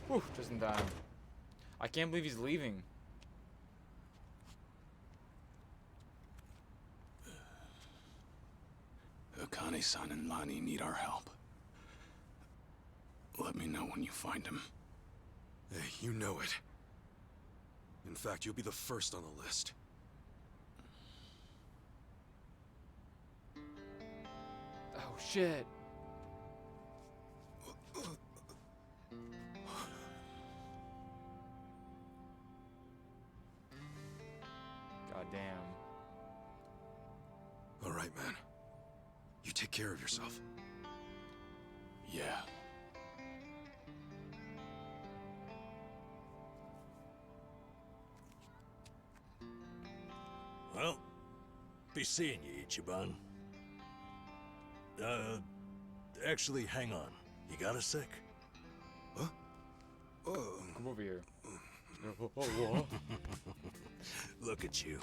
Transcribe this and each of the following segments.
Whew, just in time. I can't believe he's leaving. Akane-san and Lani need our help. Let me know when you find him. Hey, you know it. In fact, you'll be the first on the list. Oh, shit. God damn. All right, man. You take care of yourself. Yeah. Well, be seeing you, Ichiban. Actually, hang on. You got a sec? Huh? Come over here. What? Look at you.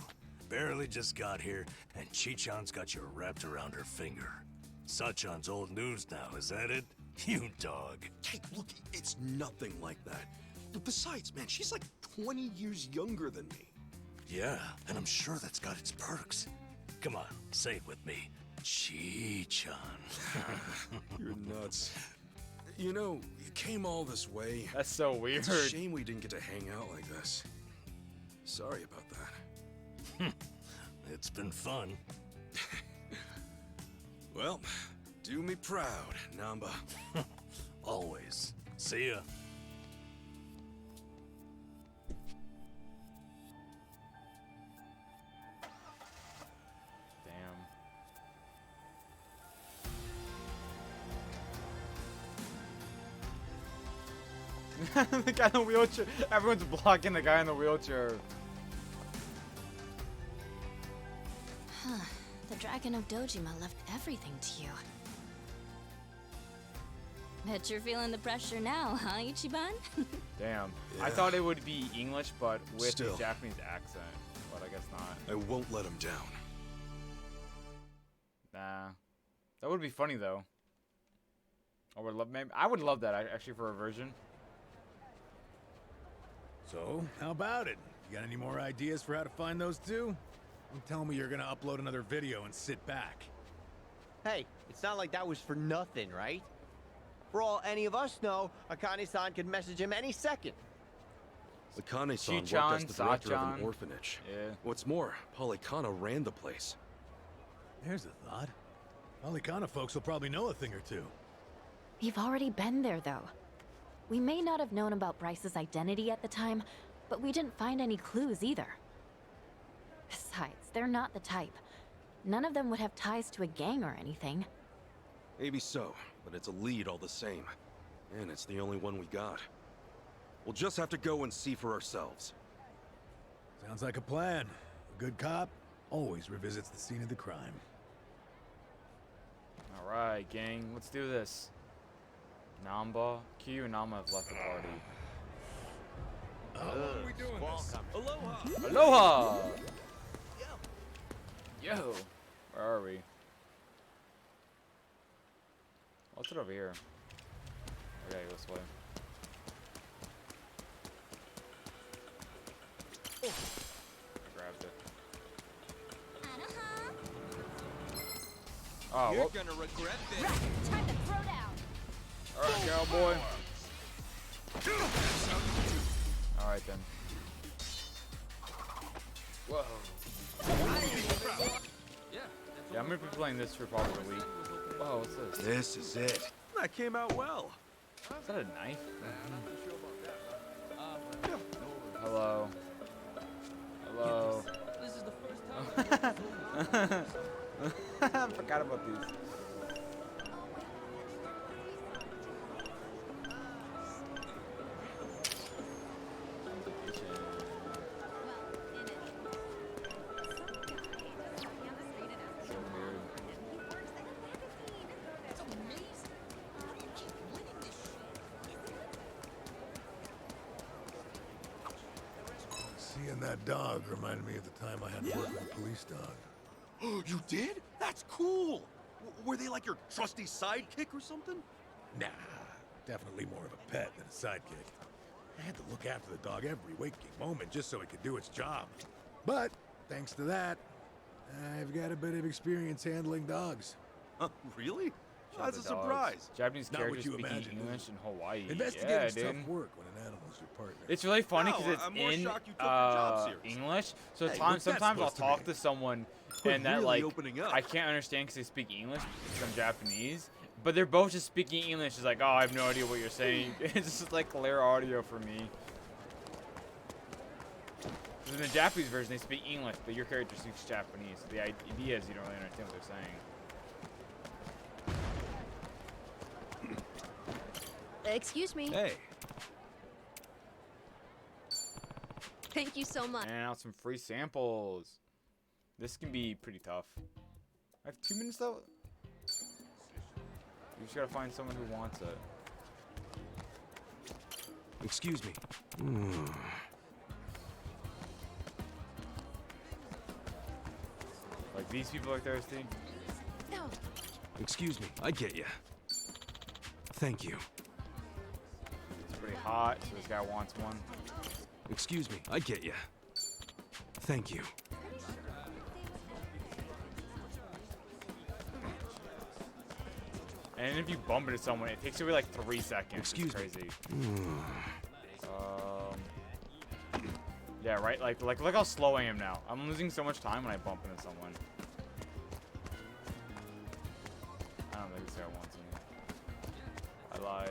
Barely just got here, and Chichan's got you wrapped around her finger. Sachan's old news now, is that it? You dog. Hey, look, it's nothing like that. Besides, man, she's like 20 years younger than me. Yeah, and I'm sure that's got its perks. Come on, say it with me. Chichan. You're nuts. You know, you came all this way. That's so weird. It's a shame we didn't get to hang out like this. Sorry about that. It's been fun. Well, do me proud, Namba. Always. See ya. Damn. The guy in the wheelchair. Everyone's blocking the guy in the wheelchair. Huh. The Dragon of Dojima left everything to you. Bet you're feeling the pressure now, huh, Ichiban? Damn. Yeah. I thought it would be English, but with Still. a Japanese accent. But I guess not. I won't let him down. Nah. That would be funny though. I would love that actually for a version. So, how about it? You got any more ideas for how to find those two? Don't tell me you're gonna upload another video and sit back. Hey, it's not like that was for nothing, right? For all any of us know, Akane-san could message him any second. Akane-san worked Chichan, as the director of Sachan. an orphanage. Yeah. What's more, Polycana ran the place. There's a thought. Polycana folks will probably know a thing or two. We've already been there, though. We may not have known about Bryce's identity at the time, but we didn't find any clues either. Besides, they're not the type. None of them would have ties to a gang or anything. Maybe so, but it's a lead all the same. And it's the only one we got. We'll just have to go and see for ourselves. Sounds like a plan. A good cop always revisits the scene of the crime. Alright, gang, let's do this. Namba, Q, and Namba have left the party. How long are we doing this? Aloha! Aloha! Yo! Where are we? What's it over here? Okay, go this way. I grabbed it. Oh, You're well. gonna regret this. Time to throw down! Alright, cowboy. Alright then. Whoa. Yeah, I'm gonna be playing this for probably a week. Whoa, what's this? This is it. That came out well. Is that a knife? Hello. Hello. This is the first time. I forgot about these. So weird. Seeing that dog reminded me of the time I had to work with a police dog. You did? That's cool. Were they like your trusty sidekick or something? Nah, definitely more of a pet than a sidekick. I had to look after the dog every waking moment just so it could do its job. But, thanks to that, I've got a bit of experience handling dogs. Huh, really? Shout out That's a to dogs. surprise. Japanese Not what characters you speaking imagine, English is in Hawaii. Yeah, Investigating's dude. tough work when an animal's your partner. It's really funny No, because it's I'm more in shocked you took your job serious. English. So Hey, time, what's that sometimes I'll supposed to talk mean? to someone We're and that really like opening up. I can't understand because they speak English because I'm Japanese. But they're both just speaking English. It's like, oh, I have no idea what you're saying. It's just like clear audio for me. 'Cause in the Japanese version, they speak English, but your character speaks Japanese. So the idea is you don't really understand what they're saying. Excuse me. Hey, Thank you so much. And out some free samples. This can be pretty tough. I have 2 minutes though. You just gotta find someone who wants it. excuse me. Like these people are thirsty. No. Excuse me. I get you. Thank you. It's pretty hot, so this guy wants one. Excuse me. I get you. Thank you. And if you bump into someone, it takes away like 3 seconds. Excuse it's me. crazy. Yeah, right. Like look how slow I am now. I'm losing so much time when I bump into someone. I don't think this guy wants me. I lied.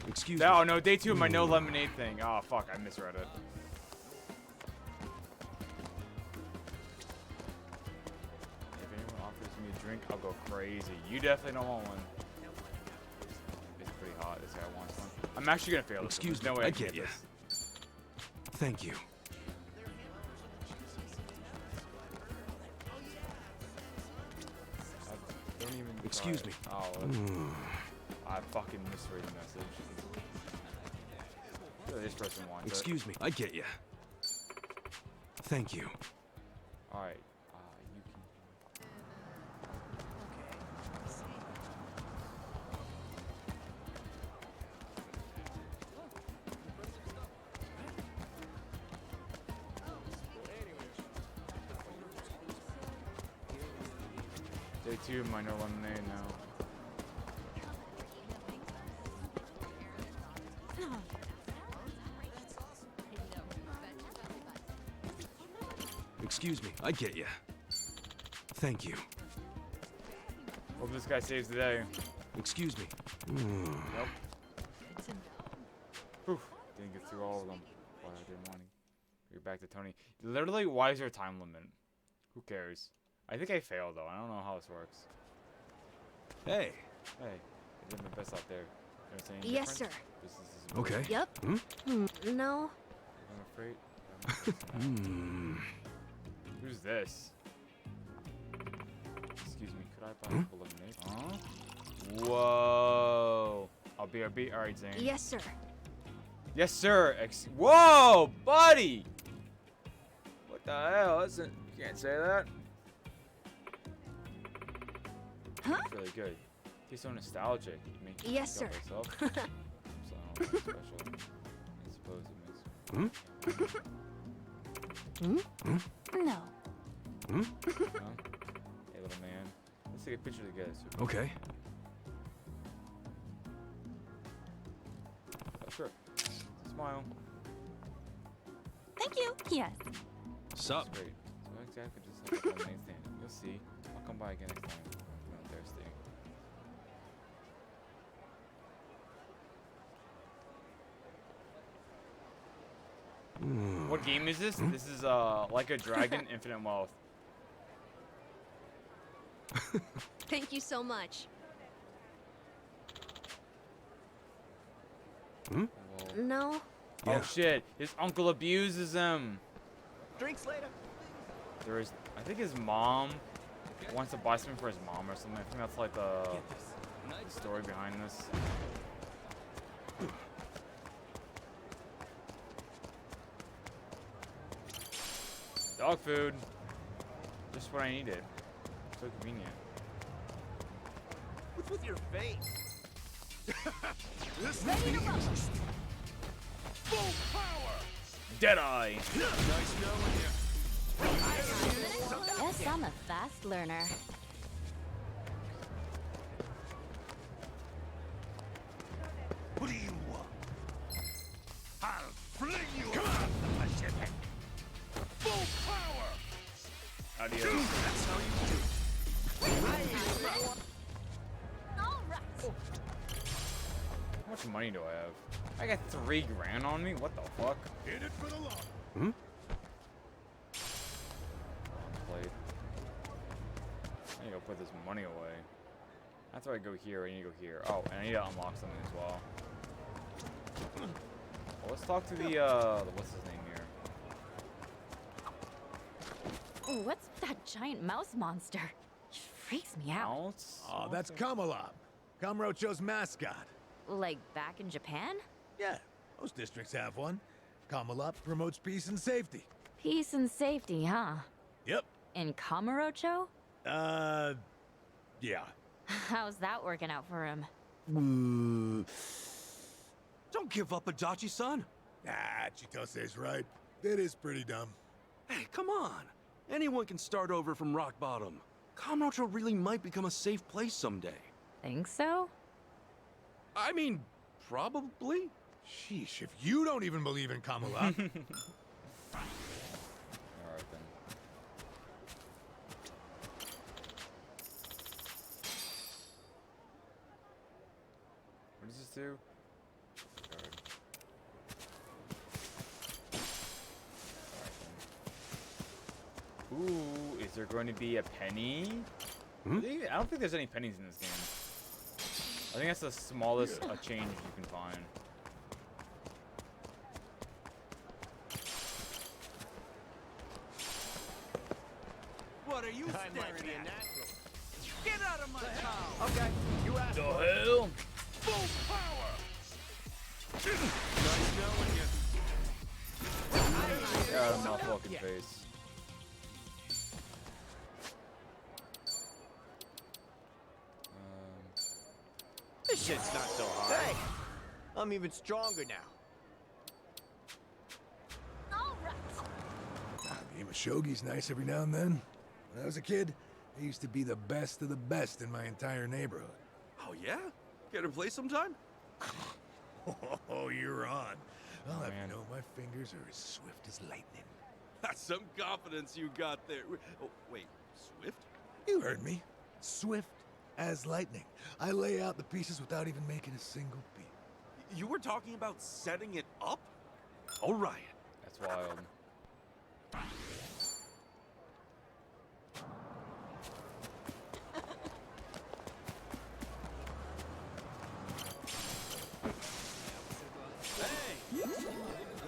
Excuse me. Oh no, day 2 of my no lemonade thing. Oh fuck, I misread it. If anyone offers me a drink, I'll go crazy. You definitely don't want one. It's pretty hot. This guy wants one. I'm actually gonna fail this. Excuse There's no me. way I can get you. this. Thank you. I don't even Excuse try me. it. Oh, that's- I fucking misread the message. This person wants Excuse me. I get you. Thank you. it. Alright. You can. Day 2 of my no lemonade now. Excuse me. I get you. Thank you. Hope this guy saves the day. Excuse me. Nope. Whew. Didn't get through all of them. Why I didn't want to. We're back to Tony. Literally, why is there a time limit? Who cares? I think I failed though. I don't know how this works. Hey. Hey, I did my best out there. You know what I'm Yes, sir. This is Okay. Yep. No. I'm afraid. Who's this? Excuse me, could I buy a couple lemonade? Huh? Whoa. I'll be alright, Zane. Yes, sir. Yes, sir. Whoa, buddy. What the hell? Listen, you can't say that. Huh? That's really good. He's so nostalgic. Making Yes, stuff sir. myself. So I don't know, special. I suppose it makes. No. Huh? Hey, little man. Let's take a picture together. So Okay. oh, sure. Smile. Thank you. Yes. Sup? That's great. So exactly just like a lemonade stand. You'll see. I'll come by again next time when I'm thirsty. What game is this? This is like a dragon, infinite wealth. Thank you so much. Whoa. No. Yeah. Oh shit! His uncle abuses him. Drinks later. There is, I think his mom wants to buy something for his mom or something. I think that's like the story behind this. Dog food. Just what I needed. So convenient. What's with your face? This will be Deadeye. Nice knowing you. Guess I'm a fast learner. What do you want? I'll fling you across the Pacific. Full power! Adios. That's how you do it. All right. How much money do I have? I got $3,000 on me? What the fuck? In it for the long. Plate. I need to go put this money away. After I go here, I need to go here. Oh, and I need to unlock something as well. Well, let's talk to the what's his name here? What's that giant mouse monster? He freaks me out. Mounts? Oh, that's Kamalab, Kamurocho's mascot. Like back in Japan? Yeah, most districts have one. Kamalab promotes peace and safety. Peace and safety, huh? Yep. In Kamurocho? Yeah. How's that working out for him? Don't give up, Adachi-san. Ah, Chitose's right. It is pretty dumb. Hey, come on. Anyone can start over from rock bottom. Kamurocho really might become a safe place someday. Think so? I mean, probably. Sheesh, if you don't even believe in Kamalab. Alright then. What does this do? Alright. Ooh, is there going to be a penny? I don't think there's any pennies in this game. I think that's the smallest change you can find. What are you I might staring be a at? natural. Get out of my town! Okay, you asked The for it. hell? Full power! Nice knowing you. Get out of my fucking face. This shit's not so hard. Hey, I'm even stronger now. All right. A game of shogi's nice every now and then. When I was a kid, I used to be the best of the best in my entire neighborhood. Oh, yeah? Care to play sometime? Oh, you're on. I'll have man. you know my fingers are as swift as lightning. That's some confidence you got there. Oh, wait, Swift? You heard me. Swift as lightning. I lay out the pieces without even making a single beat. You were talking about setting it up? All right. That's wild.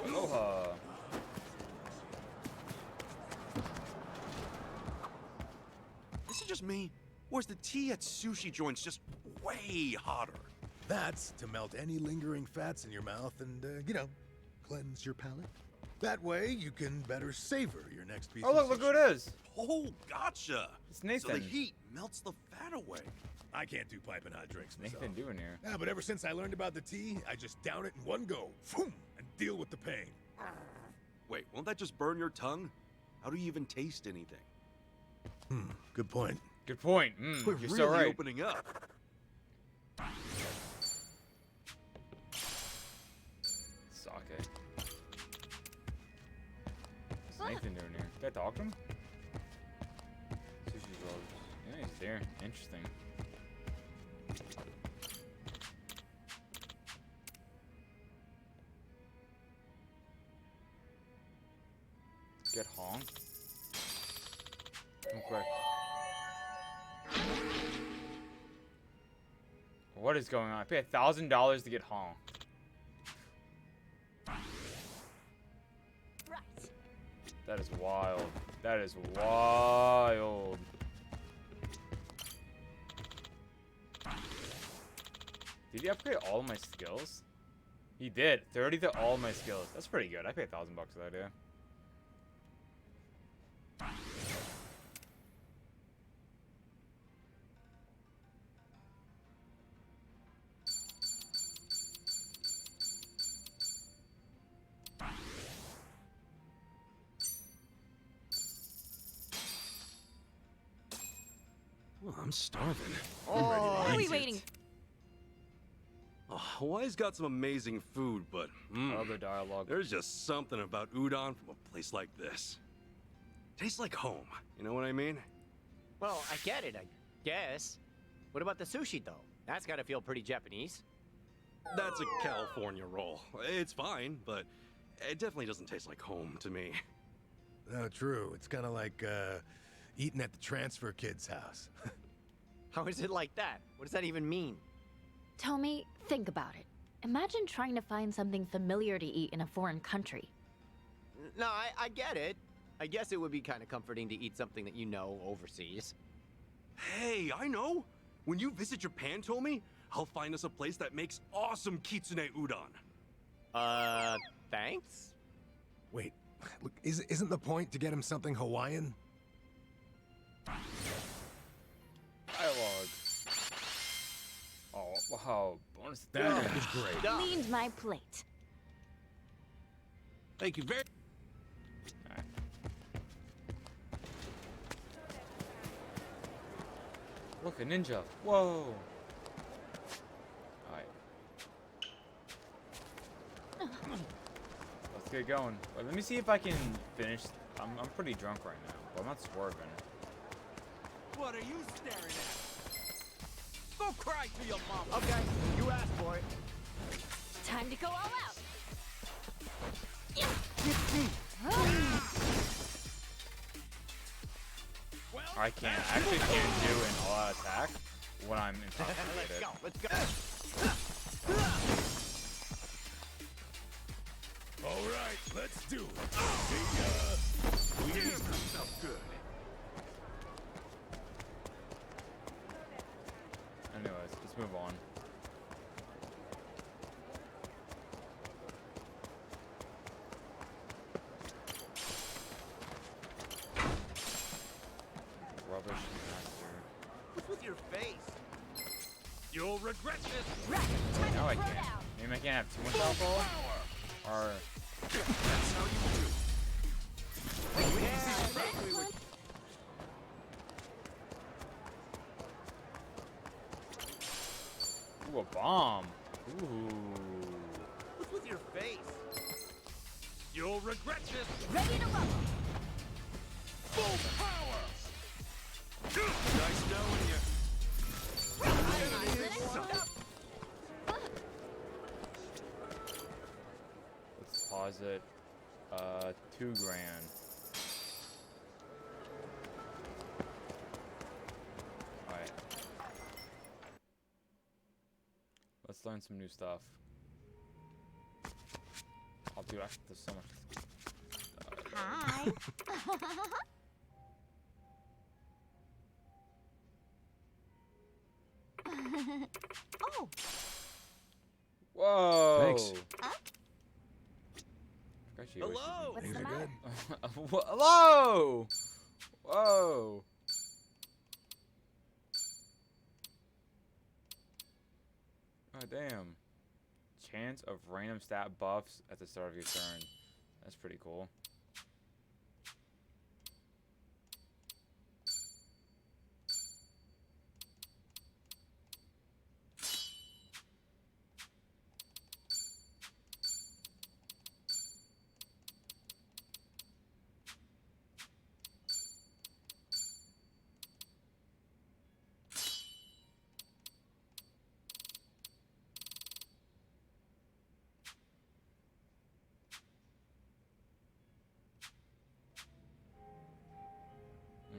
Aloha. This is just me. Or is the tea at sushi joints just way hotter? That's to melt any lingering fats in your mouth and, cleanse your palate. That way, you can better savor your next piece Oh, of look sushi. who it is. Oh, gotcha. It's So Nathan. the heat melts the fat away. I can't do piping hot drinks myself. Nathan doing here? Yeah, but ever since I learned about the tea, I just down it in one go. Boom, and deal with the pain. Wait, won't that just burn your tongue? How do you even taste anything? Good point. Good point. We're You're really so right. opening up. Sake. What's Nathan doing here? Did I talk to him? Sushi rolls. Yeah, he's there. Interesting. Get honked? Okay. What is going on? I pay $1,000 to get honked. Right. That is wild. That is wild. Did he upgrade all my skills? He did. 30 to all my skills. That's pretty good. I paid $1,000 for that, yeah. Well, I'm starving. What are we waiting? Oh, Hawaii's got some amazing food, but Other dialogue. there's just something about udon from a place like this. Tastes like home. You know what I mean? Well, I get it, I guess. What about the sushi, though? That's gotta feel pretty Japanese. That's a California roll. It's fine, but it definitely doesn't taste like home to me. No, true. It's kind of like eating at the transfer kid's house. How is it like that? What does that even mean? Tommy, think about it. Imagine trying to find something familiar to eat in a foreign country. No, I get it. I guess it would be kind of comforting to eat something that you know overseas. Hey, I know. When you visit Japan, Tommy, I'll find us a place that makes awesome kitsune udon. Thanks? Wait, look, isn't the point to get him something Hawaiian? Dialogue. Oh, wow. Bonus That damage. was great. Cleaned my plate. Thank you very Alright. Look, a ninja. Whoa. Alright. Let's get going. Wait, let me see if I can finish. I'm pretty drunk right now, but I'm not swerving. What are you staring at? Go cry to your mama. Okay, you asked for it. Time to go all out. I actually can't do an all-out attack when I'm intoxicated. Let's go. All right, let's do it. We need stuff good. Anyways, let's move on. Rubbish master. What's with your face? You'll regret this. Right, time No, to I throw can't. down. Maybe I can't have too much alcohol? Or... That's how you do. Ooh, a bomb. Ooh. What's with your face? You'll regret this. Ready to rumble. Full power. nice knowing you. Let's pause it. 2 grand. Alright. Let's learn some new stuff. Oh, dude, there's so much. Hi. Oh, Whoa! Thanks. Forgot she Hello. what's Things the are matter? good. Hello! Whoa! Oh, damn. Chance of random stat buffs at the start of your turn. That's pretty cool.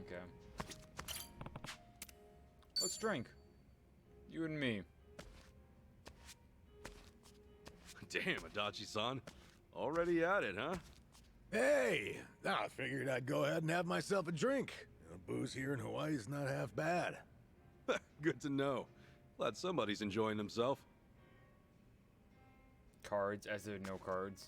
Okay. Let's drink. You and me. Damn, Adachi-san. Already at it, huh? Hey, I figured I'd go ahead and have myself a drink. You know, booze here in Hawaii is not half bad. Good to know. Glad somebody's enjoying himself. Cards as there are no cards.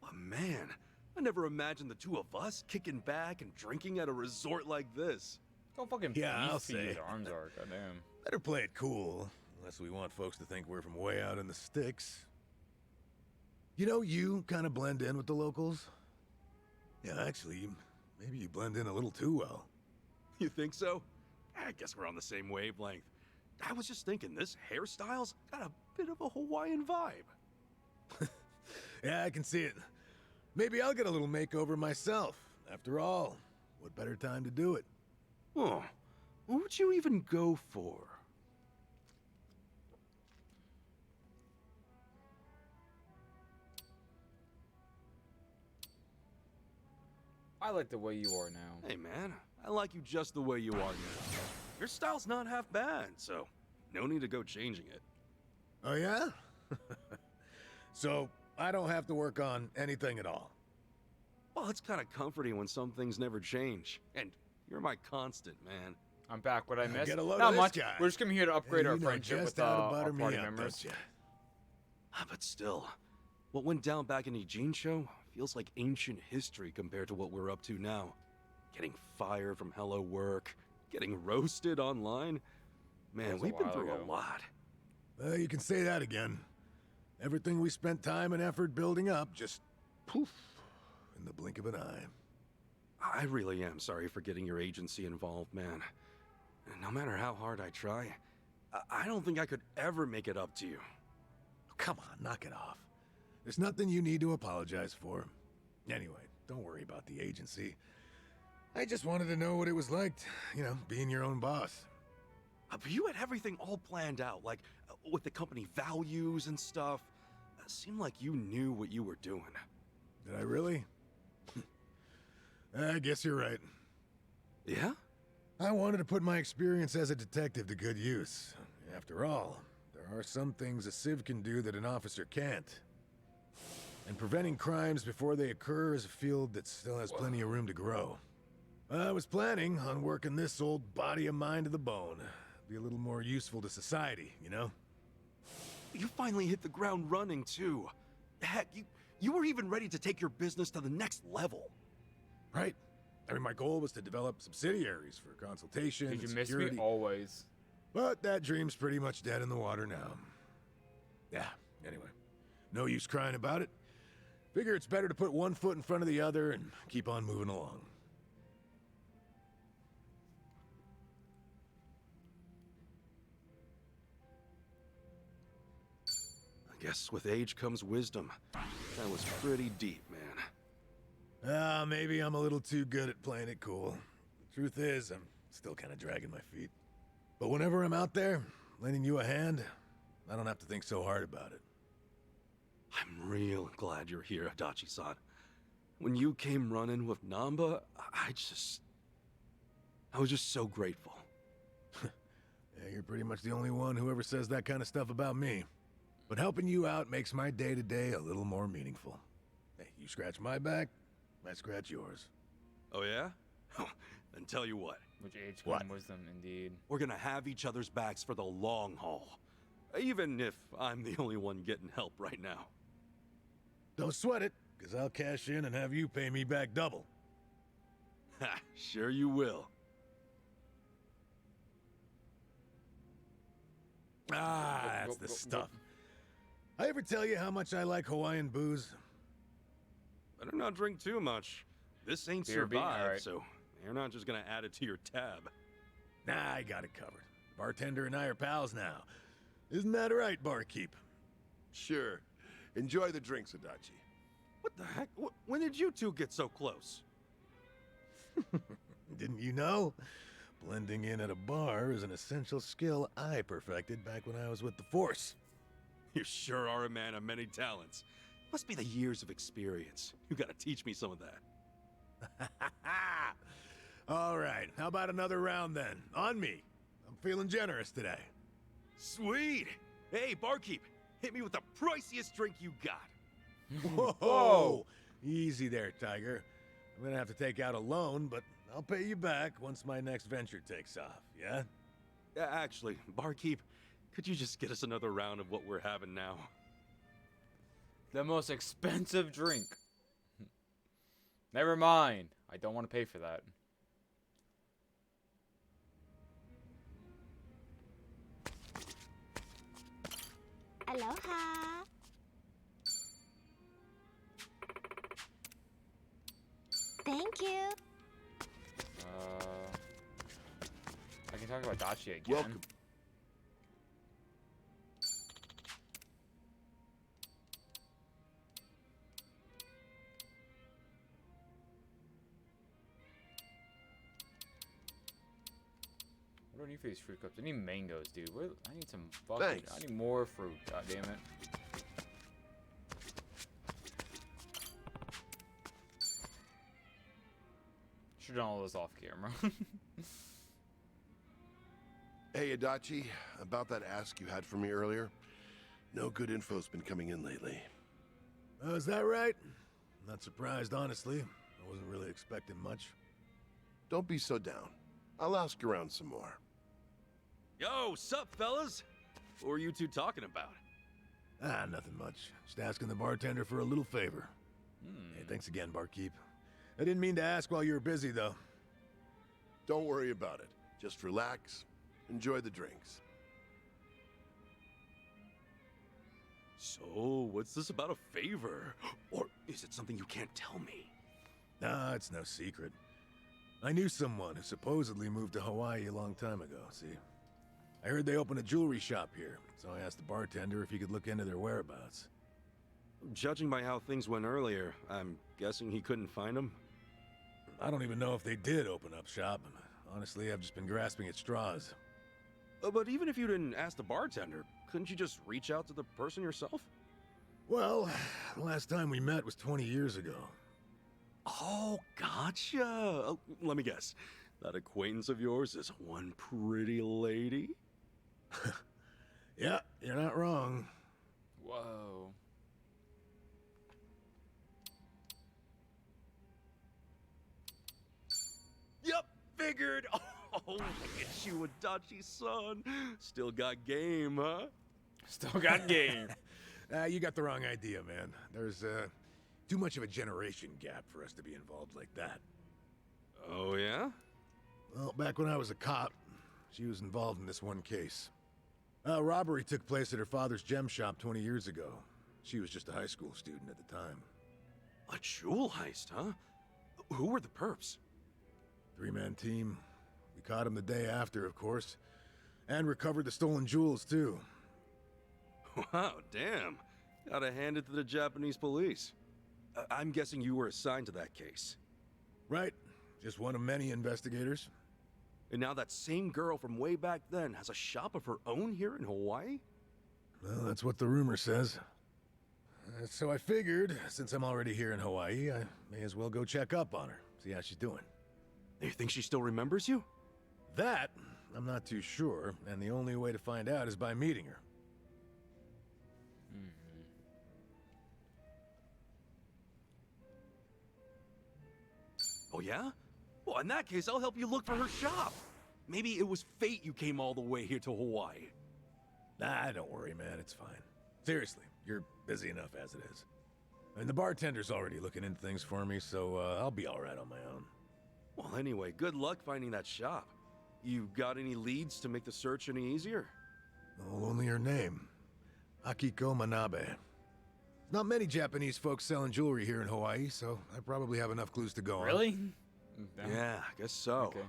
Oh, man, I never imagined the two of us kicking back and drinking at a resort like this. Go fucking Yeah, I'll beefy say. his arms are. Goddamn. Better play it cool, unless we want folks to think we're from way out in the sticks. You know, you kind of blend in with the locals. Yeah, actually, maybe you blend in a little too well. You think so? I guess we're on the same wavelength. I was just thinking, this hairstyle's got a bit of a Hawaiian vibe. Yeah, I can see it. Maybe I'll get a little makeover myself. After all, what better time to do it? Oh, what would you even go for? I like the way you are now. Hey man, I like you just the way you are now. Your style's not half bad, so no need to go changing it. Oh, yeah? So, I don't have to work on anything at all. Well, it's kind of comforting when some things never change. And you're my constant, man. I'm back. What I missed? Get a load Not of this much. guy. We're just coming here to upgrade Hey, our you know friendship just with how to our butter me party up, members. don't ya? But still, what went down back in Eugene show feels like ancient history compared to what we're up to now. Getting fired from Hello Work, getting roasted online. That Man, was a we've been while through ago. a lot. You can say that again. Everything we spent time and effort building up just poof in the blink of an eye. I really am sorry for getting your agency involved, man. And no matter how hard I try, I don't think I could ever make it up to you. Come on, knock it off. There's nothing you need to apologize for. Anyway, don't worry about the agency. I just wanted to know what it was like, being your own boss. But you had everything all planned out, like with the company values and stuff. It seemed like you knew what you were doing. Did I really? I guess you're right. Yeah? I wanted to put my experience as a detective to good use. After all, there are some things a civ can do that an officer can't. And preventing crimes before they occur is a field that still has plenty of room to grow. I was planning on working this old body of mine to the bone. Be a little more useful to society, you know? You finally hit the ground running, too. Heck, you were even ready to take your business to the next level. Right. I mean, my goal was to develop subsidiaries for consultation Did you and miss security. me? Always. But that dream's pretty much dead in the water now. Yeah, anyway. No use crying about it. Figure it's better to put one foot in front of the other and keep on moving along. I guess with age comes wisdom. That was pretty deep, man. Maybe I'm a little too good at playing it cool. The truth is, I'm still kind of dragging my feet. But whenever I'm out there, lending you a hand, I don't have to think so hard about it. I'm real glad you're here, Adachi-san. When you came running with Namba, I was just so grateful. Yeah, you're pretty much the only one who ever says that kind of stuff about me. But helping you out makes my day-to-day a little more meaningful. Hey, you scratch my back, I scratch yours. Oh yeah? Then tell you what. Which age What? come wisdom, indeed. We're gonna have each other's backs for the long haul. Even if I'm the only one getting help right now. Don't sweat it, because I'll cash in and have you pay me back double. Ha, sure you will. That's the stuff. I ever tell you how much I like Hawaiian booze? Better not drink too much. This ain't Beer beat, Survive, alright. so you're not just gonna add it to your tab. Nah, I got it covered. Bartender and I are pals now. Isn't that right, barkeep? Sure. Enjoy the drinks, Adachi. What the heck? When did you two get so close? Didn't you know? Blending in at a bar is an essential skill I perfected back when I was with the Force. You sure are a man of many talents. Must be the years of experience. You gotta teach me some of that. All right, how about another round then? On me. I'm feeling generous today. Sweet! Hey, barkeep, hit me with the priciest drink you got. Whoa! Easy there, Tiger. I'm gonna have to take out a loan, but I'll pay you back once my next venture takes off, yeah? Actually, barkeep, could you just get us another round of what we're having now? The most expensive drink. Never mind. I don't want to pay for that. Aloha. Thank you. talk about Dachi again. Welcome. What do I need for these fruit cups? I need mangoes, dude. Where, I need some fucking. Thanks. I need more fruit. God damn it. Should have done all this off camera. Hey, Adachi, about that ask you had for me earlier. No good info's been coming in lately. Oh, is that right? Not surprised, honestly. I wasn't really expecting much. Don't be so down. I'll ask around some more. Yo, sup, fellas? What were you two talking about? Ah, nothing much. Just asking the bartender for a little favor. Hey, thanks again, barkeep. I didn't mean to ask while you were busy, though. Don't worry about it. Just relax. Enjoy the drinks. So, what's this about a favor? Or is it something you can't tell me? Nah, it's no secret. I knew someone who supposedly moved to Hawaii a long time ago, see? I heard they opened a jewelry shop here, so I asked the bartender if he could look into their whereabouts. Judging by how things went earlier, I'm guessing he couldn't find them? I don't even know if they did open up shop. Honestly, I've just been grasping at straws. But even if you didn't ask the bartender, couldn't you just reach out to the person yourself? Well, the last time we met was 20 years ago. Oh, gotcha. Let me guess. That acquaintance of yours is one pretty lady? Yeah, you're not wrong. Whoa. Yep, figured. Oh, look at you, Adachi-san. Still got game, huh? Still got game. You got the wrong idea, man. There's too much of a generation gap for us to be involved like that. Oh, yeah? Well, back when I was a cop, she was involved in this one case. A robbery took place at her father's gem shop 20 years ago. She was just a high school student at the time. A jewel heist, huh? Who were the perps? Three-man team. We caught him the day after, of course. And recovered the stolen jewels, too. Wow, damn. Gotta hand it to the Japanese police. I'm guessing you were assigned to that case. Right. Just one of many investigators. And now that same girl from way back then has a shop of her own here in Hawaii? Well, that's what the rumor says. So I figured, since I'm already here in Hawaii, I may as well go check up on her, see how she's doing. You think she still remembers you? That, I'm not too sure, and the only way to find out is by meeting her. Oh, yeah? Well, in that case, I'll help you look for her shop. Maybe it was fate you came all the way here to Hawaii. Nah, don't worry, man. It's fine. Seriously, you're busy enough as it is. And the bartender's already looking into things for me, so I'll be all right on my own. Well, anyway, good luck finding that shop. You got any leads to make the search any easier? Oh, only her name. Akiko Manabe. Not many Japanese folks selling jewelry here in Hawaii, so I probably have enough clues to go on. Really? Yeah, I guess so. Okay.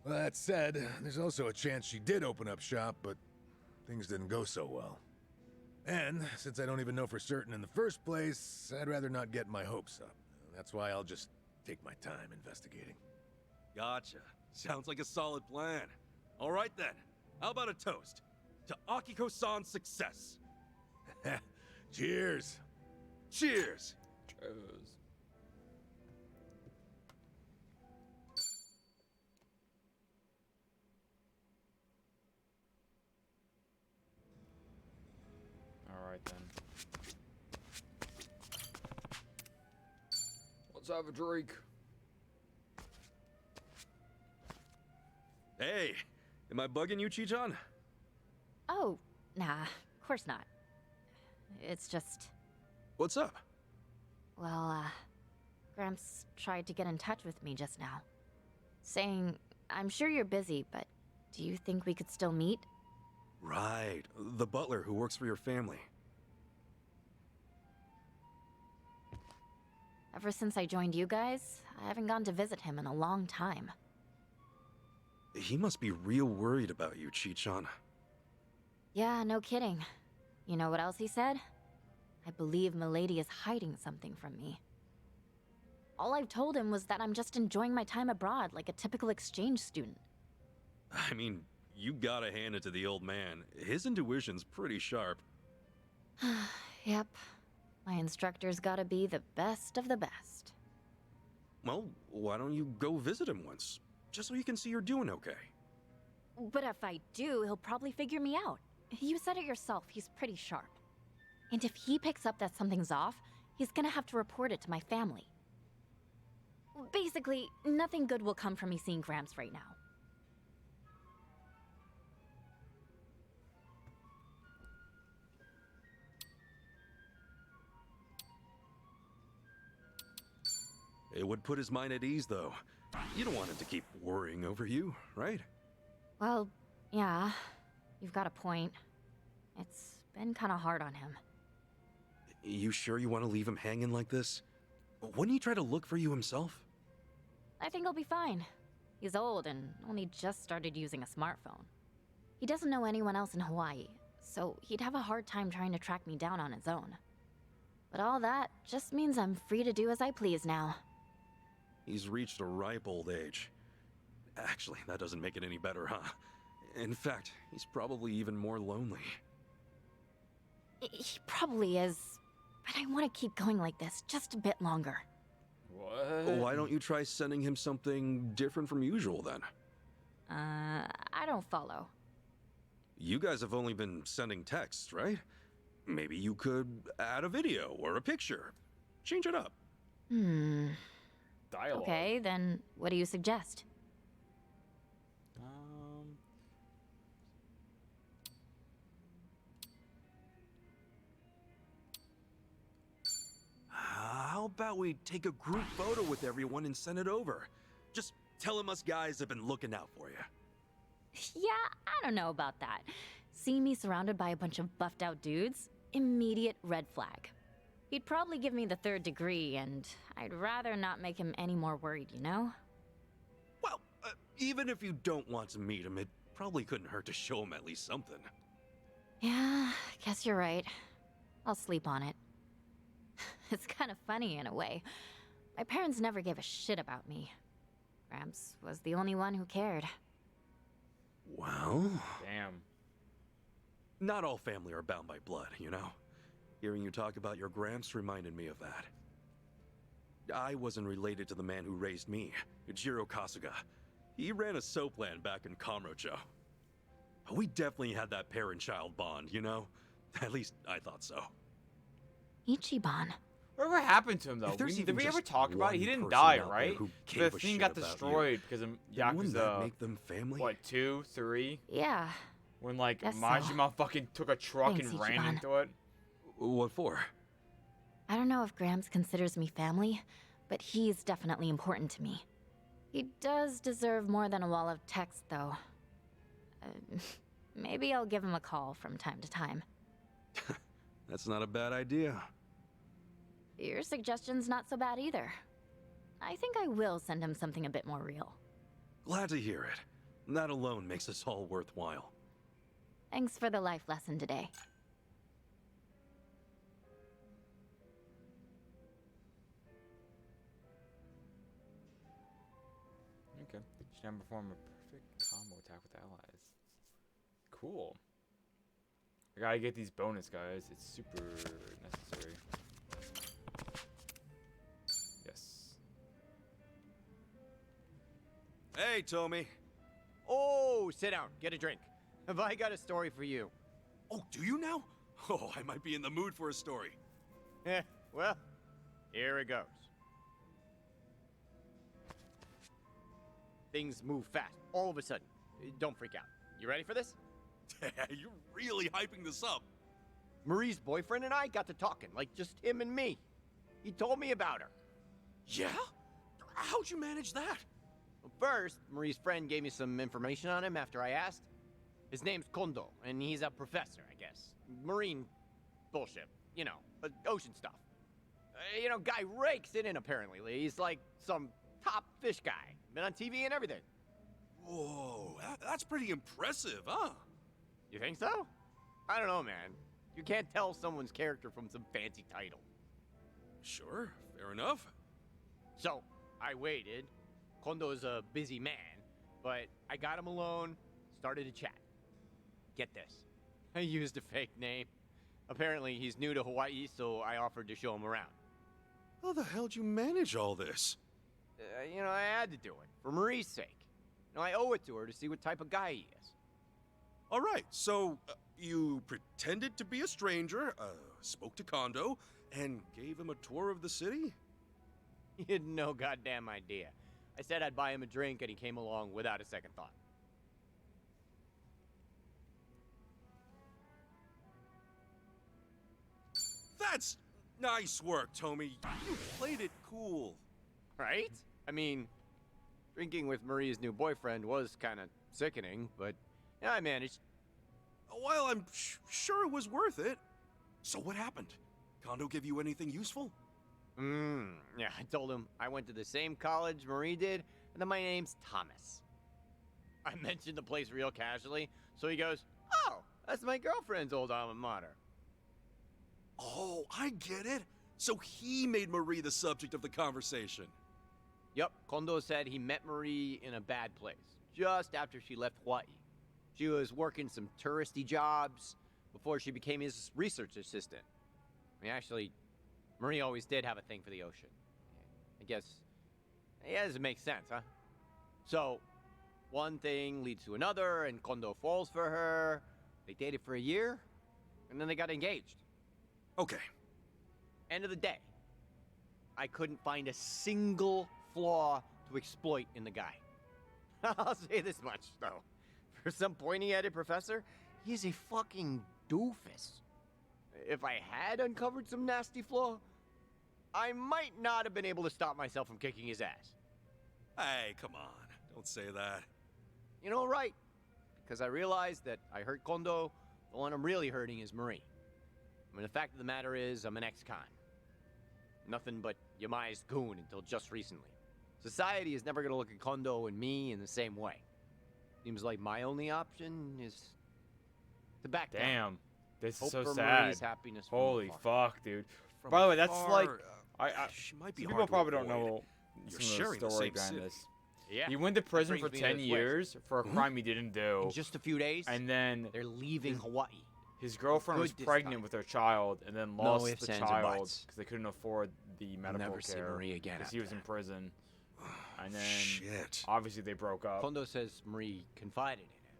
Well, that said, there's also a chance she did open up shop, but things didn't go so well. And since I don't even know for certain in the first place, I'd rather not get my hopes up. That's why I'll just take my time investigating. Gotcha. Sounds like a solid plan. All right then. How about a toast? To Akiko-san's success. Cheers. Cheers. Cheers. Alright then. Let's have a drink. Hey, am I bugging you, Chichan? Oh, nah, of course not. It's just, What's up? well, Gramps tried to get in touch with me just now. Saying, I'm sure you're busy, but do you think we could still meet? Right, the butler who works for your family. Ever since I joined you guys, I haven't gone to visit him in a long time. He must be real worried about you, Chichan. Yeah, no kidding. You know what else he said? I believe Milady is hiding something from me. All I've told him was that I'm just enjoying my time abroad like a typical exchange student. I mean, you gotta hand it to the old man. His intuition's pretty sharp. Yep. My instructor's gotta be the best of the best. Well, why don't you go visit him once? Just so you can see you're doing okay. But if I do, he'll probably figure me out. You said it yourself, he's pretty sharp. And if he picks up that something's off, he's gonna have to report it to my family. Basically, nothing good will come from me seeing Gramps right now. It would put his mind at ease, though. You don't want him to keep worrying over you, right? Well, yeah, you've got a point. It's been kinda hard on him. You sure you want to leave him hanging like this? Wouldn't he try to look for you himself? I think he'll be fine. He's old and only just started using a smartphone. He doesn't know anyone else in Hawaii, so he'd have a hard time trying to track me down on his own. But all that just means I'm free to do as I please now. He's reached a ripe old age. Actually, that doesn't make it any better, huh? In fact, he's probably even more lonely. He probably is, but I want to keep going like this just a bit longer. What? Why don't you try sending him something different from usual, then? I don't follow. You guys have only been sending texts, right? Maybe you could add a video or a picture. Change it up. Dialogue. Okay, then what do you suggest? How about we take a group photo with everyone and send it over? Just tell him us guys have been looking out for you. Yeah, I don't know about that. See me surrounded by a bunch of buffed out dudes? Immediate red flag. He'd probably give me the 3rd degree, and I'd rather not make him any more worried, you know? Well, even if you don't want to meet him, it probably couldn't hurt to show him at least something. Yeah, guess you're right. I'll sleep on it. It's kind of funny in a way. My parents never gave a shit about me. Gramps was the only one who cared. Well... Damn. Not all family are bound by blood, you know? Hearing you talk about your Gramps reminded me of that. I wasn't related to the man who raised me, Jiro Kasuga. He ran a soap land back in Kamurocho. We definitely had that parent-child bond, you know? At least I thought so. Ichiban. Whatever happened to him, though? Did we ever talk about it? He didn't die, right? The thing got destroyed because of Wouldn't that Yakuza, make them family? what, 2, 3? Yeah. When, like, Guess so. Majima fucking took a truck Thanks, and ran Ichiban. into it? What for? I don't know if Gramps considers me family, but he's definitely important to me. He does deserve more than a wall of text, though. Maybe I'll give him a call from time to time. That's not a bad idea. Your suggestion's not so bad either. I think I will send him something a bit more real. Glad to hear it. That alone makes this all worthwhile. Thanks for the life lesson today. Okay. Should now perform a perfect combo attack with allies. Cool. I gotta get these bonus guys. It's super necessary. Yes. Hey, Tommy. Oh, sit down. Get a drink. Have I got a story for you? Oh, do you now? Oh, I might be in the mood for a story. Well, here it goes. Things move fast, all of a sudden. Don't freak out. You ready for this? You're really hyping this up. Marie's boyfriend and I got to talking, like just him and me. He told me about her. Yeah? How'd you manage that? Well, first, Marie's friend gave me some information on him after I asked. His name's Kondo, and he's a professor, I guess. Marine bullshit. You know, ocean stuff. Guy rakes it in, apparently. He's like some top fish guy. Been on TV and everything. Whoa, that's pretty impressive, huh? You think so? I don't know, man. You can't tell someone's character from some fancy title. Sure, fair enough. So, I waited. Kondo's a busy man, but I got him alone, started to chat. Get this. I used a fake name. Apparently, he's new to Hawaii, so I offered to show him around. How the hell'd you manage all this? I had to do it, for Marie's sake. I owe it to her to see what type of guy he is. All right, so you pretended to be a stranger, spoke to Kondo, and gave him a tour of the city? He had no goddamn idea. I said I'd buy him a drink, and he came along without a second thought. That's nice work, Tommy. You played it cool. Right? I mean, drinking with Marie's new boyfriend was kind of sickening, but yeah, I managed. Well, I'm sure it was worth it. So what happened? Kondo give you anything useful? Yeah, I told him I went to the same college Marie did, and that my name's Thomas. I mentioned the place real casually, so he goes, "Oh, that's my girlfriend's old alma mater." Oh, I get it. So he made Marie the subject of the conversation. Yup, Kondo said he met Marie in a bad place, just after she left Hawaii. She was working some touristy jobs before she became his research assistant. I mean, actually, Marie always did have a thing for the ocean. I guess, yeah, doesn't make sense, huh? So, one thing leads to another, and Kondo falls for her. They dated for a year, and then they got engaged. Okay. End of the day, I couldn't find a single flaw to exploit in the guy. I'll say this much, though. For some pointy-headed professor, he's a fucking doofus. If I had uncovered some nasty flaw, I might not have been able to stop myself from kicking his ass. Hey, come on. Don't say that. You know, right. Because I realized that I hurt Kondo, the one I'm really hurting is Marie. I mean, the fact of the matter is, I'm an ex-con. Nothing but Yamai's goon until just recently. Society is never going to look at Kondo and me in the same way. Seems like my only option is to back down. Damn. This Hope is so for sad. Marie's happiness from Holy afar. fuck, dude. From By the way, that's afar, like she might be some hard people to probably don't avoid. know You're some of sharing the the story same behind city. this. Yeah. He went to prison for brings me to 10 the twist. years for a crime he didn't do. In just a few days, And then they're leaving Hawaii. his girlfriend was good this pregnant time. with her child and then No lost ifs, the ands, or child buts. because they couldn't afford the medical never see care Marie again because he was after in that. prison. And then Shit. obviously they broke up. Kondo says Marie confided in him.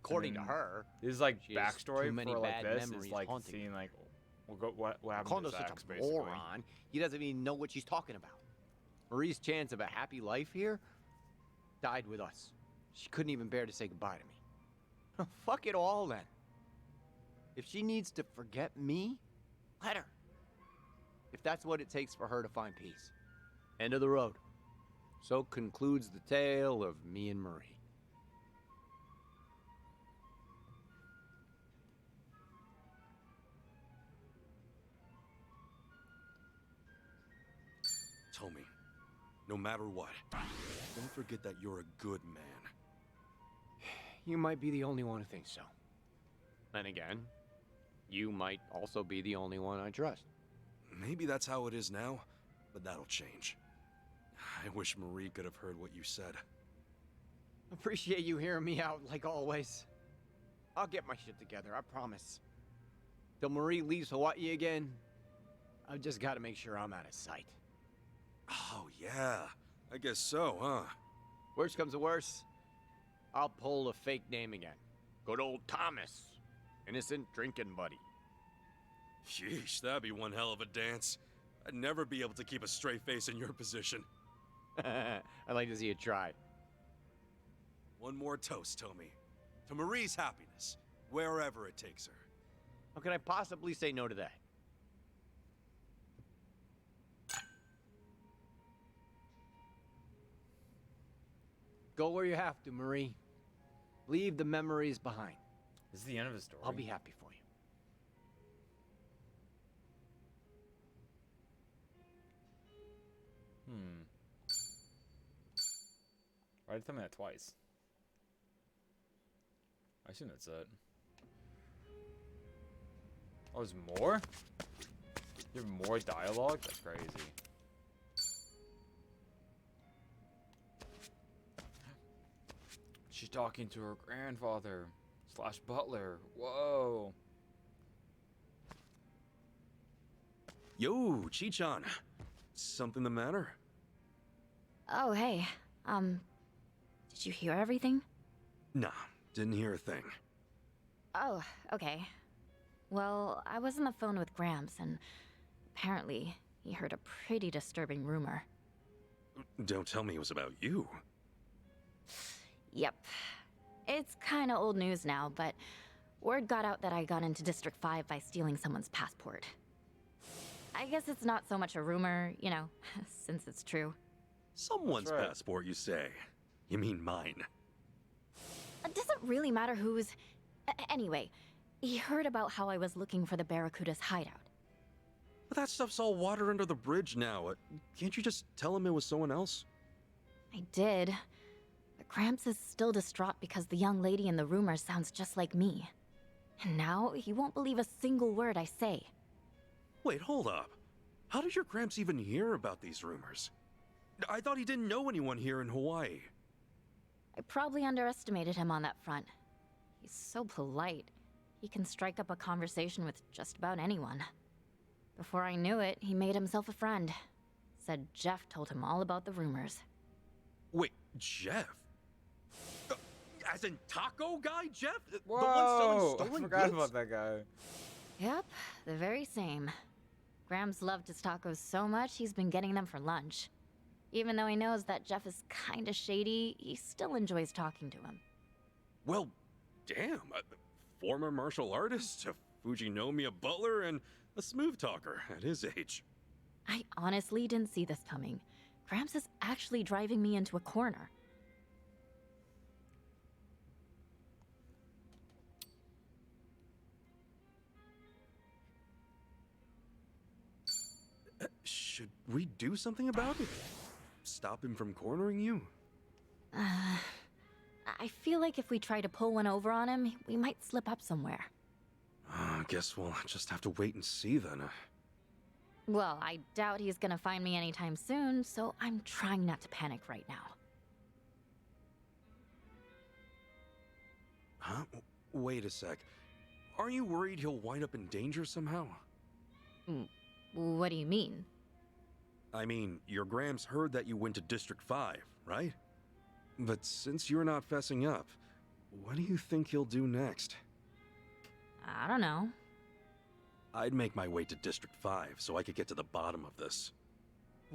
According to then her, This is like She has backstory too many for like bad this. memories It's like haunting seeing like what happened Kondo's to such Zax, a basically. moron. He doesn't even know what she's talking about. Marie's chance of a happy life here died with us. She couldn't even bear to say goodbye to me. Fuck it all then. If she needs to forget me, let her. If that's what it takes for her to find peace. End of the road. So concludes the tale of me and Marie. Tommy, no matter what, don't forget that you're a good man. You might be the only one who thinks so. Then again, you might also be the only one I trust. Maybe that's how it is now, but that'll change. I wish Marie could have heard what you said. Appreciate you hearing me out, like always. I'll get my shit together, I promise. Till Marie leaves Hawaii again, I've just got to make sure I'm out of sight. Oh, yeah. I guess so, huh? Worst comes to worst, I'll pull a fake name again. Good old Thomas. Innocent drinking buddy. Sheesh, that'd be one hell of a dance. I'd never be able to keep a straight face in your position. I'd like to see you try. One more toast, Tommy. To Marie's happiness, wherever it takes her. How can I possibly say no to that? Go where you have to, Marie. Leave the memories behind. This is the end of the story. I'll be happy for you. Why did you tell me that twice? I assume that's it. Oh, there's more? You have more dialogue? That's crazy. She's talking to her grandfather slash butler. Whoa. Yo, Chichan. Something the matter? Oh, hey. Did you hear everything? Nah, didn't hear a thing. Oh, okay. Well, I was on the phone with Gramps, and apparently he heard a pretty disturbing rumor. Don't tell me it was about you. Yep. It's kinda old news now, but word got out that I got into District 5 by stealing someone's passport. I guess it's not so much a rumor, you know, since it's true. Someone's That's right. passport, you say? You mean mine? It doesn't really matter whose. Anyway, he heard about how I was looking for the Barracuda's hideout. But that stuff's all water under the bridge now. Can't you just tell him it was someone else? I did. But Gramps is still distraught because the young lady in the rumor sounds just like me. And now he won't believe a single word I say. Wait, hold up. How did your Gramps even hear about these rumors? I thought he didn't know anyone here in Hawaii. I probably underestimated him on that front. He's so polite. He can strike up a conversation with just about anyone. Before I knew it, he made himself a friend. Said Jeff told him all about the rumors. Wait, Jeff? As in Taco Guy Jeff? Whoa! The one selling stolen I forgot goods? about that guy. Yep, the very same. Grams loved his tacos so much, he's been getting them for lunch. Even though he knows that Jeff is kinda shady, he still enjoys talking to him. Well, damn. A former martial artist, a Fujinomiya butler, and a smooth talker at his age. I honestly didn't see this coming. Gramps is actually driving me into a corner. Should we do something about it? Stop him from cornering you? I feel like if we try to pull one over on him, we might slip up somewhere. I guess we'll just have to wait and see then. Well, I doubt he's gonna find me anytime soon, so I'm trying not to panic right now. Huh? Wait a sec. Aren't you worried he'll wind up in danger somehow? What do you mean? I mean, your Grams heard that you went to District 5, right? But since you're not fessing up, what do you think he'll do next? I don't know. I'd make my way to District 5 so I could get to the bottom of this.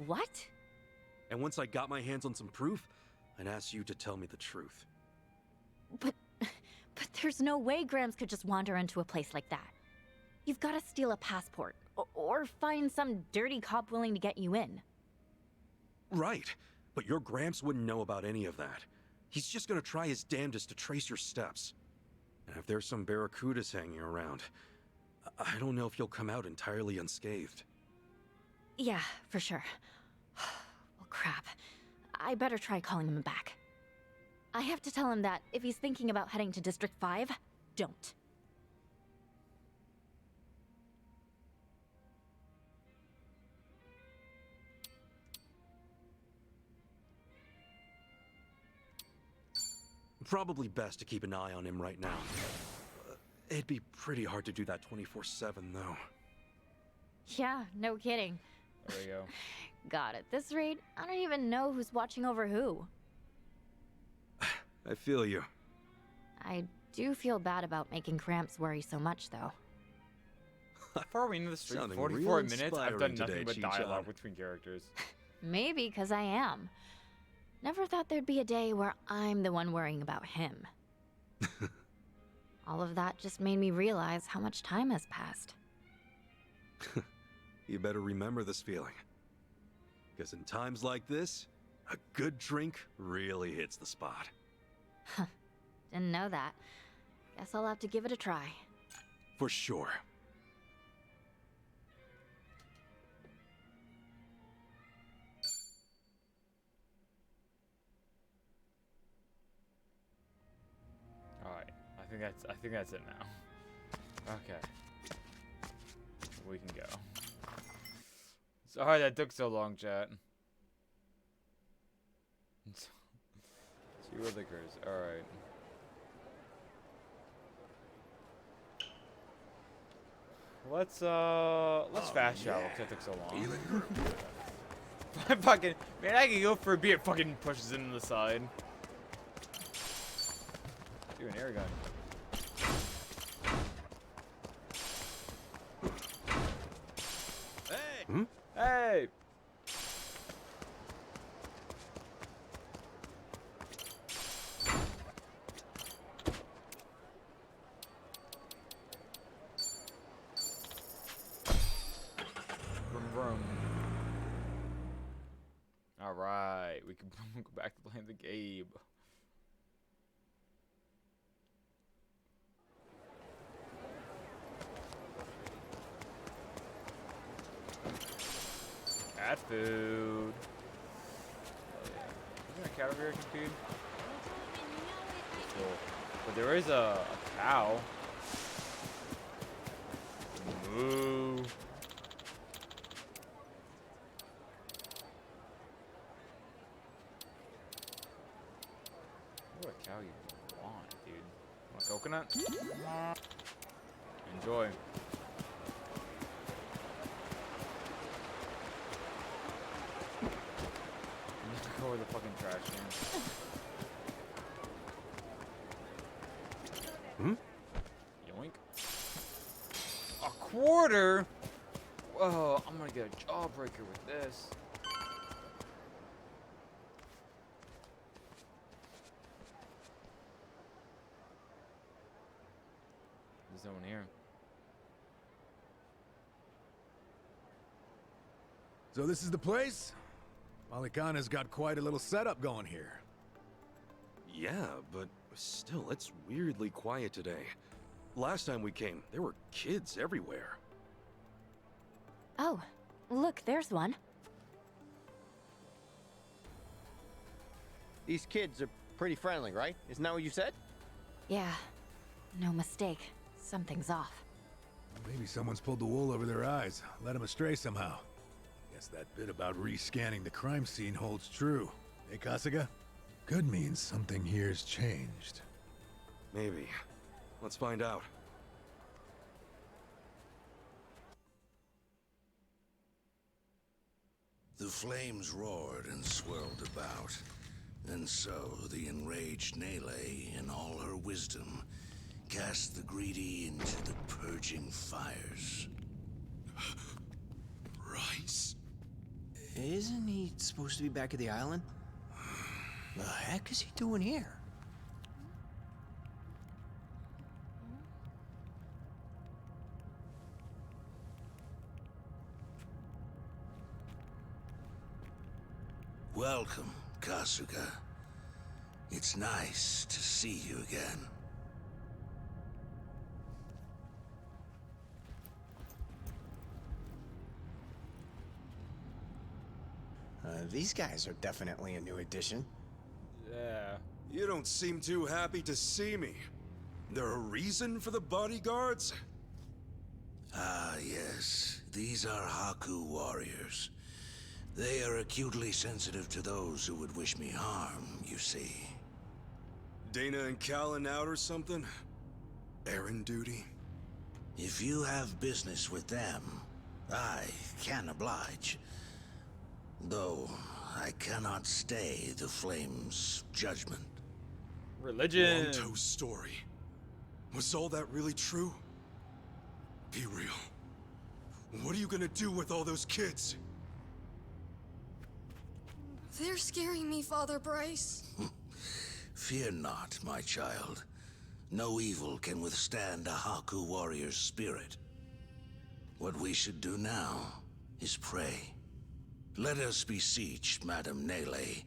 What? And once I got my hands on some proof, I'd ask you to tell me the truth. But there's no way Grams could just wander into a place like that. You've gotta steal a passport, or find some dirty cop willing to get you in. Right, but your Gramps wouldn't know about any of that. He's just gonna try his damnedest to trace your steps. And if there's some barracudas hanging around, I don't know if you'll come out entirely unscathed. Yeah, for sure. Well, crap. I better try calling him back. I have to tell him that if he's thinking about heading to District 5, don't. Probably best to keep an eye on him right now. It'd be pretty hard to do that 24/7, though. Yeah, no kidding. There we go. God, at this rate, I don't even know who's watching over who. I feel you. I do feel bad about making Gramps worry so much, though. How far are we into the stream? Sounding 44 real minutes? I've done inspiring nothing today, but Chi-chan. dialogue between characters. Maybe because I am. Never thought there'd be a day where I'm the one worrying about him. All of that just made me realize how much time has passed. You better remember this feeling. Because in times like this, a good drink really hits the spot. Didn't know that. Guess I'll have to give it a try. For sure. Alright, I think think that's it now. Okay. We can go. Sorry that took so long, chat. 2 liquors. Alright. Let's fast travel because it took so long. Fucking man, I can go for a beer. Fucking pushes it into the side. Do an air gun. Hmm? Hey! Vroom vroom. Alright, we can go back to playing the game. Cat food. Oh yeah. Isn't a cat over here can feed? Cool. But there is a cow. Moo. What a cow you want, dude? Want coconut? Enjoy. Go over the fucking trash can. Hmm? Yoink. A quarter? Whoa, I'm gonna get a jawbreaker with this. There's no one here. So this is the place? Malikana's got quite a little setup going here. Yeah, but still, it's weirdly quiet today. Last time we came, there were kids everywhere. Oh, look, there's one. These kids are pretty friendly, right? Isn't that what you said? Yeah, no mistake. Something's off. Maybe someone's pulled the wool over their eyes, led them astray somehow. Guess that bit about rescanning the crime scene holds true. Hey, Kasuga? Could mean something here's changed. Maybe. Let's find out. The flames roared and swirled about. And so the enraged Nele, in all her wisdom, cast the greedy into the purging fires. Rice? Isn't he supposed to be back at the island? The heck is he doing here? Welcome, Kasuga. It's nice to see you again. These guys are definitely a new addition. Yeah. You don't seem too happy to see me. There a reason for the bodyguards? Ah, yes. These are Haku warriors. They are acutely sensitive to those who would wish me harm, you see. Dana and Callan out or something? Errand duty? If you have business with them, I can oblige. Though, I cannot stay the Flame's judgment. Religion. Wonto's story. Was all that really true? Be real. What are you gonna do with all those kids? They're scaring me, Father Bryce. Fear not, my child. No evil can withstand a Haku warrior's spirit. What we should do now is pray. Let us beseech Madame Nele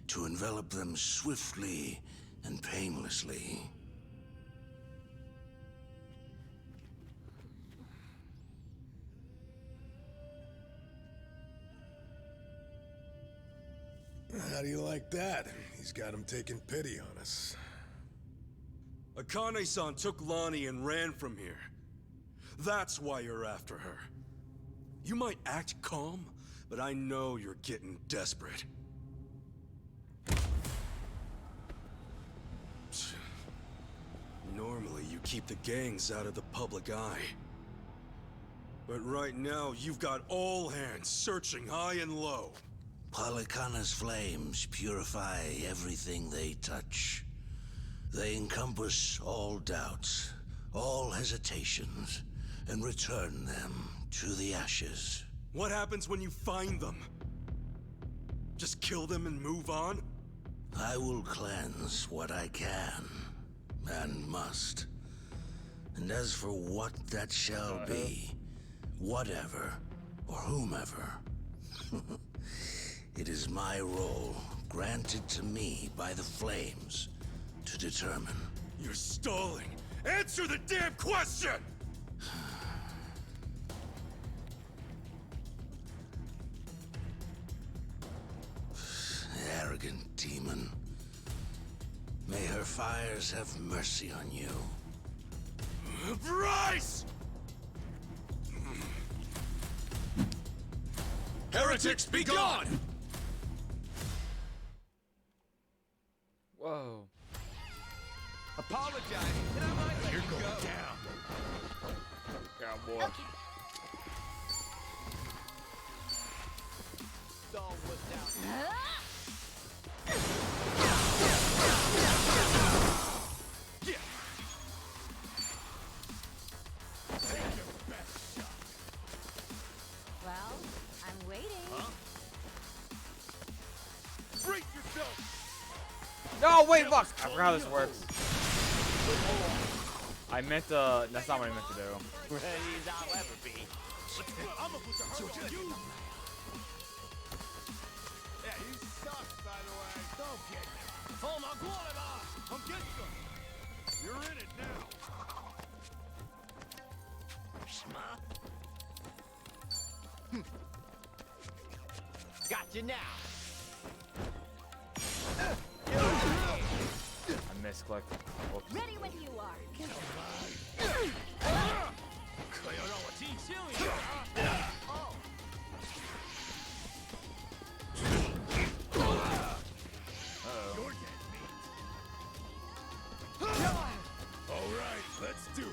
to envelop them swiftly and painlessly. How do you like that? He's got him taking pity on us. A Akane-san took Lonnie and ran from here. That's why you're after her. You might act calm, but I know you're getting desperate. Normally, you keep the gangs out of the public eye. But right now, you've got all hands searching high and low. Polychana's flames purify everything they touch. They encompass all doubts, all hesitations, and return them to the ashes. What happens when you find them? Just kill them and move on? I will cleanse what I can, and must. And as for what that shall be, whatever, or whomever, it is my role, granted to me by the flames, to determine. You're stalling! Answer the damn question! Arrogant demon. May her fires have mercy on you. Bryce! Heretics, be gone! Whoa. Apologize, and I might let you go. Cowboy. Stone was down. Well, I'm waiting. Brace yourself! No, wait, fuck! I forgot how this works. I meant to. That's not what I meant to do. Ready as I'll ever be. I'm gonna put the hurt on you! Yeah, you suck, by the way. Don't get me. Oh, my God, I'm getting some. You're in it now. Got you now. I misclicked. Whoops. Ready when you are. All right, let's do it.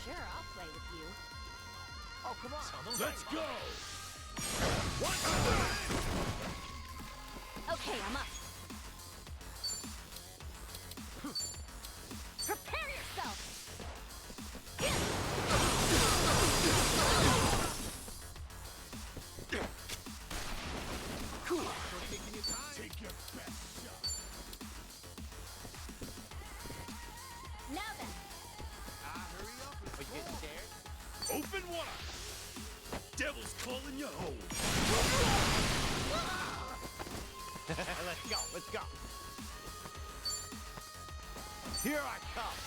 Sure, I'll play with you. Oh, come on. Let's go. Okay, I'm up. Prepare yourself. Take your best shot. Now then. Hurry up. Are you getting scared? Open wide. Devil's calling you home. Let's go, let's go. Here I come.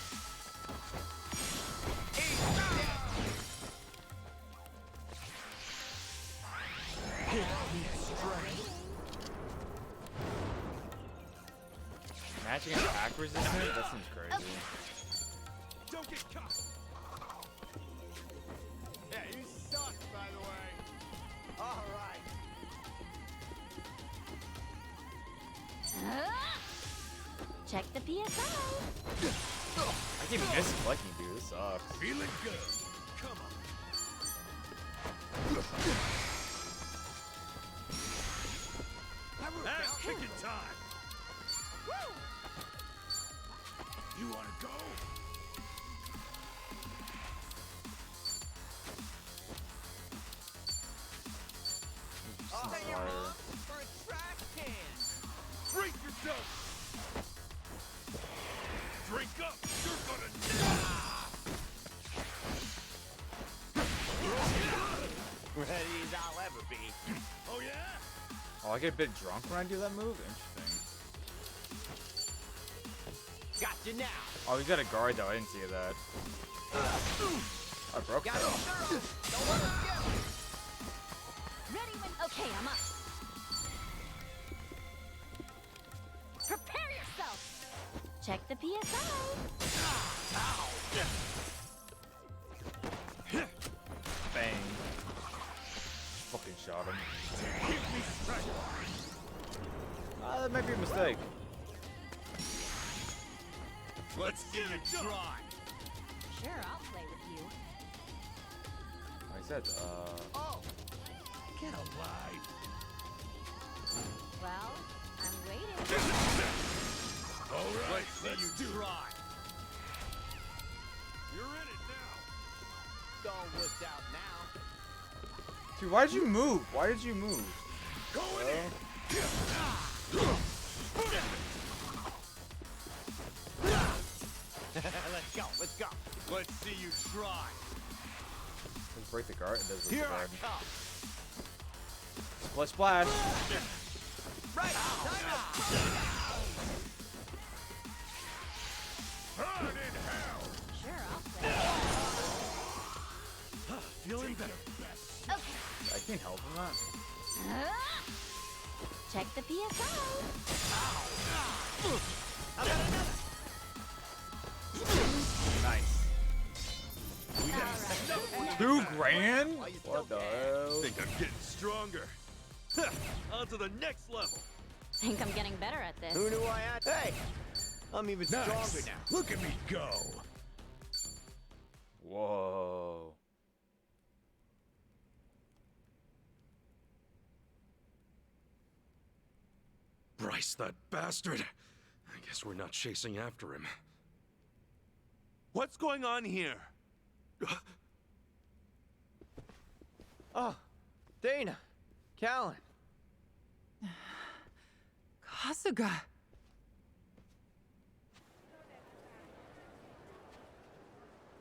Matching attack resistance? That seems crazy. Don't get caught. Yeah, you suck, by the way. All right. Check the PSI. I keep misclicking, dude. This sucks. Feeling good. Come on. Ass kicking time. You want to go? Stay Fire. for a trash can. Brace yourself. Drink up. You're gonna Ready as I'll ever be. Oh yeah? Oh, I get a bit drunk when I do that move? Interesting. Got you now. Oh, he's got a guard though. I didn't see that. I broke Got that. you thorough. Don't let us get it. Ready when. Okay, I'm up. Check the PSI. Bang. Fucking shot him. That might be a mistake. Let's see you try. Sure, I'll play with you. Like I said, Oh, get alive. Well, I'm waiting. All right, let's see you try. You're in it now. Don't wuss out now. dude, why did you move? Why did you move? Going in. Let's go, let's go. Let's see you try. Does break the guard? It does break Here the I guard. come. Splash, splash. Right, time to Burn in hell. Sure, I'll play. Feeling better. Okay. I can't help him that. Check the PSI. Nice. Alright. $2,000? Why you What the still hell? Think I'm getting stronger. On to the next level. Think I'm getting better at this. Who knew I had? Hey, I'm even stronger Nice. now. Look at me go. Whoa. Bryce, that bastard. I guess we're not chasing after him. What's going on here? Oh, Dana, Callan. Kasuga.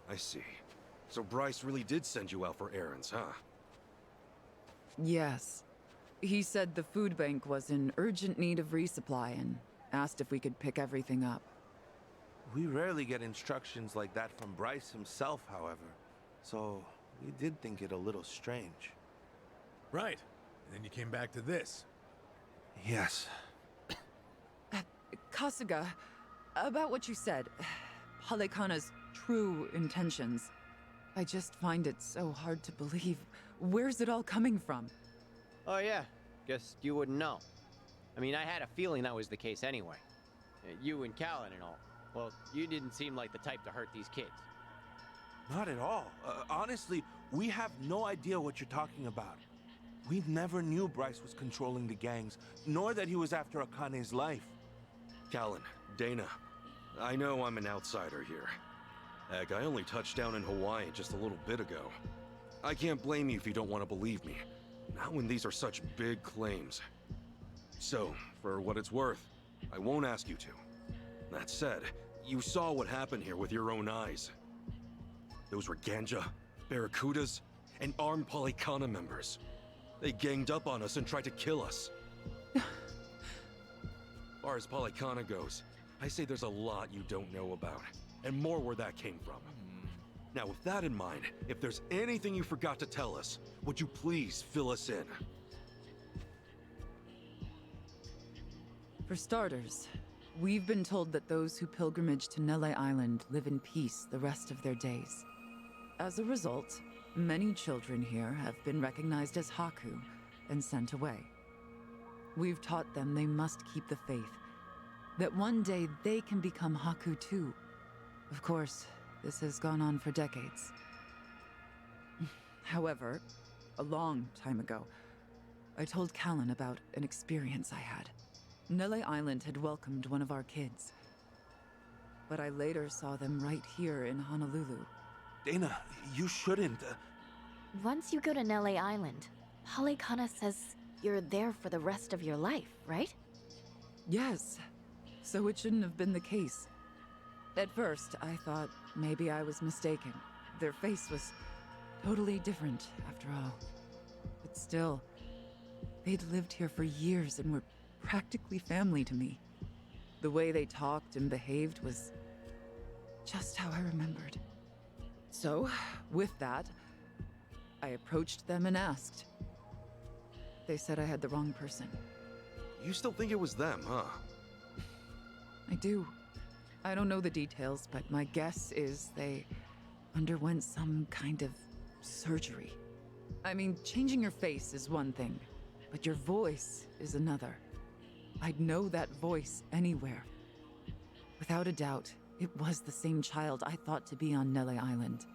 I see. So Bryce really did send you out for errands, huh? Yes. He said the food bank was in urgent need of resupply and asked if we could pick everything up. We rarely get instructions like that from Bryce himself, however. So, we did think it a little strange. Right. And then you came back to this. Yes. Kasuga, about what you said, Halekana's true intentions. I just find it so hard to believe. Where's it all coming from? Oh yeah, guess you wouldn't know. I mean, I had a feeling that was the case anyway. You and Callan and all. Well, you didn't seem like the type to hurt these kids. Not at all. Honestly, we have no idea what you're talking about. We never knew Bryce was controlling the gangs, nor that he was after Akane's life. Callan, Dana, I know I'm an outsider here. Heck, I only touched down in Hawaii just a little bit ago. I can't blame you if you don't want to believe me. Not when these are such big claims. So, for what it's worth, I won't ask you to. That said, you saw what happened here with your own eyes. Those were Ganja, Barracudas, and armed Polycana members. They ganged up on us and tried to kill us. As far as Polycana goes, I say there's a lot you don't know about, and more where that came from. Now, with that in mind, if there's anything you forgot to tell us, would you please fill us in? For starters, we've been told that those who pilgrimage to Nele Island live in peace the rest of their days. As a result, many children here have been recognized as Haku and sent away. We've taught them they must keep the faith, that one day they can become Haku too. Of course, this has gone on for decades. However, a long time ago, I told Callan about an experience I had. Nele Island had welcomed one of our kids, but I later saw them right here in Honolulu. Dana, you shouldn't. Once you go to Nele Island, Polycana says you're there for the rest of your life, right? Yes, so it shouldn't have been the case. At first, I thought maybe I was mistaken. Their face was totally different, after all. But still, they'd lived here for years and were practically family to me. The way they talked and behaved was just how I remembered. So, with that, I approached them and asked. They said I had the wrong person. You still think it was them, huh? I do. I don't know the details, but my guess is they underwent some kind of surgery. I mean, changing your face is one thing, but your voice is another. I'd know that voice anywhere. Without a doubt, it was the same child I thought to be on Nele Island.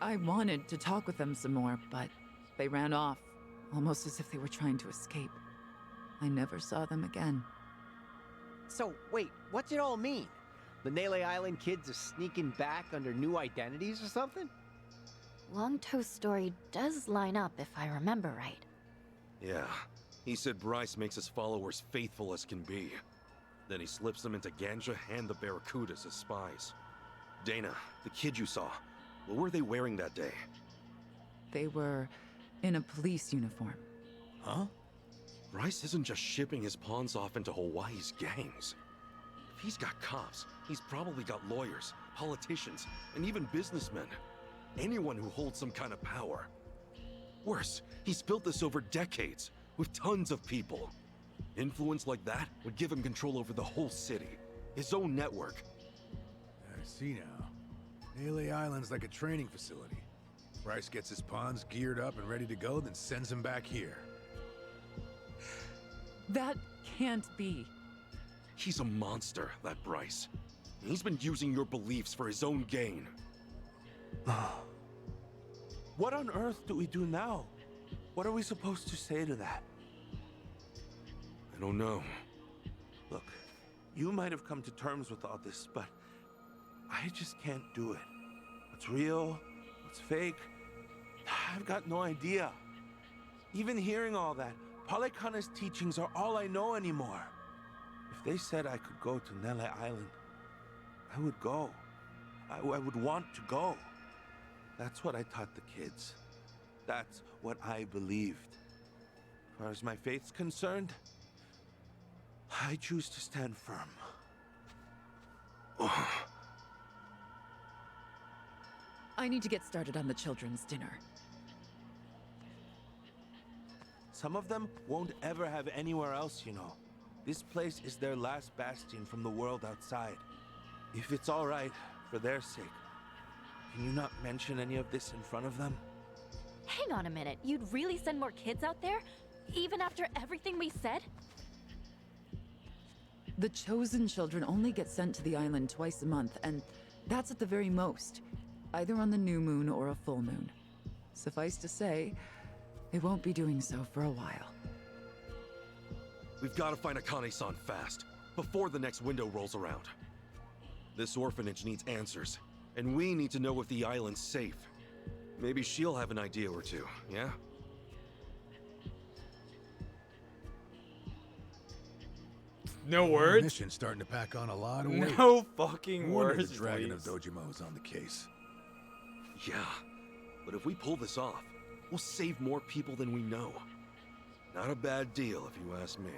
I wanted to talk with them some more, but they ran off, almost as if they were trying to escape. I never saw them again. So, wait, what's it all mean? The Nele Island kids are sneaking back under new identities or something? Longtoe's story does line up if I remember right. Yeah, he said Bryce makes his followers faithful as can be. Then he slips them into Ganja and the Barracudas as spies. Dana, the kid you saw, what were they wearing that day? They were in a police uniform. Huh? Bryce isn't just shipping his pawns off into Hawaii's gangs. If he's got cops, he's probably got lawyers, politicians, and even businessmen. Anyone who holds some kind of power. Worse, he's built this over decades, with tons of people. Influence like that would give him control over the whole city, his own network. I see now. Nele Island's like a training facility. Bryce gets his pawns geared up and ready to go, then sends them back here. That can't be. He's a monster, that Bryce. He's been using your beliefs for his own gain. What on earth do we do now? What are we supposed to say to that? I don't know. Look, you might have come to terms with all this, but I just can't do it. What's real? What's fake? I've got no idea. Even hearing all that, Palikana's teachings are all I know anymore. If they said I could go to Nele Island, I would go. I would want to go. That's what I taught the kids. That's what I believed. As far as my faith's concerned, I choose to stand firm. I need to get started on the children's dinner. Some of them won't ever have anywhere else, you know. This place is their last bastion from the world outside. If it's all right, for their sake, can you not mention any of this in front of them? Hang on a minute, you'd really send more kids out there? Even after everything we said? The chosen children only get sent to the island twice a month, and that's at the very most. Either on the new moon or a full moon. Suffice to say, they won't be doing so for a while. We've got to find Akane-san fast, before the next window rolls around. This orphanage needs answers, and we need to know if the island's safe. Maybe she'll have an idea or two, yeah? No words? Mission's starting to pack on a lot of weight. No fucking Wonder words, the Dragon please. of Dojimo's on the case. Yeah, but if we pull this off, we'll save more people than we know. Not a bad deal, if you ask me.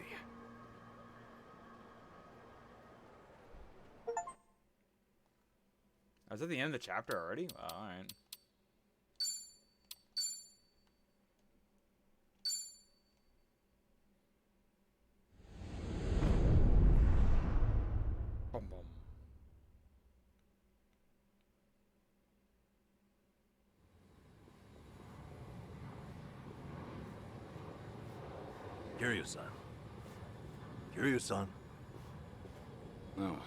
I was at the end of the chapter already? Wow, alright. Bum, bum. Kiryu-san. Kiryu-san. Oh.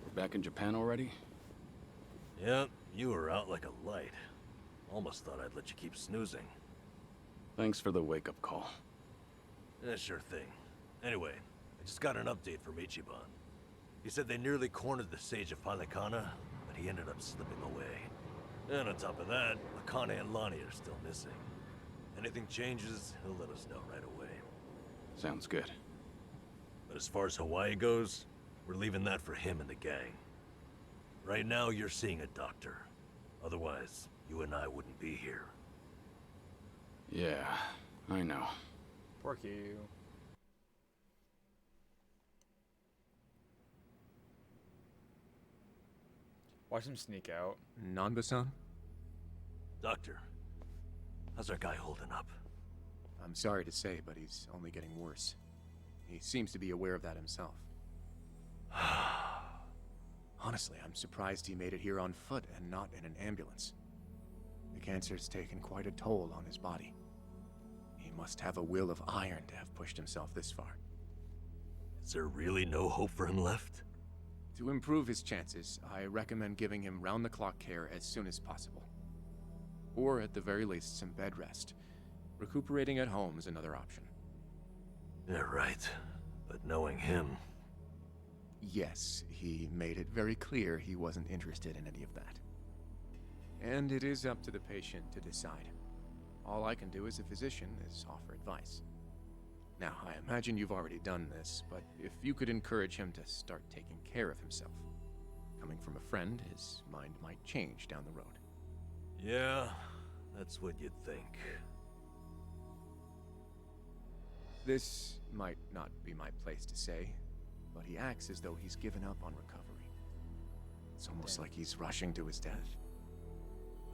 We're back in Japan already? Yep, you were out like a light. Almost thought I'd let you keep snoozing. Thanks for the wake-up call. Yeah, sure thing. Anyway, I just got an update from Ichiban. He said they nearly cornered the Sage of Palikana, but he ended up slipping away. And on top of that, Akane and Lonnie are still missing. Anything changes, he'll let us know right away. Sounds good. But as far as Hawaii goes, we're leaving that for him and the gang. Right now, you're seeing a doctor. Otherwise, you and I wouldn't be here. Yeah, I know. Poor Kiryu. Watch him sneak out. Nanba-san? Doctor, how's our guy holding up? I'm sorry to say, but he's only getting worse. He seems to be aware of that himself. Honestly, I'm surprised he made it here on foot and not in an ambulance. The cancer's taken quite a toll on his body. He must have a will of iron to have pushed himself this far. Is there really no hope for him left? To improve his chances, I recommend giving him round-the-clock care as soon as possible. Or at the very least, some bed rest. Recuperating at home is another option. Yeah, right. But knowing him... Yes, he made it very clear he wasn't interested in any of that. And it is up to the patient to decide. All I can do as a physician is offer advice. Now, I imagine you've already done this, but if you could encourage him to start taking care of himself. Coming from a friend, his mind might change down the road. Yeah, that's what you'd think. This might not be my place to say, but he acts as though he's given up on recovery. It's almost like he's rushing to his death.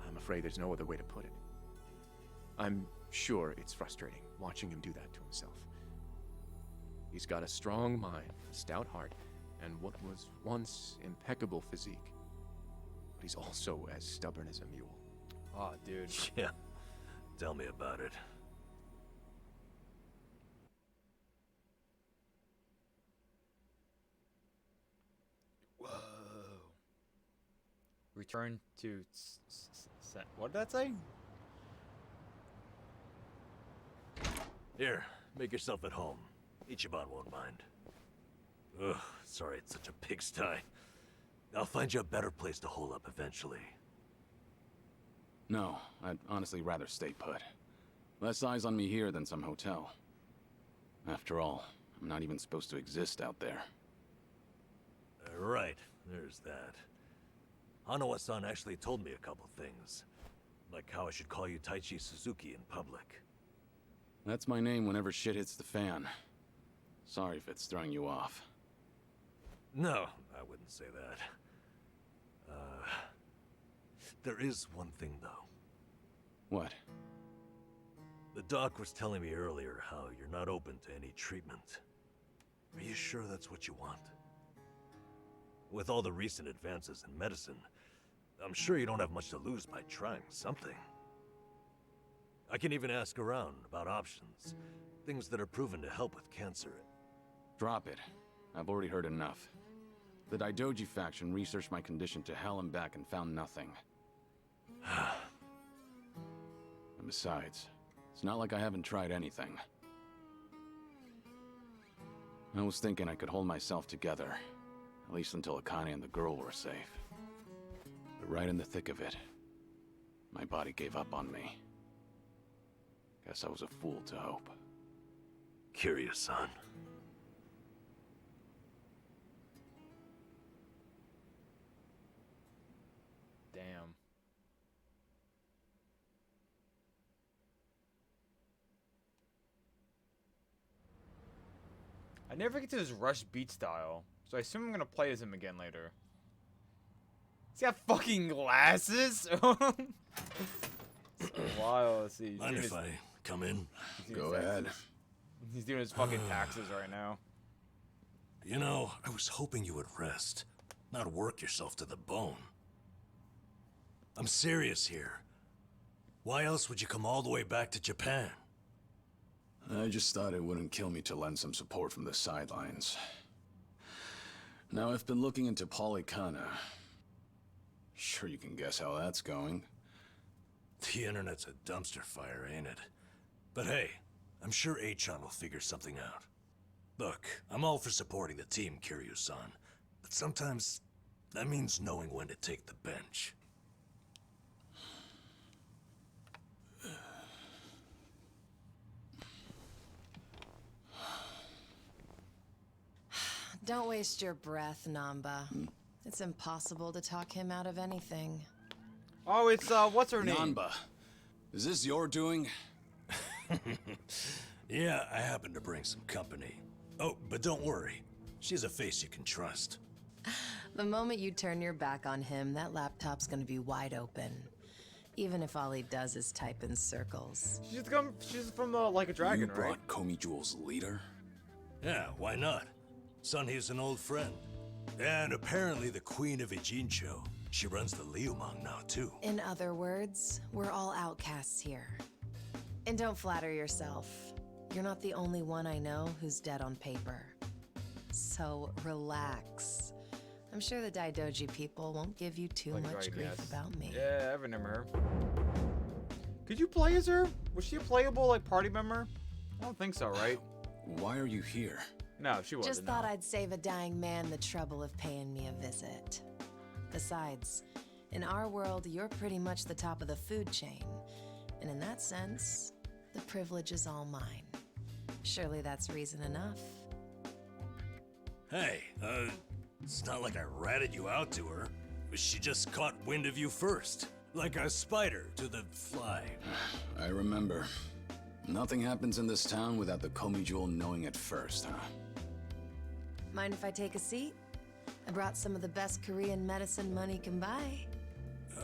I'm afraid there's no other way to put it. I'm sure it's frustrating watching him do that to himself. He's got a strong mind, a stout heart, and what was once impeccable physique. But he's also as stubborn as a mule. Oh, dude. Yeah, tell me about it. Whoa. Return to... What did that say? Here, make yourself at home. Ichiban won't mind. Ugh, sorry it's such a pigsty. I'll find you a better place to hole up eventually. No, I'd honestly rather stay put. Less eyes on me here than some hotel. After all, I'm not even supposed to exist out there. Right, there's that. Hanawa-san actually told me a couple things. Like how I should call you Taichi Suzuki in public. That's my name whenever shit hits the fan. Sorry if it's throwing you off. No, I wouldn't say that. There is one thing, though. What? The doc was telling me earlier how you're not open to any treatment. Are you sure that's what you want? With all the recent advances in medicine, I'm sure you don't have much to lose by trying something. I can even ask around about options. Things that are proven to help with cancer. Drop it. I've already heard enough. The Daidoji faction researched my condition to hell and back and found nothing. And besides, it's not like I haven't tried anything. I was thinking I could hold myself together, at least until Akane and the girl were safe. But right in the thick of it, my body gave up on me. Guess I was a fool to hope. Kiryu-san. Damn. I never get to this Rush beat style, so I assume I'm gonna play as him again later. He's got fucking glasses? So wild. Let's see. Mind if I come in? Go ahead. He's doing his fucking taxes right now. You know, I was hoping you would rest, not work yourself to the bone. I'm serious here. Why else would you come all the way back to Japan? I just thought it wouldn't kill me to lend some support from the sidelines. Now I've been looking into Polycana. Sure you can guess how that's going. The internet's a dumpster fire, ain't it? But hey, I'm sure Achan will figure something out. Look, I'm all for supporting the team, Kiryu-san. But sometimes, that means knowing when to take the bench. Don't waste your breath, Namba. It's impossible to talk him out of anything. Oh, it's, what's her name? Namba. Is this your doing? Yeah, I happen to bring some company. Oh, but don't worry. She's a face you can trust. The moment you turn your back on him, that laptop's gonna be wide open. Even if all he does is type in circles. She's from Like a Dragon, you right? brought Komi Jewel's leader? Yeah, why not? Sunhee's an old friend. And apparently the Queen of Ijincho. She runs the Liumang now, too. In other words, we're all outcasts here. And don't flatter yourself. You're not the only one I know who's dead on paper. So relax. I'm sure the Daidoji people won't give you too much grief about me. Yeah, I haven't remember her. Could you play as her? Was she a playable, like, party member? I don't think so, right? Why are you here? No, she wasn't. Just thought I'd save a dying man the trouble of paying me a visit. Besides, in our world, you're pretty much the top of the food chain. And in that sense, the privilege is all mine. Surely that's reason enough. Hey, it's not like I ratted you out to her. She just caught wind of you first. Like a spider to the fly. I remember. Nothing happens in this town without the Komi Jewel knowing it first, huh? Mind if I take a seat? I brought some of the best Korean medicine money can buy.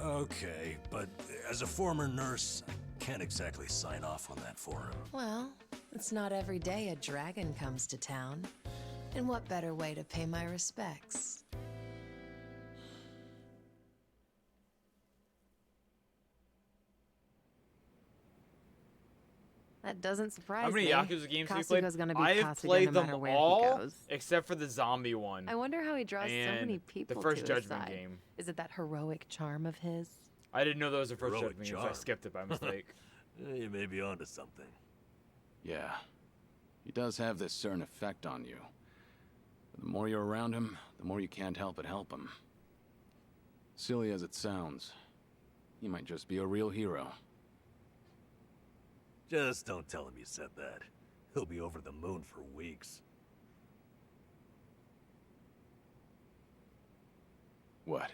Okay, but as a former nurse, I can't exactly sign off on that for him. Well, it's not every day a dragon comes to town. And what better way to pay my respects? That doesn't surprise me. How many Yakuza games have you played? Kasuga's gonna be I have Kasuga played no them matter where he all, goes. except for the zombie one. I wonder how he draws so many And people the first to his Judgment side. game. Is it that heroic charm of his? I didn't know that was the first Heroic Judgment game, so I charm. skipped it by mistake. You may be onto something. Yeah. He does have this certain effect on you. The more you're around him, the more you can't help but help him. Silly as it sounds, he might just be a real hero. Just don't tell him you said that. He'll be over the moon for weeks. What?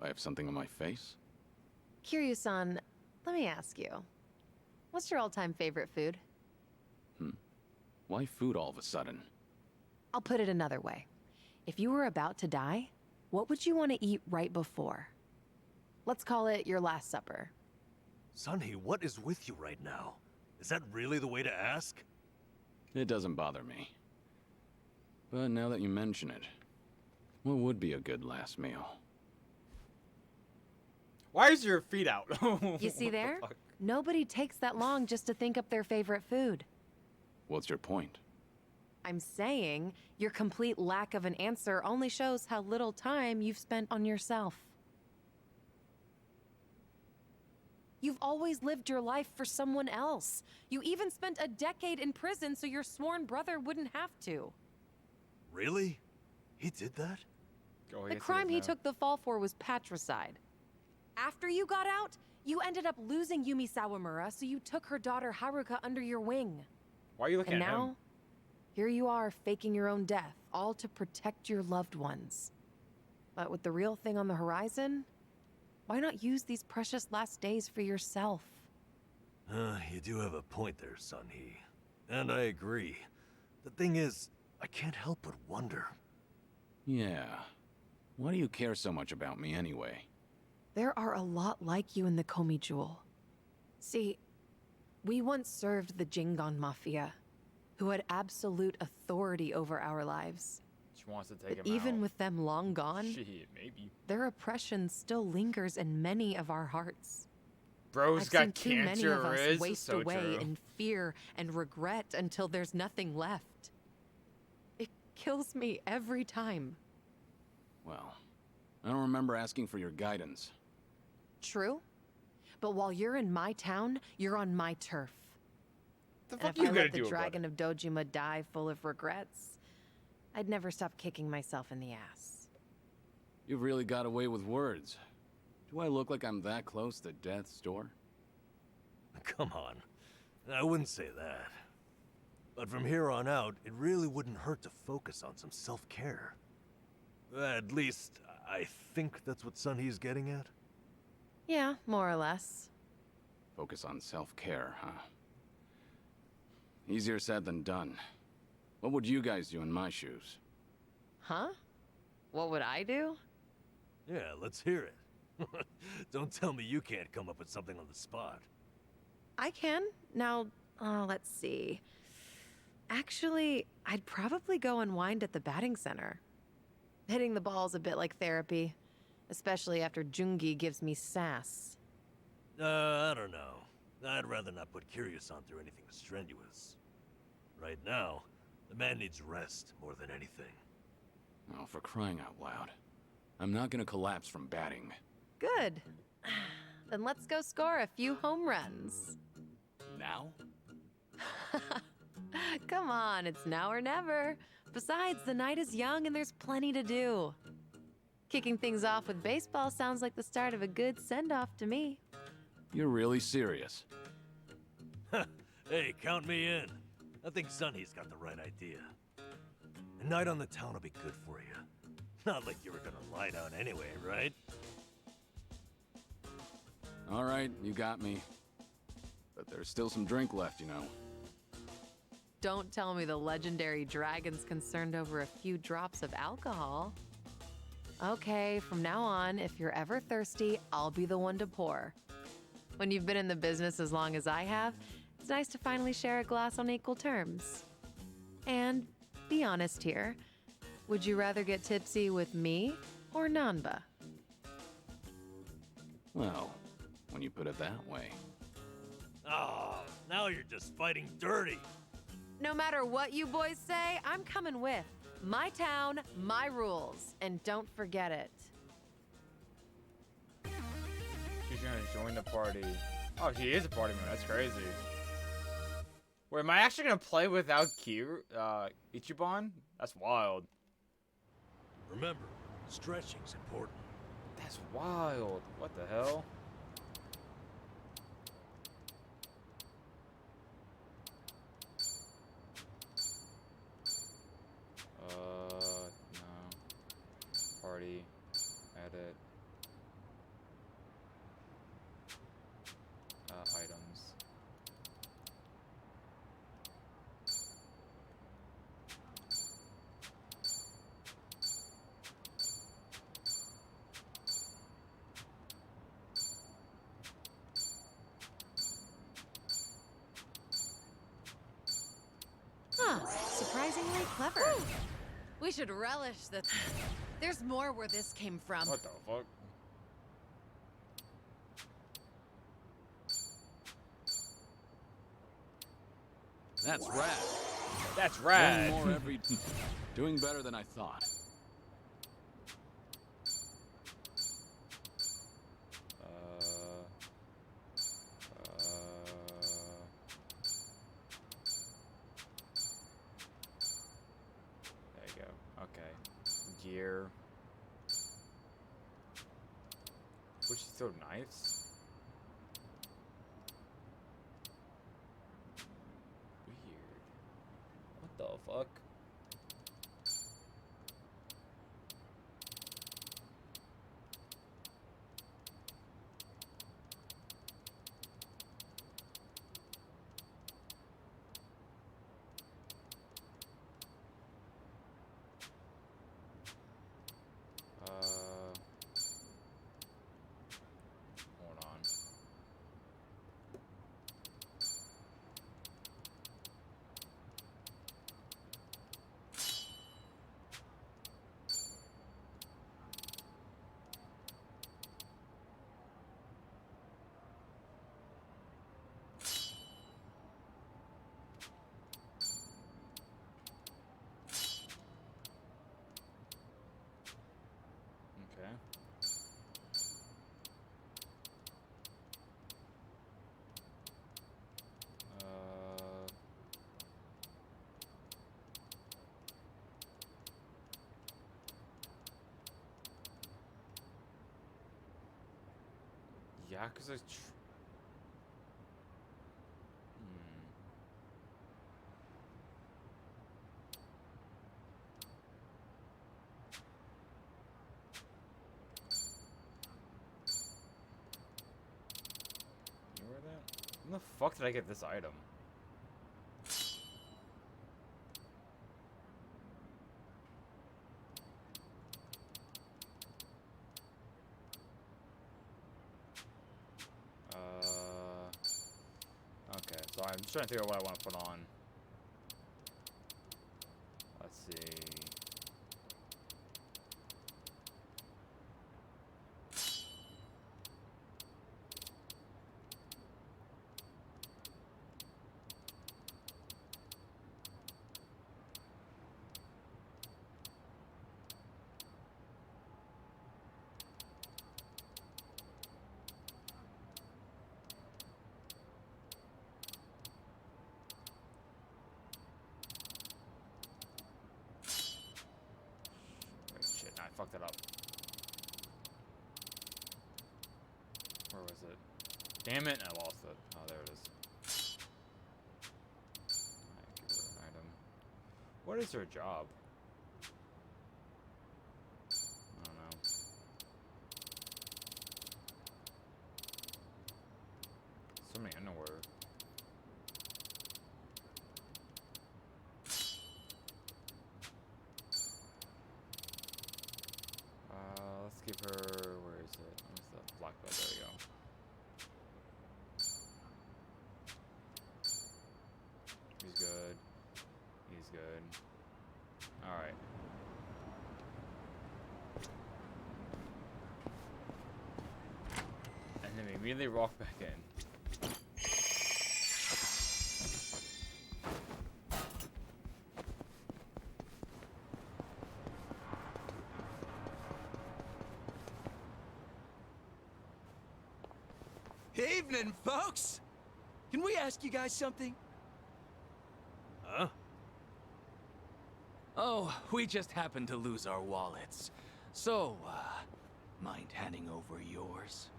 I have something on my face? Kiryu-san, let me ask you. What's your all-time favorite food? Why food all of a sudden? I'll put it another way. If you were about to die, what would you want to eat right before? Let's call it your last supper. Sunhee, what is with you right now? Is that really the way to ask? It doesn't bother me. But now that you mention it, what would be a good last meal? Why is your feet out? You see there? Nobody takes that long just to think up their favorite food. What's your point? I'm saying your complete lack of an answer only shows how little time you've spent on yourself. You've always lived your life for someone else. You even spent a decade in prison so your sworn brother wouldn't have to. Really? He did that? The crime he took the fall for was patricide. After you got out, you ended up losing Yumi Sawamura, so you took her daughter Haruka under your wing. Why are you looking And at now, him? here you are faking your own death, all to protect your loved ones. But with the real thing on the horizon, why not use these precious last days for yourself? You do have a point there, Sunhee. And I agree. The thing is, I can't help but wonder. Yeah. Why do you care so much about me anyway? There are a lot like you in the Komi Jewel. See, we once served the Jingon Mafia, who had absolute authority over our lives. She wants to take But him even out. with them long gone, Shit, maybe. their oppression still lingers in many of our hearts. Bro's I've got seen too many cancer, of us Riz. waste So away true. in fear and regret until there's nothing left. It kills me every time. Well, I don't remember asking for your guidance. True, but while you're in my town, you're on my turf. The And fuck if you I gonna let the do about dragon of Dojima die full of regrets, I'd never stop kicking myself in the ass. You've really got away with words. Do I look like I'm that close to death's door? Come on. I wouldn't say that. But from here on out, it really wouldn't hurt to focus on some self-care. At least, I think that's what Sunhee's getting at. Yeah, more or less. Focus on self-care, huh? Easier said than done. What would you guys do in my shoes? Huh? What would I do? Yeah, let's hear it. Don't tell me you can't come up with something on the spot. I can. Now, let's see. Actually, I'd probably go unwind at the batting center. Hitting the ball's a bit like therapy, especially after Jungi gives me sass. I don't know. I'd rather not put Kiryu-san through anything strenuous. Right now, the man needs rest more than anything. Oh, for crying out loud. I'm not gonna collapse from batting. Good. Then let's go score a few home runs. Now? Come on, it's now or never. Besides, the night is young and there's plenty to do. Kicking things off with baseball sounds like the start of a good send-off to me. You're really serious? Hey, count me in. I think Sonny's got the right idea. A night on the town will be good for you. Not like you were gonna lie down anyway, right? All right, you got me. But there's still some drink left, you know. Don't tell me the legendary dragon's concerned over a few drops of alcohol. Okay, from now on, if you're ever thirsty, I'll be the one to pour. When you've been in the business as long as I have, it's nice to finally share a glass on equal terms. And be honest here, would you rather get tipsy with me or Nanba? Well, when you put it that way. Oh, now you're just fighting dirty. No matter what you boys say, I'm coming with. My town, my rules, and don't forget it. She's gonna join the party. Oh, she is a party member. That's crazy. Wait, am I actually gonna play without Ichiban? That's wild. Remember, stretching's important. That's wild. What the hell? No. Party. Edit. Items. Huh, surprisingly clever. We should relish the... There's more where this came from. What the fuck? That's rad. That's rad. One more every... Doing better than I thought. There you go. Okay. Gear. Which is so nice. What the fuck? Hold on. Okay. Yakuza. You wear that? When the fuck did I get this item? Okay, so I'm just trying to figure out what I want to put on. fucked it up. Where was it? Damn it, I lost it. Oh, there it is. Alright, give her an item. What is her job? I don't know. So many underwear. Let's give her, where is it? Where's the black belt? There we go. He's good. He's good. Alright. And then we immediately walk back in. Evening, folks! Can we ask you guys something? Huh? Oh, we just happened to lose our wallets. So, mind handing over yours?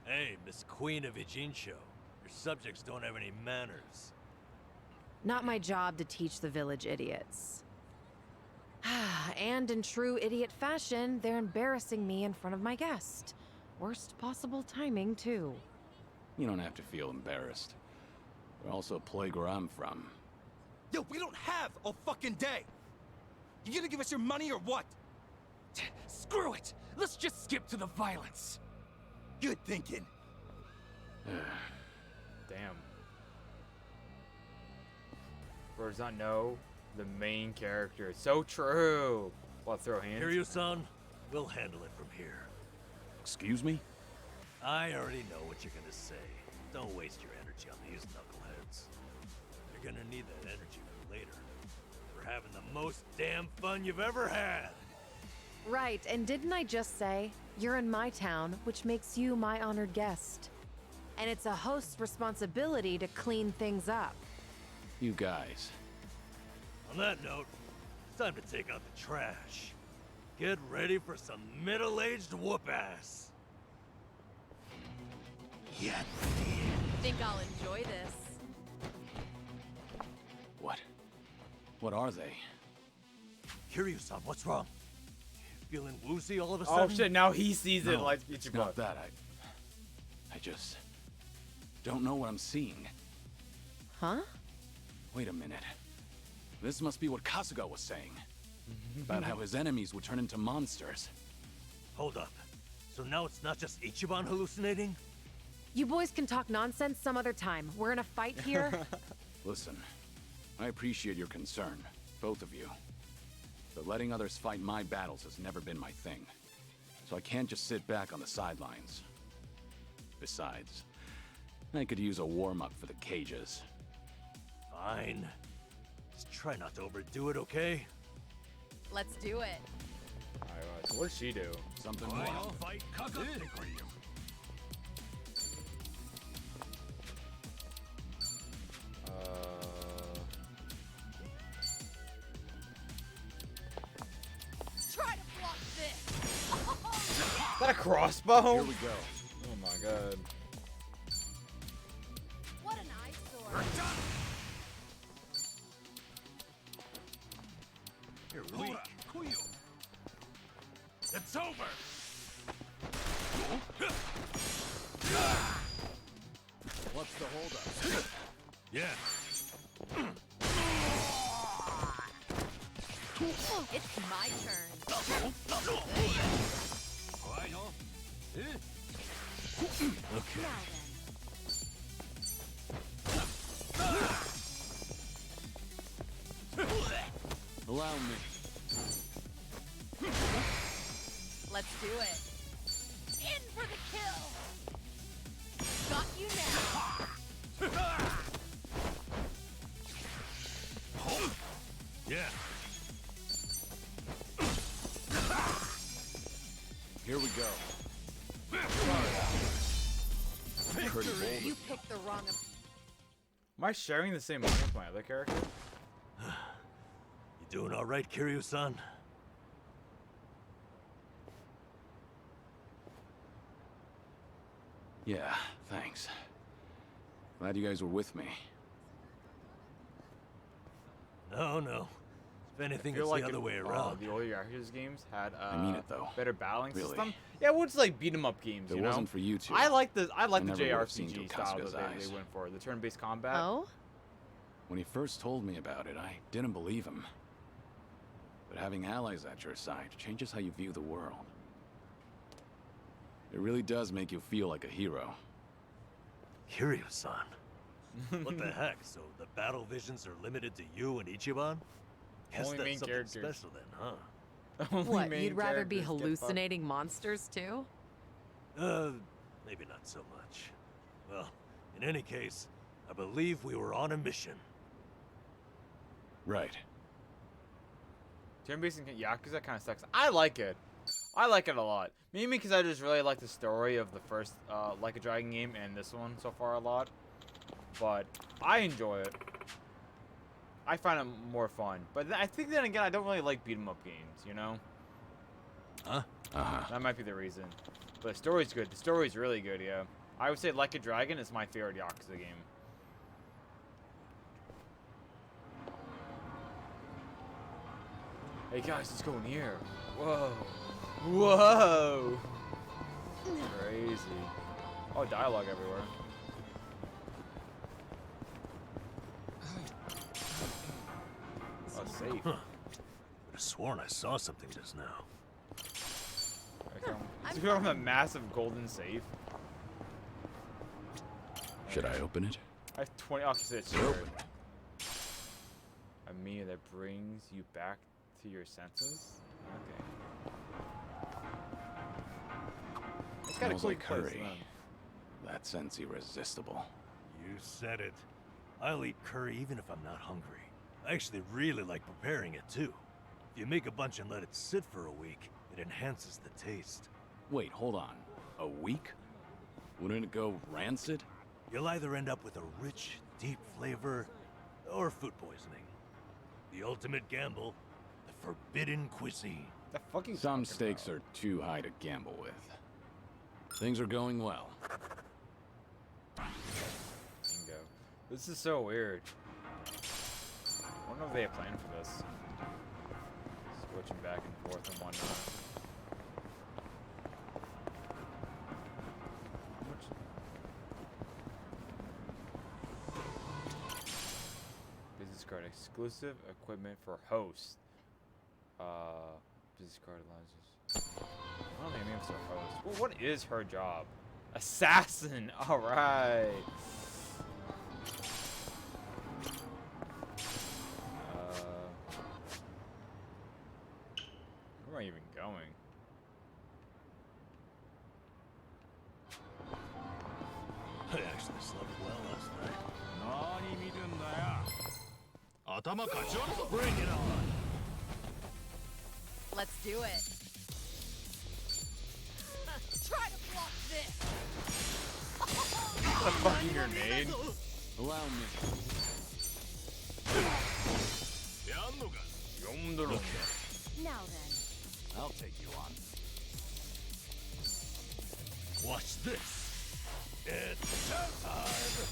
Hey, Miss Queen of Ijincho. Your subjects don't have any manners. Not my job to teach the village idiots. And in true idiot fashion, they're embarrassing me in front of my guest. Worst possible timing, too. You don't have to feel embarrassed. They're also a plague where I'm from. Yo, we don't have a fucking day! You gonna give us your money or what? Screw it! Let's just skip to the violence. Good thinking. Damn. Bro does not know the main character. It's so true. What, throw hands? Kiryu-san, we'll handle it from here. Excuse me? I already know what you're gonna say. Don't waste your energy on these knuckleheads. You're gonna need that energy for later. For having the most damn fun you've ever had. Right, and didn't I just say, you're in my town, which makes you my honored guest. And it's a host's responsibility to clean things up. You guys. On that note, it's time to take out the trash. Get ready for some middle-aged whoop-ass. Yeah. Think I'll enjoy this. What? What are they? Kiryu-san, what's wrong? Feeling woozy all of a Oh sudden? shit, now he sees it No, like it's Ichiban. not that. I just don't know what I'm seeing. Huh? Wait a minute. This must be what Kasuga was saying. About how his enemies would turn into monsters. Hold up. So now it's not just Ichiban hallucinating? You boys can talk nonsense some other time. We're in a fight here. Listen, I appreciate your concern, both of you. But letting others fight my battles has never been my thing. So I can't just sit back on the sidelines. Besides, I could use a warm-up for the cages. Fine. Just try not to overdo it, okay? Let's do it. Alright, so what does she do? Something Fight, more. fight, Try to block this. Is that a crossbow? Here we go. Oh my god. What an eyesore. You're weak. It's over! What's the holdup? Yeah. It's my turn. Okay. Now Allow me. let's do it. In for the kill. Got you now. Yeah. Here we go. Pretty bold. You picked the wrong. Am I sharing the same money with my other character? You doing all right, Kiryu-san? Yeah, thanks. Glad you guys were with me. No, no. If anything, I feel it's like the other way around. The older Yakuza games had I mean it, though. better battling Really. system. Yeah, it was like beat 'em up games. If it you know? wasn't for you two, I like the I never would've seen JRPG through style Kasuga's that eyes. they went for, the turn-based combat. Oh? When he first told me about it, I didn't believe him. But having allies at your side changes how you view the world. It really does make you feel like a hero. Kiryu-san. What the heck? So the battle visions are limited to you and Ichiban? Guess Only that's main something characters. special then, huh? Only What, main you'd rather be characters get fucked. hallucinating monsters too? Maybe not so much. Well, in any case, I believe we were on a mission. Right. Turn-based in Yakuza kind of sucks. I like it. I like it a lot. Maybe because I just really like the story of the first Like a Dragon game and this one so far a lot. But I enjoy it. I find it more fun. But I think then again, I don't really like beat 'em up games, you know? Huh? Uh-huh. That might be the reason. But the story's good. The story's really good, yeah. I would say Like a Dragon is my favorite Yakuza game. Hey guys, let's go in here. Whoa. Whoa. Crazy. Oh, dialogue everywhere. Oh, safe. Huh. Could have sworn I saw something just now. Let's go from a massive golden safe. Should I open it? I have 20. Oh, it's sure. A meal that brings you back to your senses? Okay. It's got a Smells cool like place, curry. man. That scent's irresistible. You said it. I'll eat curry even if I'm not hungry. I actually really like preparing it too. If you make a bunch and let it sit for a week, it enhances the taste. Wait, hold on. A week? Wouldn't it go rancid? You'll either end up with a rich, deep flavor, or food poisoning. The ultimate gamble, the forbidden cuisine. The fucking Some stakes are too high to gamble with. Things are going well. Bingo. This is so weird. I don't know if they have planned for this. Switching back and forth and whatnot. Business card exclusive equipment for host. Business card allows us. I don't think name's a host. Well, what is her job? Assassin. All right. Where am I even going? I actually slept well last night. Bring it on! Let's do it. Try to block this. What a fucking grenade. Allow me. Now then. I'll take you on. Watch this. It's showtime.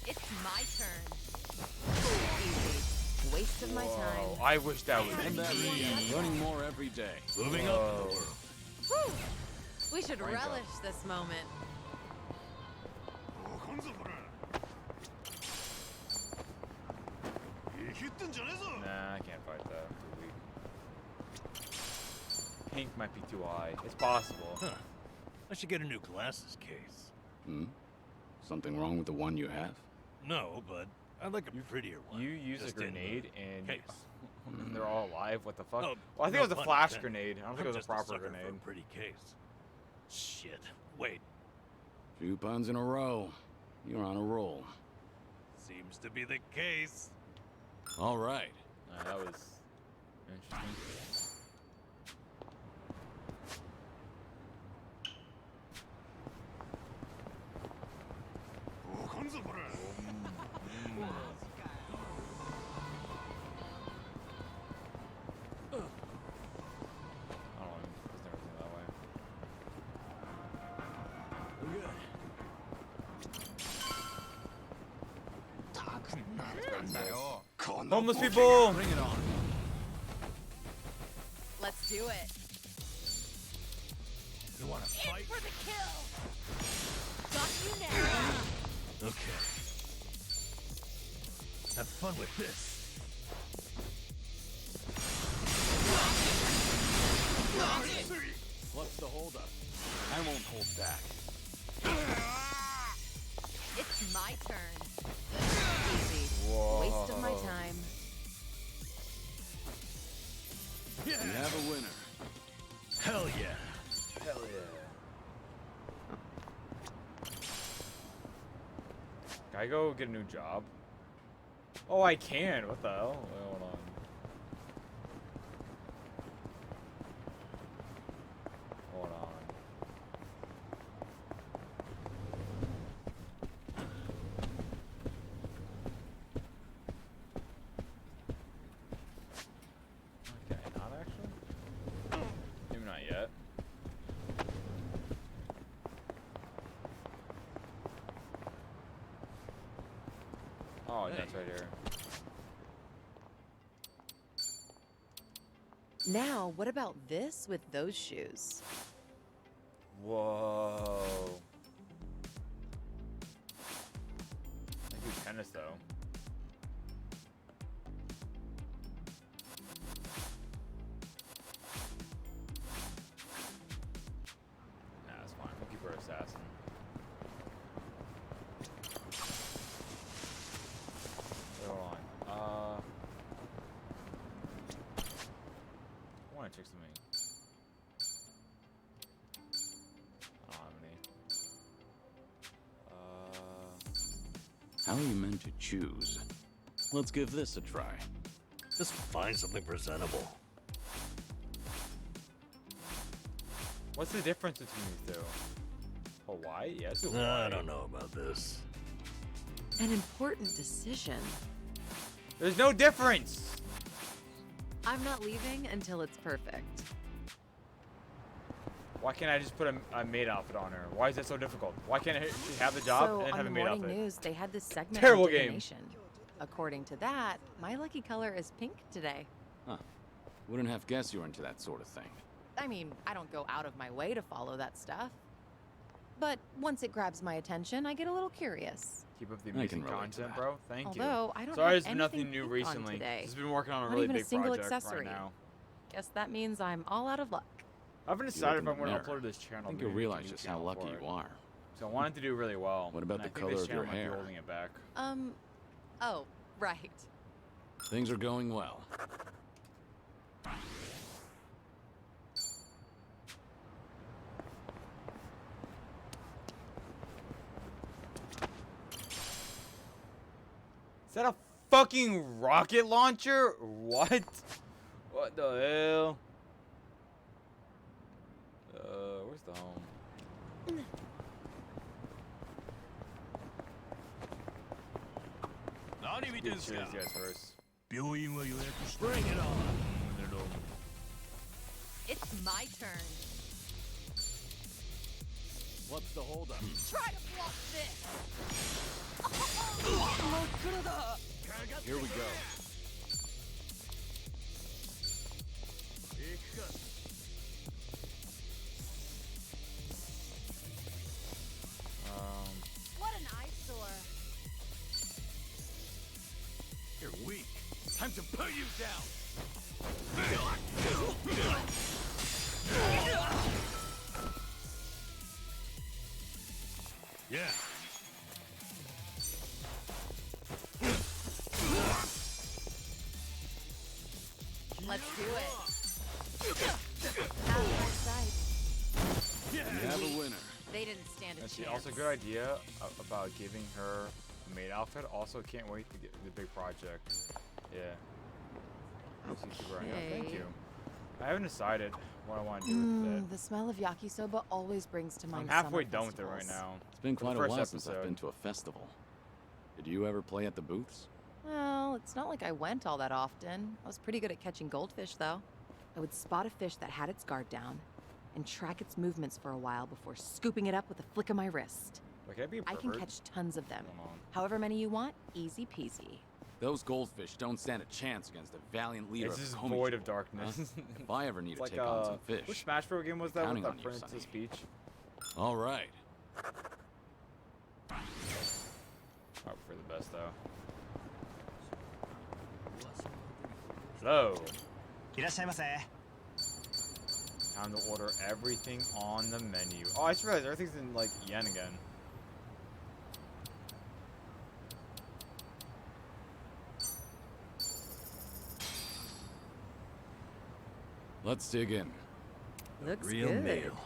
It's my turn. Easy. Waste of my time. Oh, I wish that was And that means learning more every day. Moving up in the world. Whew. We should Franco. relish this moment. Nah, I can't fight that. Too weak. Pink might be too high. It's possible. Huh. I should get a new glasses case. Hmm? Something wrong with the one you have? No, but I'd like a prettier one. You use a Just in the grenade and case. and they're all alive. What the fuck? Oh, Well, I think no it was a pun flash intended. grenade. I don't think I'm it was a just proper sucker for grenade. a pretty case. Shit. Wait. 2 puns in a row. You're on a roll. Seems to be the case. All right. That was interesting. Homeless people! Bring it on. Let's do it. You wanna fight? For the kill. Got you now. Okay. Have fun with this. What's the holdup? I won't hold back. It's my turn. Easy. Whoa. Waste of my time. We have a winner. Hell yeah. Hell yeah. Can I go get a new job? Oh, I can. What the hell? Wait, hold on. Hold on. Okay, not actually? Maybe not yet. Oh, that's right here. Now, what about this with those shoes? Whoa. I do tennis though. Nah, that's fine. We'll keep her assassin. Wait, hold on. I want to check something. I don't have any. How are you meant to choose? Let's give this a try. Just find something presentable. What's the difference between these two? Hawaii? Yes, I Hawaii. don't know about this. An important decision. There's no difference. I'm not leaving until it's perfect. Why can't I just put a maid outfit on her? Why is that so difficult? Why can't she have the job So and on have the a maid morning outfit? news, they had this segment Terrible on game. divination. According to that, my lucky color is pink today. Huh. Wouldn't have guessed you were into that sort of thing. I mean, I don't go out of my way to follow that stuff. But once it grabs my attention, I get a little curious. Keep up the I amazing can relate to content, that. bro. Thank you. Although, I don't Sorry, have there's been nothing anything new pink on recently. today. Just been working on a Not really even a big single project accessory. right now. Guess that means I'm all out of luck. I haven't You decided look if in I'm the going to mirror. upload to this channel. I think maybe you'll make a realize new just how channel lucky for it. you are. So I wanted to do really well. What about and the I think color this of your channel might be hair? holding it back. Oh, right. Things are going well. Is that a fucking rocket launcher? What? What the hell? Where's the home? Cheers, guys, first. Bring it on. It's my turn. What's the holdup? Try to block this. Here we go. What an eyesore. You're weak. Time to put you down. Yeah. Let's do it. Out of my sight. We have a winner. They didn't stand a That's chance. also a good idea about giving her a maid outfit. Also, can't wait to get the big project. Yeah. Thank you. I haven't decided what I want to do with it. The smell of yakisoba always brings to mind I'm halfway summer done with it right festivals. now. It's been For the quite a first while since I've episode. been to a festival. Did you ever play at the booths? Well, it's not like I went all that often. I was pretty good at catching goldfish, though. I would spot a fish that had its guard down and track its movements for a while before scooping it up with a flick of my wrist. Wait, can I be a I can pervert? catch tons of them. Hold on. However many you want, easy peasy. Those goldfish don't stand a chance against the valiant leader This of is Komi. void of darkness. If I ever need It's to like, take on some fish, which Smash Bros. Game was that with counting the on you, Princess Sonny. Peach? All right. Hope for the best, though. So, time to order everything on the menu. Oh, I just realized everything's in, like, yen again. Let's dig in. Looks Real good. meal.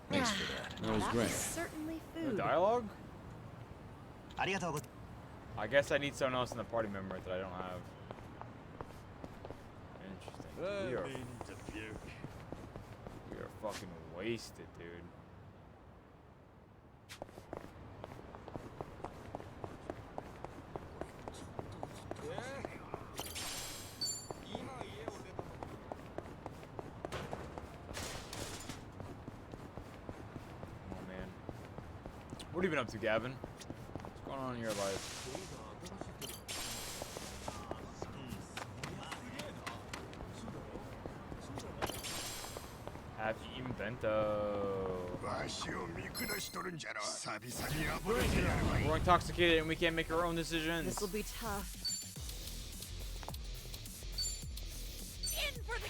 Thanks for that. That was That great. was certainly The food. dialogue? I guess I need someone else in the party member that I don't have. Interesting. We are fucking wasted, dude. Oh man. What have you been up to, Gavin? What's going on in your life? Have you eaten bento? We're intoxicated and we can't make our own decisions. This will be tough. In for the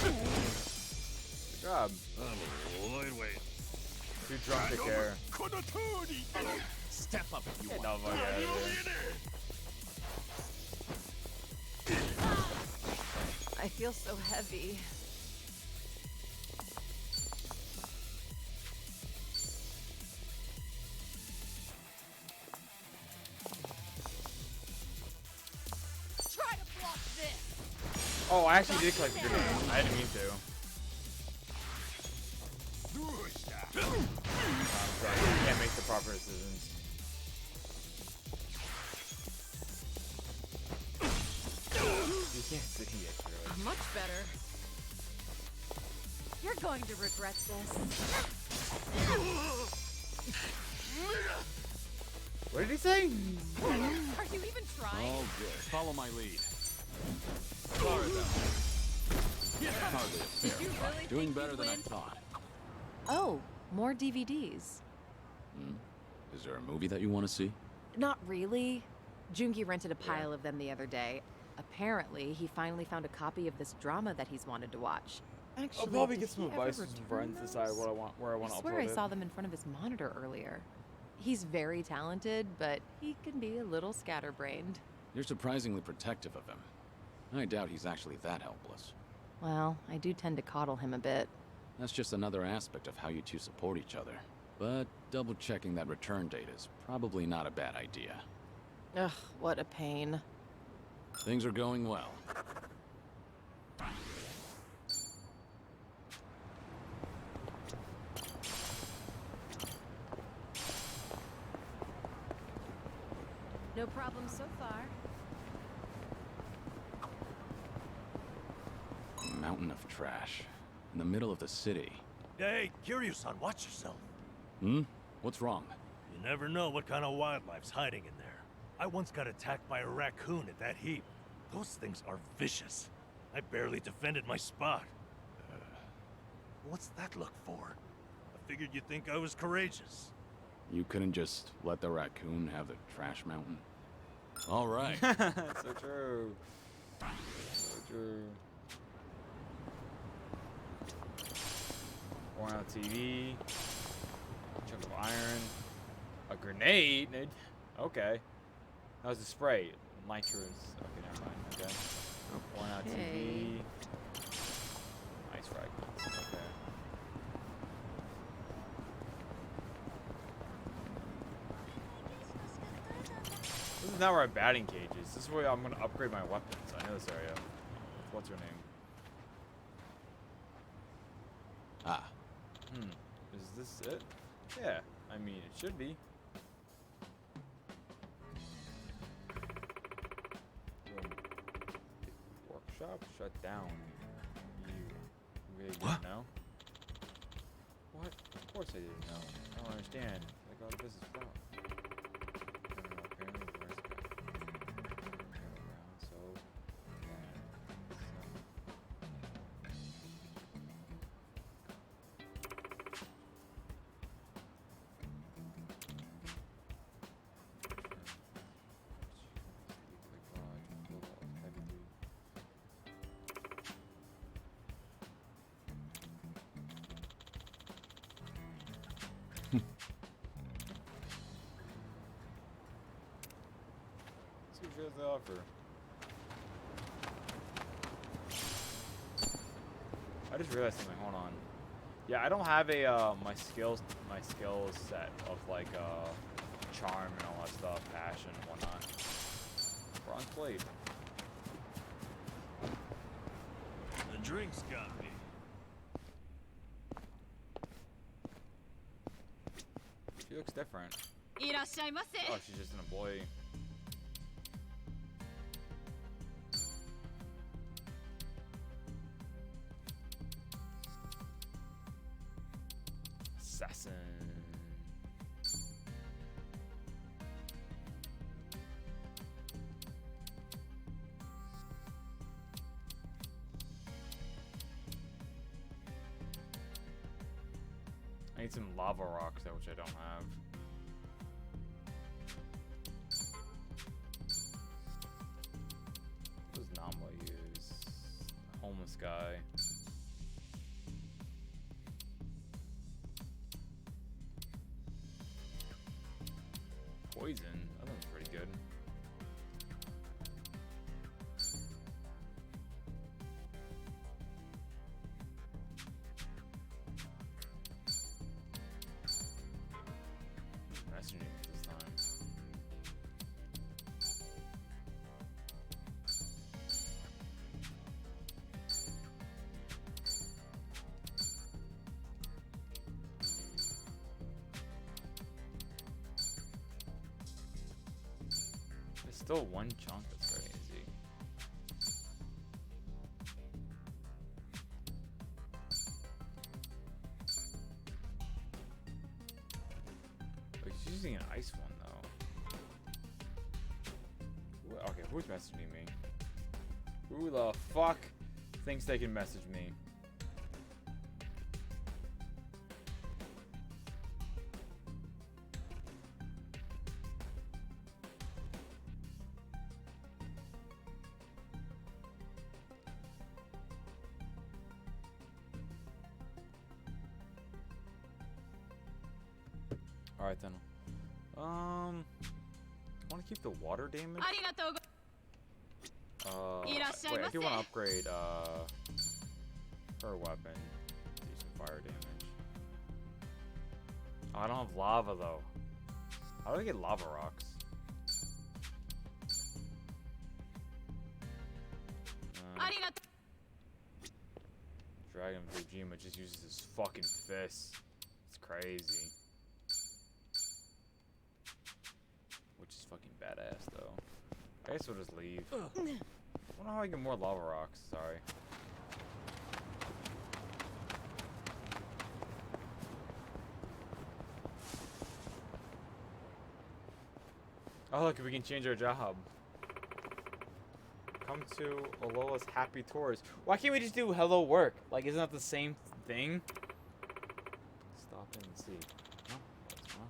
Good job. I'm a lightweight. Too drunk to care. Step up if you Get want. the fuck out of here. I feel so heavy. Try to block this. Oh, I actually did collect the grenade. I didn't mean to. I'm sorry. I can't make the proper decisions. You can't see it, really. Much better. You're going to regret this. What did he say? Are you even trying? All good. Follow my lead. Sorry though. Hardly a fair you fight. really Doing think better you'd than I win? thought. Oh, more DVDs. Is there a movie that you want to see? Not really. Jungi rented a pile of them the other day. Apparently, he finally found a copy of this drama that he's wanted to watch. Actually, I'll probably did get some he ever advice from some return friends, decide those? what I want, where I want to I upload swear I it. saw them in front of his monitor earlier. He's very talented, but he can be a little scatterbrained. You're surprisingly protective of him. I doubt he's actually that helpless. Well, I do tend to coddle him a bit. That's just another aspect of how you two support each other. But double-checking that return date is probably not a bad idea. Ugh, what a pain. Things are going well. No problem so far. A mountain of trash. In the middle of the city. Hey, Kiryu-san, watch yourself. Hmm? What's wrong? You never know what kind of wildlife's hiding in there. I once got attacked by a raccoon at that heap. Those things are vicious. I barely defended my spot. What's that look for? I figured you'd think I was courageous. You couldn't just let the raccoon have the trash mountain? All right. So true. So true. Worn out TV. Chunk of iron. A grenade? Okay. That was a spray. Nitrous. Okay, never mind. Okay. Worn out TV. Ice fragments. Okay. This is not where our batting cage is. This is where I'm gonna upgrade my weapons. I know this area. What's her name? Ah. Is this it? Yeah. I mean, it should be. Workshop shut down. didn't know. What? Of course I didn't know. I don't understand. Like all the business about. Apparently the rest got around, so see what they offer. I just realized something. Hold on. Yeah, I don't have a my skills set of like charm and all that stuff, passion and whatnot. Bronze plate. The drinks got me. She looks different. いらっしゃいませ。 Oh, she's just an employee. Assassin. I need some lava rocks though, which I don't have. What does Namla use? Homeless guy. Poison. That one's pretty good. Messaging me this time. There's still one chunk that's crazy. Oh, he's using an ice one though. Okay, who's messaging me? Who the fuck thinks they can message me? Alright then. I want to keep the water damage. ありがとうご Wait, I do want to upgrade her weapon. Do some fire damage. Oh, I don't have lava though. How do I get lava rocks? Dragon Vegema just uses his fucking fists. It's crazy. Which is fucking badass though. I guess we'll just leave. I wonder how I get more lava rocks. Sorry. Oh look, we can change our job. Come to Alola's Happy Tours. Why can't we just do hello work? Like, isn't that the same thing? Stop in and see. No, that's not.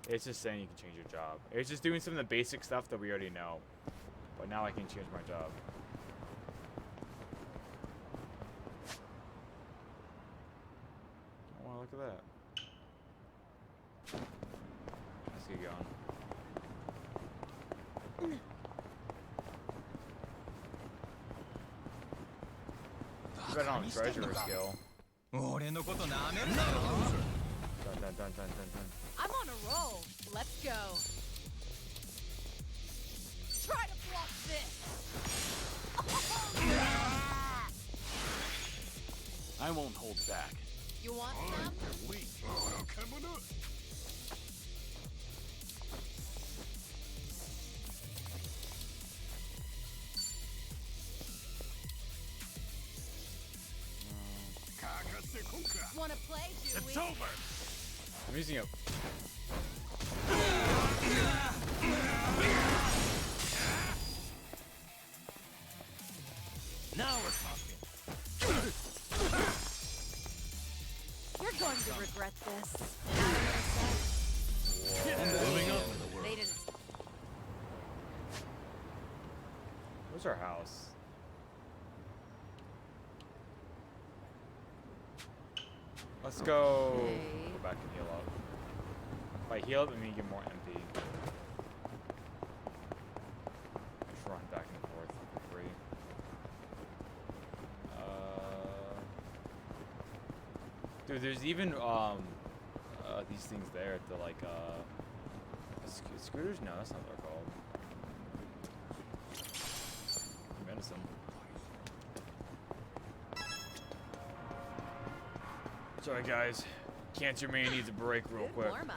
It's just saying you can change your job. It's just doing some of the basic stuff that we already know. But now I can change my job. Oh, wow, look at that. Let's keep going. You bet on treasure skill. Dun, dun, dun, dun, dun, dun. I'm on a roll. Let's go. Try to block this. I won't hold back. You want some? Wanna play, do we? It's over. I'm using it. Now we're talking. You're going to regret this. Moving up in the world. They didn't. Where's our house? Let's go. Okay. Go back and heal up. If I heal up, it means get more MP. Just run back and forth for free. Dude, there's even these things there to like scooters. No, that's not what they're called. Medicine. Sorry guys, Cancer Man needs a break real quick. Interesting,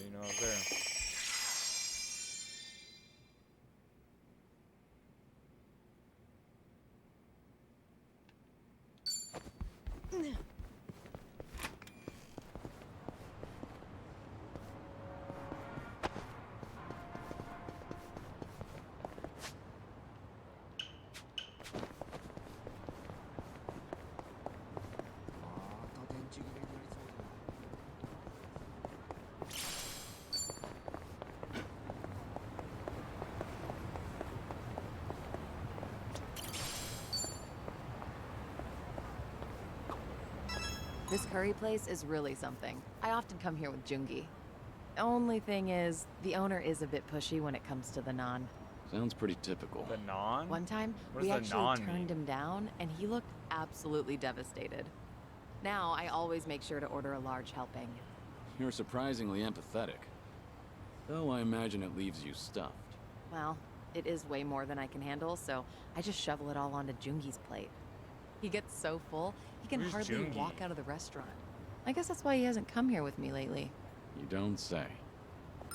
you know, up there. This curry place is really something. I often come here with Jungi. Only thing is, the owner is a bit pushy when it comes to the naan. Sounds pretty typical. The naan? One time, What we does the actually naan turned mean? him down, and he looked absolutely devastated. Now, I always make sure to order a large helping. You're surprisingly empathetic. Though I imagine it leaves you stuffed. Well, it is way more than I can handle, so I just shovel it all onto Jungi's plate. He gets so full, he can Who's hardly Jungi? walk out of the restaurant. I guess that's why he hasn't come here with me lately. You don't say.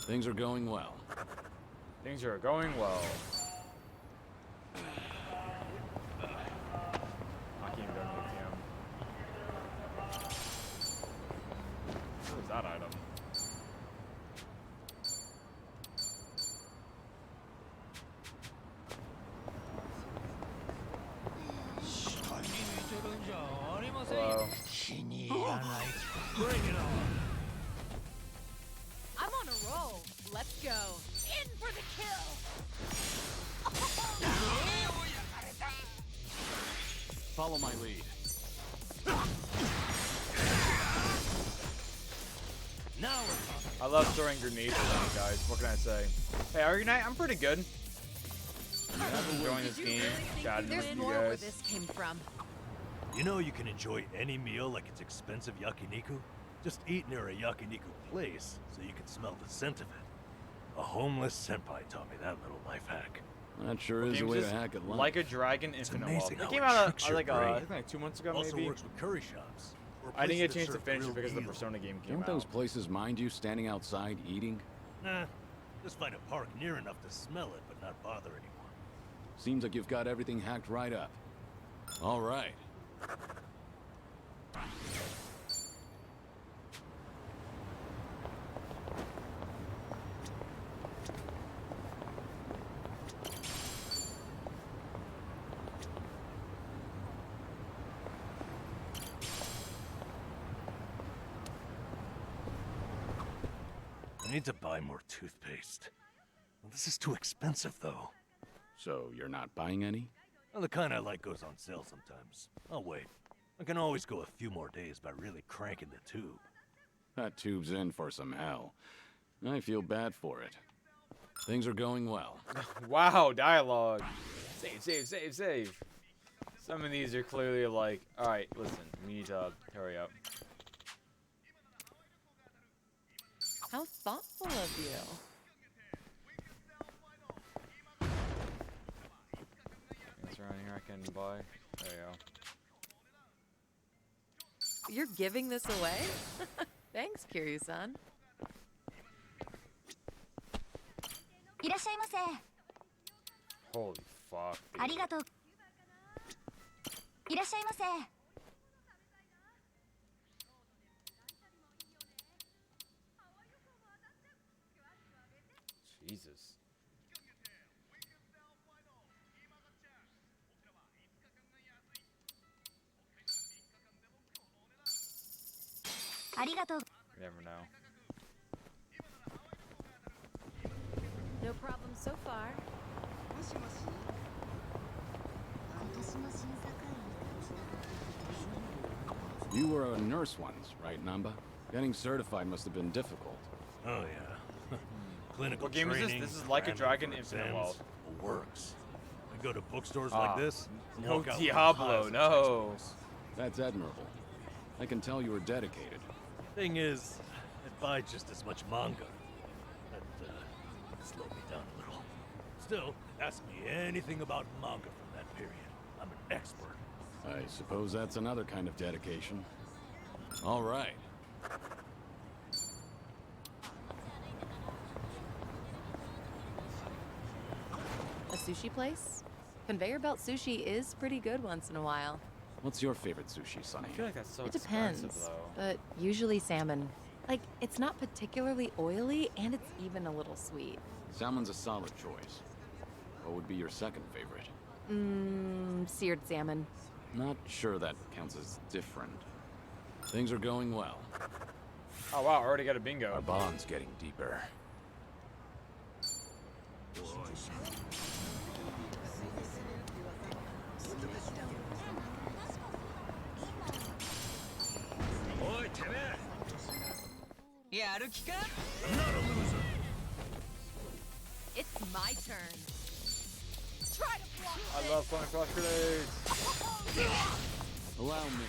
Things are going well. Things are going well. Hakim done with him. What was that item? Hello. Bring it on. I'm on a roll. Let's go. In for the kill. Follow my lead. Now we're talking. I love throwing grenades at them, guys. What can I say? Hey, Argonite, I'm pretty good. I'm enjoying this game. Chatting with There's you more where guys. this came from. You know you can enjoy any meal like it's expensive yakiniku? Just eat near a yakiniku place so you can smell the scent of it. A homeless senpai taught me that little life hack. That sure is a Game's way to just hack at life. Like a Dragon Infinite Wealth. amazing It how came it out tricks your like brain. I think like 2 months ago, Also maybe. works with curry shops. or I didn't get a places chance that to serve finish it real because the meals. Persona game came Don't out. those places mind you standing outside eating? Nah, just find a park near enough to smell it, but not bother anyone. Seems like you've got everything hacked right up. All right. I need to buy more toothpaste. Well, this is too expensive, though. So you're not buying any? Well, the kind I like goes on sale sometimes. I'll wait. I can always go a few more days by really cranking the tube. That tube's in for some hell. I feel bad for it. Things are going well. Wow, dialogue. Save, save, save, save. Some of these are clearly like, all right, listen, we need to hurry up. How thoughtful of you. Things around here I can buy. There you go. You're giving this away? Thanks, Kiryu-san. いらっしゃいませ。 Holy fuck. ありがとう。いらっしゃいませ。 Jesus. ありがとう。 You never know. No problem so far. You were a nurse once, right, Namba? Getting certified must have been difficult. Oh, yeah. Clinical What game is this? training, This is Like a cramming Dragon for Infinite exams, Wealth. Works. I go to bookstores Ah. like this. No walk out with Diablo, piles of no. textbooks. That's admirable. I can tell you were dedicated. Thing is, I buy just as much manga. That slowed me down a little. Still, ask me anything about manga from that period. I'm an expert. I suppose that's another kind of dedication. All right. A sushi place? Conveyor belt sushi is pretty good once in a while. What's your favorite sushi, Sonny? I feel like that's so It depends, expensive, though. but usually salmon. Like, it's not particularly oily, and it's even a little sweet. Salmon's a solid choice. What would be your second favorite? Seared salmon. Not sure that counts as different. Things are going well. Oh wow, already got a bingo. Our bond's getting deeper. It's my turn. Try to block I this. love throwing flash grenades. Allow me.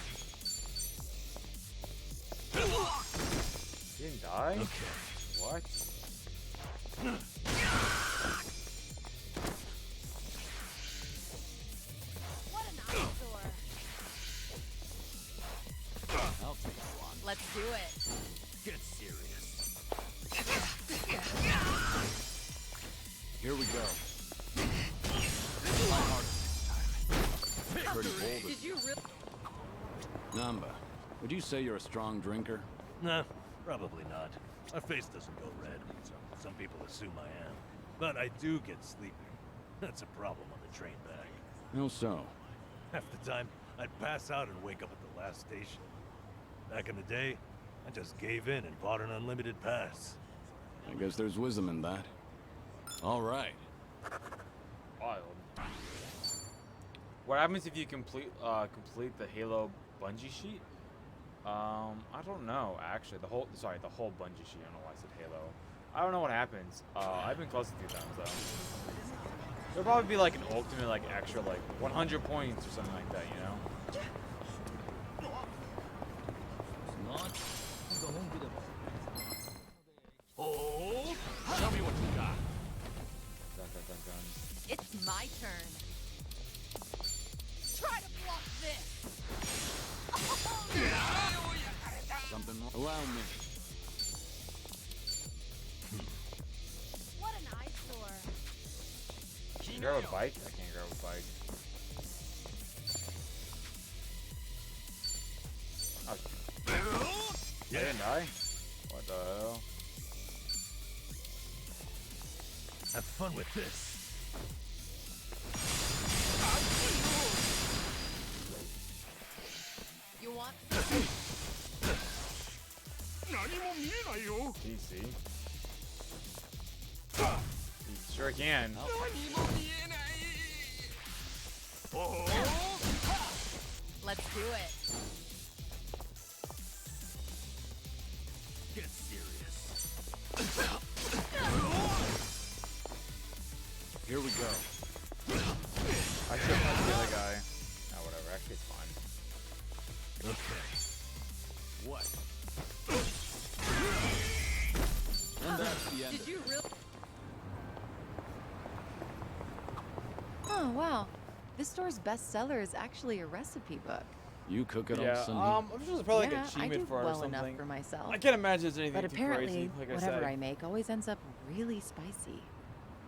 He didn't die? Okay. What? What an eyesore. I'll take you on. Let's do it. Get serious. Here we go. Try harder this time. Pretty bold of Did you really? Namba, would you say you're a strong drinker? Nah, probably not. My face doesn't go red, so some people assume I am. But I do get sleepy. That's a problem on the train back. How so? Half the time, I'd pass out and wake up at the last station. Back in the day, I just gave in and bought an unlimited pass. I guess there's wisdom in that. All right. Wild. What happens if you complete the Halo bungee sheet? I don't know actually. The whole bungee sheet. I don't know why I said Halo. I don't know what happens. I've been close a few times though. There'll probably be like an ultimate like extra like 100 points or something like that, you know? Oh! Tell me what you got. Dun, dun, dun, dun. It's my turn. Try to block this. Something more? Allow me. What an eyesore. Can you grab a bike? I can't grab a bike. Oh. I didn't die? What the hell? Have fun with this. You want? Can you see? You sure can. Let's do it. Get serious. Here we go. I should have the other guy. Oh, whatever. Actually, it's fine. Okay. What? And that's the end. Did you really? Oh, wow. This store's bestseller is actually a recipe book. You cook it Yeah, all, Sunny? I'm sure there's probably yeah, like an I achievement do for it or well something. enough for myself. I can't imagine there's anything But too apparently, crazy, like I whatever said. I make always ends up really spicy.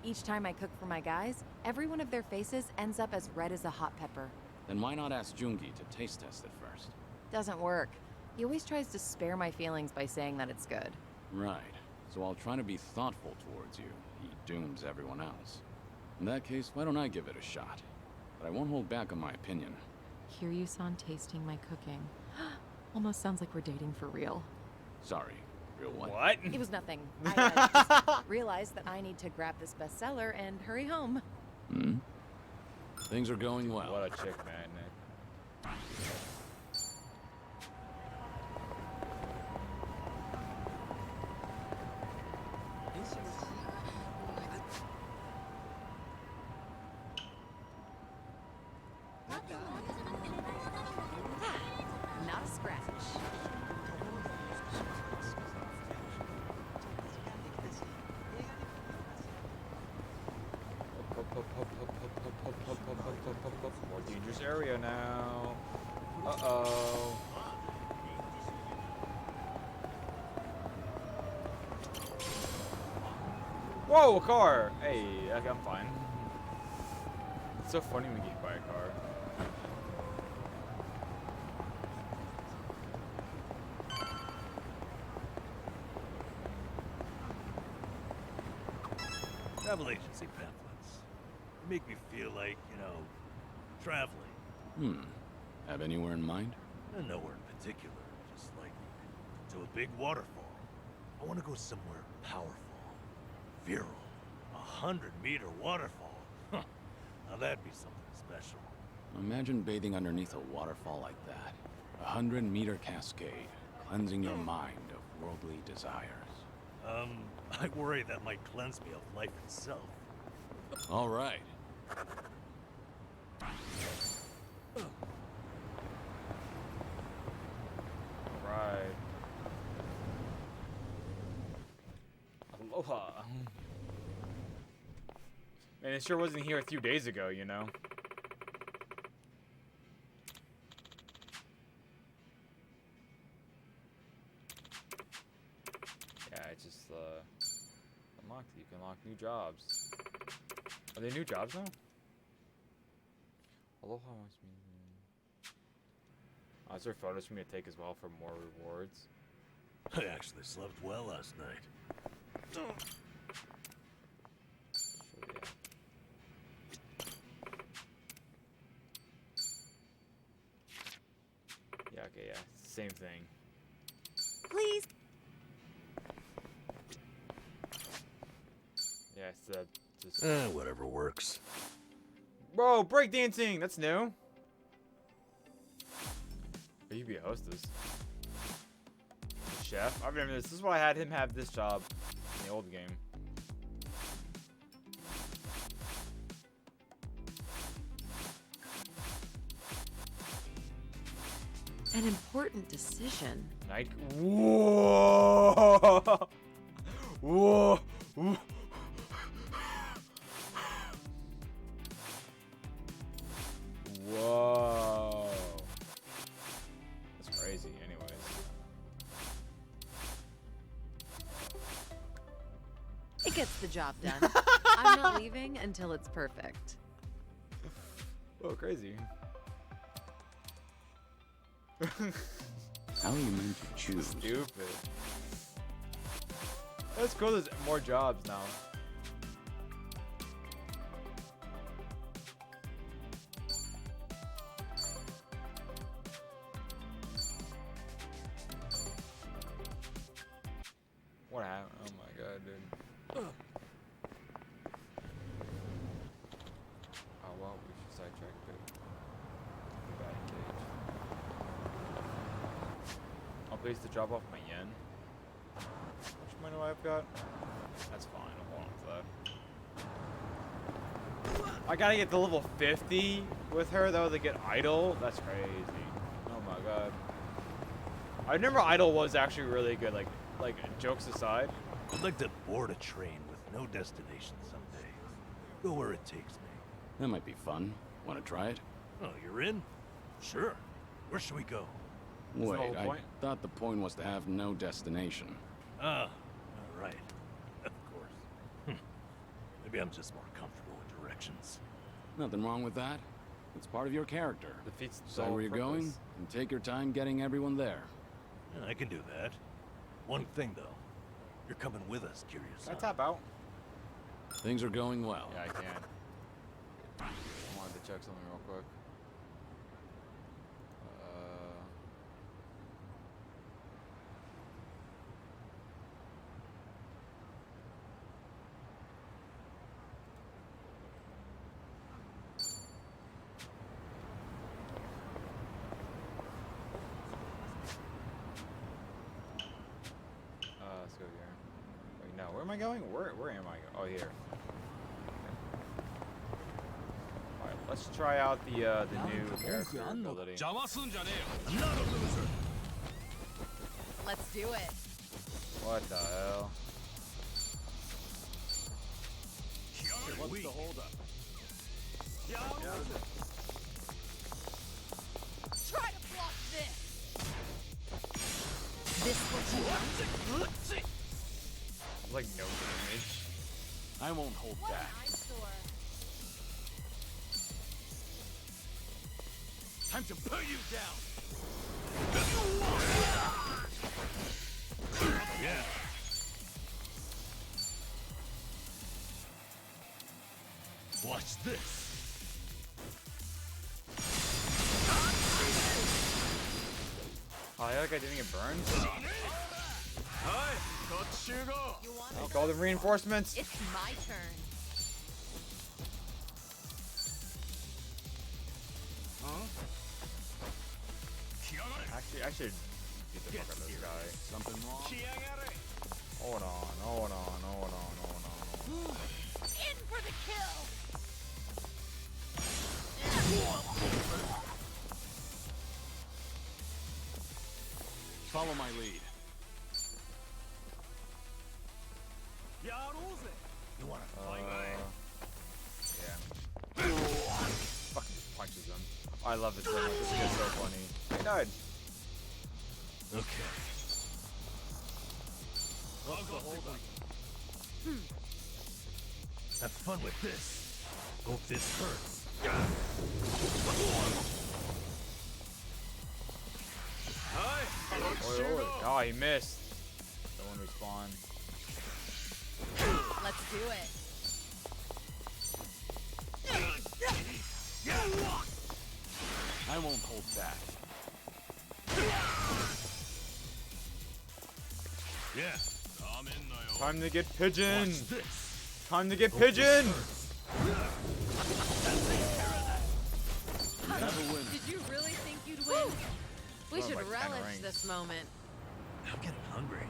Each time I cook for my guys, every one of their faces ends up as red as a hot pepper. Then why not ask Jungi to taste test it first? Doesn't work. He always tries to spare my feelings by saying that it's good. Right. So while trying to be thoughtful towards you, he dooms everyone else. In that case, why don't I give it a shot? But I won't hold back on my opinion. Kiryu-san tasting my cooking. Almost sounds like we're dating for real. Sorry. Real what? What? It was nothing. I just realized that I need to grab this bestseller and hurry home. Hmm? Things are going well. What a chick magnet. Not a scratch. More dangerous area now. Uh-oh. Whoa, a car! Hey, okay, I'm fine. It's so funny when you get by a car. Travel agency pamphlets. They make me feel like, you know, traveling. Have anywhere in mind? Nowhere in particular. Just like to a big waterfall. I want to go somewhere powerful. Virile. 100-meter waterfall. Huh. Now that'd be something special. Imagine bathing underneath a waterfall like that. 100-meter cascade, cleansing your mind of worldly desires. I worry that might cleanse me of life itself. All right. Alright. Aloha. Man, it sure wasn't here a few days ago, you know? Yeah, it's just, unlocked. You can unlock new jobs. Are they new jobs now? Aloha wants me. Oh, is there photos for me to take as well for more rewards? I actually slept well last night. Sure, yeah. Yeah, okay, yeah. Same thing. Please. Yeah, it's just... Whatever works. Bro, breakdancing! That's new. Oh, you'd be a hostess. Chef? I remember this. This is why I had him have this job in the old game. An important decision. Night. Whoa! Whoa! Whoa! That's crazy. Anyways. It gets the job done. I'm not leaving until it's perfect. Oh, crazy. How are you meant to choose? Stupid. That's cool. There's more jobs now. What happened? Oh my god, dude. Oh well, we should sidetrack a bit. Batting cage. I'll place the drop off my yen. Which money do I've got? That's fine. I'll hold on to that. I gotta get to level 50 with her though to get idle. That's crazy. Oh my god. I remember idle was actually really good. Like jokes aside. I'd like to board a train with no destination someday. Go where it takes me. That might be fun. Want to try it? Oh, you're in? Sure. Where should we go? Wait, I thought the point was to have no destination. Ah, all right. Of course. Maybe I'm just more comfortable with directions. Nothing wrong with that. It's part of your character. Defeats the Decide whole where you're going, purpose. and take your time getting everyone there. Yeah, I can do that. One thing, though. You're coming with us, Can I Kiryu-san. tap out? Things are going well. Yeah, I can. I wanted to check something real quick. Let's go here. Wait, no, where am I going? Where am I going? Oh, here. Alright, let's try out the new character ability. Let's do it. What the hell? What's the holdup? Try to block this. This what you want? Like no damage. I won't hold back. Time to put you down. Yeah. Watch this. Oh, I like I didn't get burned. You want I'll call the reinforcements. It's my turn. Actually, I should beat the fuck out of this guy. Something wrong? Hold on, hold on, hold on, hold on. In for the kill. Follow my lead. You want to fight? Yeah. Fucking punches him. I love it so much. This is so funny. I died. Okay. What's the holdup? Have fun with this. Hope this hurts. Oh, he missed. Someone respawn. Let's do it. I won't hold back. Yeah. Time to get pigeon. Watch this. Time to get pigeon. Did you really think you'd win? We Well, should like 10 relish rings. this moment. I'm getting hungry.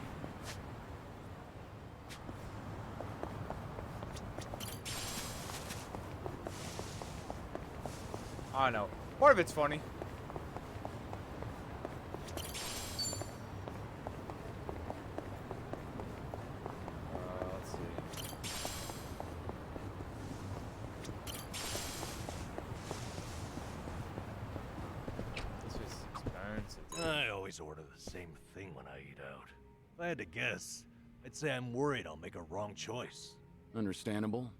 I don't know. Part of it's funny. Let's see. This is expensive. Dude. I always order the same thing when I eat out. If I had to guess, I'd say I'm worried I'll make a wrong choice. Understandable.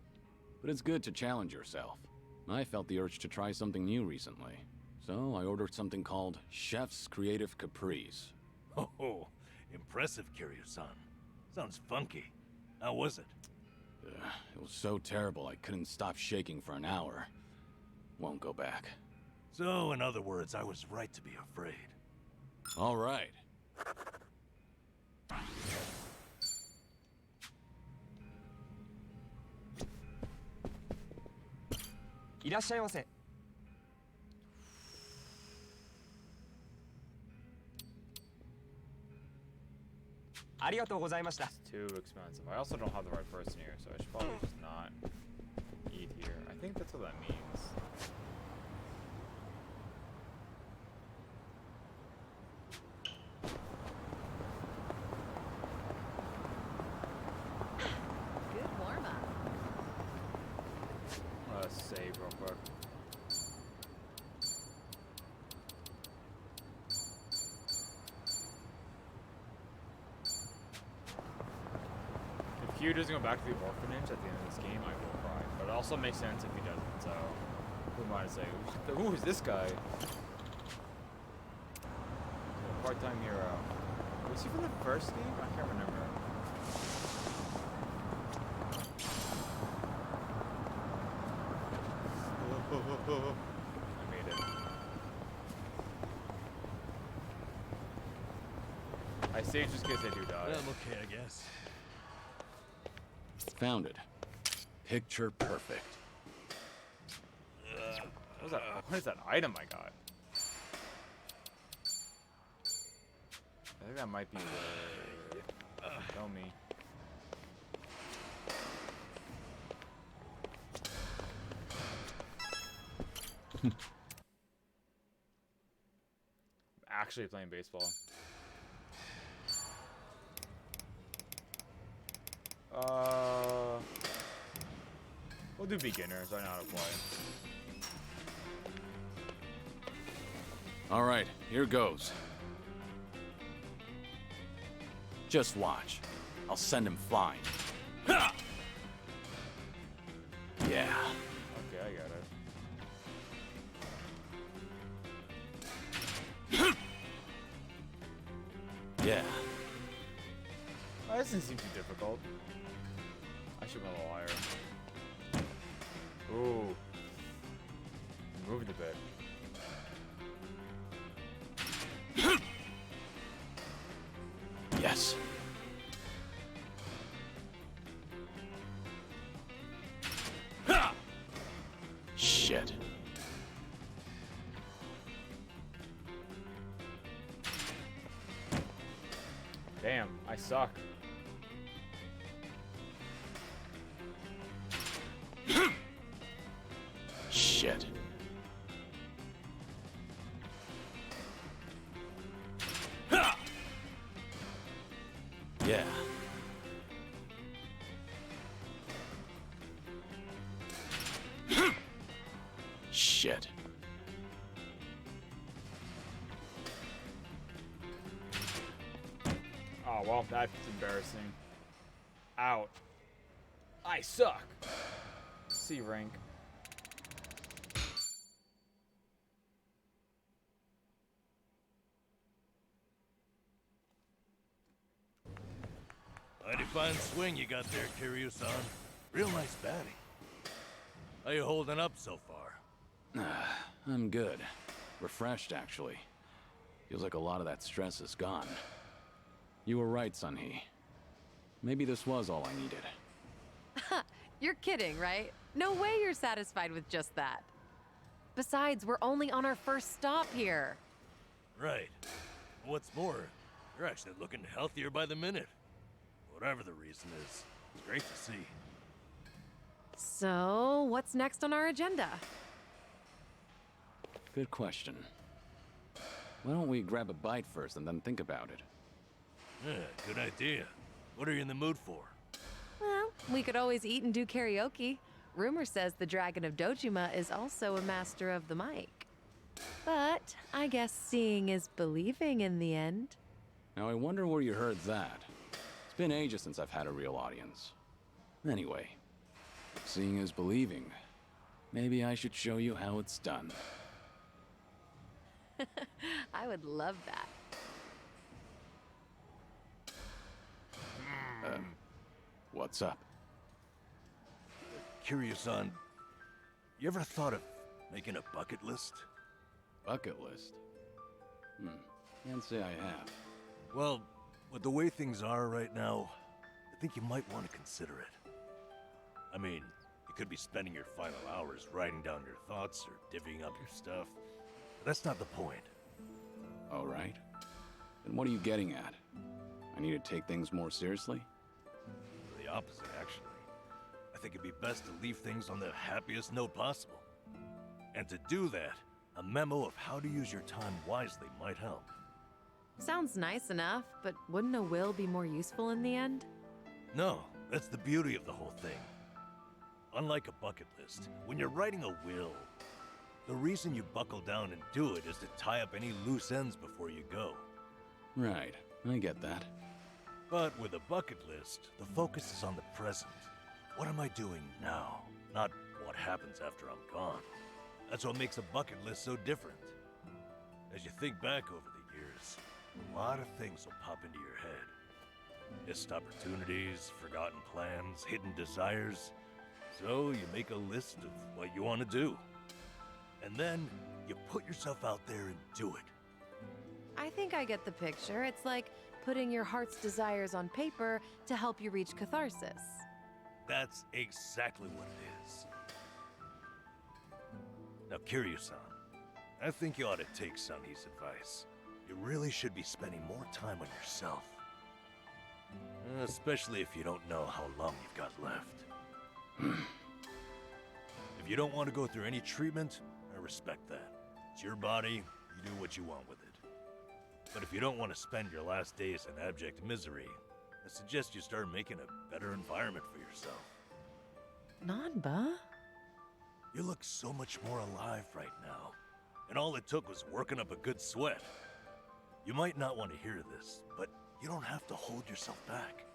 But it's good to challenge yourself. I felt the urge to try something new recently. So I ordered something called Chef's Creative Caprice. Oh, impressive, Kiryu-san. Sounds funky. How was it? It was so terrible I couldn't stop shaking for an hour. Won't go back. So, in other words, I was right to be afraid. All right. いらっしゃいませ。ありがとうございました。 Too expensive. I also don't have the right person here, so I should probably just not eat here. I think that's what that means. Good warm-up. Save real quick. If Hugh doesn't go back to the orphanage at the end of this game, I will cry. But it also makes sense if he doesn't, so... Who am I to say? Who is this guy? Part-time hero. Was he from the first game? I can't remember. I made it. I saved just in case I do die. I'm okay, I guess. Found it. Picture perfect. What is that item I got? I think that might be tell me. Actually playing baseball. We'll do beginner, so I know how to play. All right, here goes. Just watch. I'll send him flying. Ha! Yeah. Okay, I got it. Yeah. Oh, this doesn't seem too difficult. I should go a little higher. Ooh. Moved a bit. Yes. Ha! Shit. Damn, I suck. Shit. Ha! Yeah. Shit. Oh, well, that's embarrassing. Out. I suck. C rank. Mighty fine swing you got there, Kiryu-san. Real nice batting. How you holding up so far? I'm good. Refreshed, actually. Feels like a lot of that stress is gone. You were right, Sunhee. Maybe this was all I needed. You're kidding, right? No way you're satisfied with just that. Besides, we're only on our first stop here. Right. What's more, you're actually looking healthier by the minute. Whatever the reason is, it's great to see. So, what's next on our agenda? Good question. Why don't we grab a bite first and then think about it? Yeah, good idea. What are you in the mood for? Well, we could always eat and do karaoke. Rumor says the Dragon of Dojima is also a master of the mic. But I guess seeing is believing in the end. Now I wonder where you heard that. It's been ages since I've had a real audience. Anyway, seeing is believing. Maybe I should show you how it's done. I would love that. What's up? Kiryu-san, you ever thought of making a bucket list? Bucket list? Can't say I have. Well, with the way things are right now, I think you might want to consider it. I mean, you could be spending your final hours writing down your thoughts or divvying up your stuff. But that's not the point. All right. Then what are you getting at? I need to take things more seriously? The opposite, actually. I think it'd be best to leave things on the happiest note possible. And to do that, a memo of how to use your time wisely might help. Sounds nice enough, but wouldn't a will be more useful in the end? No, that's the beauty of the whole thing. Unlike a bucket list, when you're writing a will, the reason you buckle down and do it is to tie up any loose ends before you go. Right, I get that. But with a bucket list, the focus is on the present. What am I doing now? Not what happens after I'm gone. That's what makes a bucket list so different. As you think back over the years, a lot of things will pop into your head. Missed opportunities, forgotten plans, hidden desires. So you make a list of what you want to do. And then you put yourself out there and do it. I think I get the picture. It's like putting your heart's desires on paper to help you reach catharsis. That's exactly what it is. Now, Kiryu-san, I think you ought to take Sunny's advice. You really should be spending more time on yourself. Especially if you don't know how long you've got left. If you don't want to go through any treatment, I respect that. It's your body, you do what you want with it. But if you don't want to spend your last days in abject misery, I suggest you start making a better environment for yourself. Nanba? You look so much more alive right now, and all it took was working up a good sweat. You might not want to hear this, but you don't have to hold yourself back.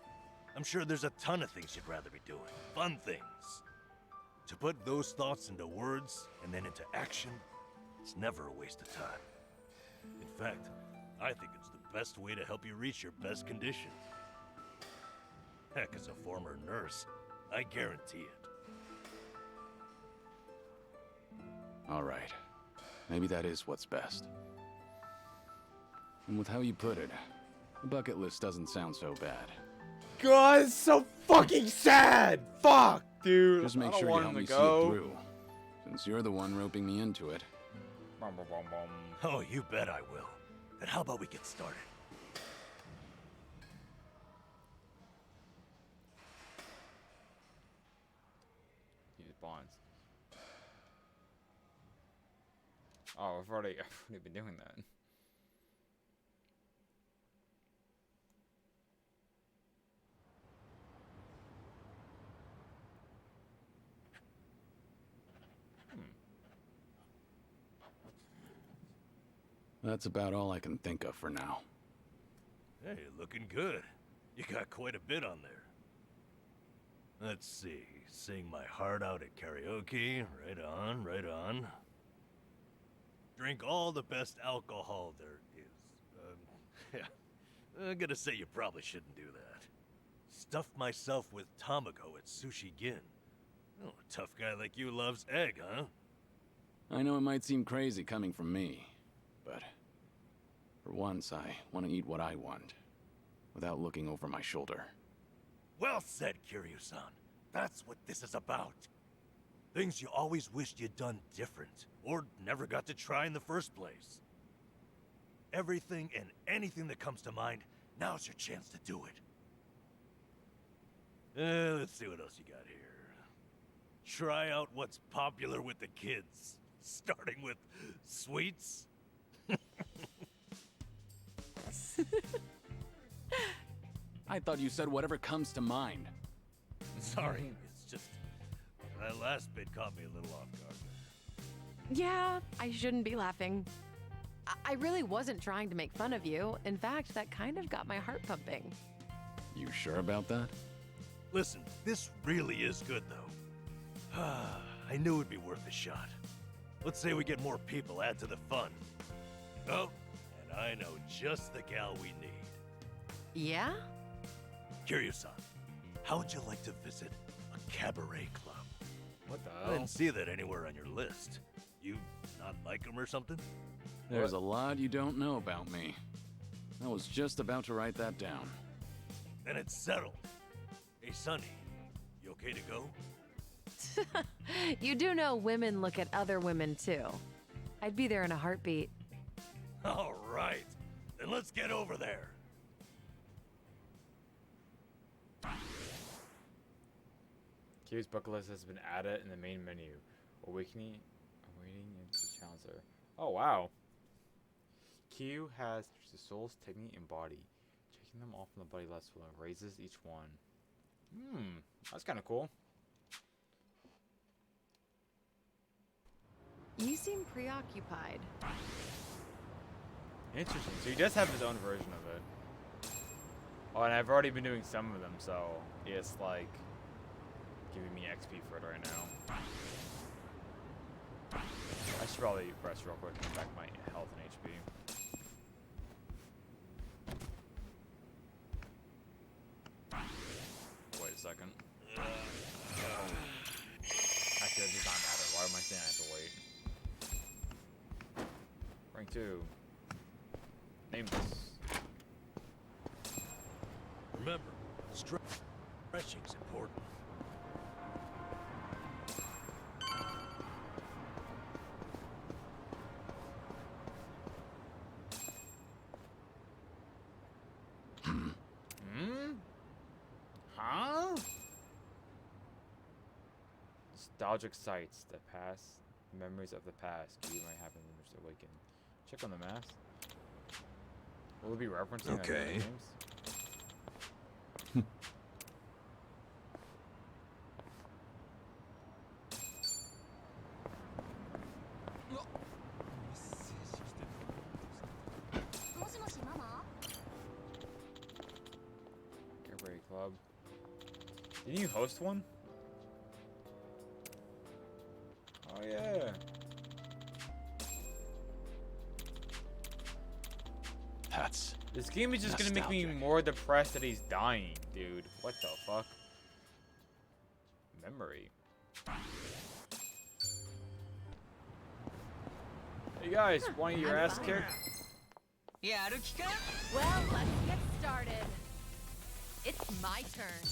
I'm sure there's a ton of things you'd rather be doing, fun things. To put those thoughts into words and then into action, it's never a waste of time. In fact, I think it's the best way to help you reach your best condition. Heck, as a former nurse, I guarantee it. All right. Maybe that is what's best. And with how you put it, the bucket list doesn't sound so bad. God, it's so fucking sad! Fuck, dude! Just make I don't sure you want help him me to see go. it through. Since you're the one roping me into it. Oh, you bet I will. Then how about we get started? Use bonds. Oh, I've already been doing that. That's about all I can think of for now. Hey, looking good. You got quite a bit on there. Let's see. Sing my heart out at karaoke. Right on, right on. Drink all the best alcohol there is. Yeah. I'm gonna say you probably shouldn't do that. Stuff myself with Tamago at Sushi Gin. Oh, a tough guy like you loves egg, huh? I know it might seem crazy coming from me, but for once I want to eat what I want, without looking over my shoulder. Well said, Kiryu-san. That's what this is about. Things you always wished you'd done different, or never got to try in the first place. Everything and anything that comes to mind, now's your chance to do it. Let's see what else you got here. Try out what's popular with the kids, starting with sweets. I thought you said whatever comes to mind. Sorry, it's just that last bit caught me a little off guard. Yeah, I shouldn't be laughing. I really wasn't trying to make fun of you. In fact, that kind of got my heart pumping. You sure about that? Listen, this really is good, though. I knew it'd be worth a shot. Let's say we get more people, add to the fun. Oh, and I know just the gal we need. Yeah? Kiryu-san, how would you like to visit a cabaret club? What the I hell? didn't see that anywhere on your list. You not like them or something? There's a lot you don't know about me. I was just about to write that down. Then it's settled. Hey, Sonny, you okay to go? You do know women look at other women too. I'd be there in a heartbeat. All right, then let's get over there. Q's bucket list has been added in the main menu. Awaiting into Challenger. Oh wow. Q has the soul's technique and body. Checking them off from the body list will raises each one. That's kind of cool. You seem preoccupied. Interesting. So he does have his own version of it. Oh, and I've already been doing some of them, so it's like giving me XP for it right now. should probably rest real quick, get back my health and HP. Wait a second. Actually, that does not matter. Why am I saying I have to wait? Rank 2. Name this. Remember, stretching's important. Huh? Nostalgic sights that pass, memories of the past. Key might happen when it's awakened. Check on the mask. Will it be referencing that in the names? Cabaret Club. Didn't you host one? Oh yeah. That's This game is just gonna make me nostalgic. more depressed that he's dying, dude. What the fuck? Memory. Hey guys, want your ass kicked? Well, let's get started. It's my turn.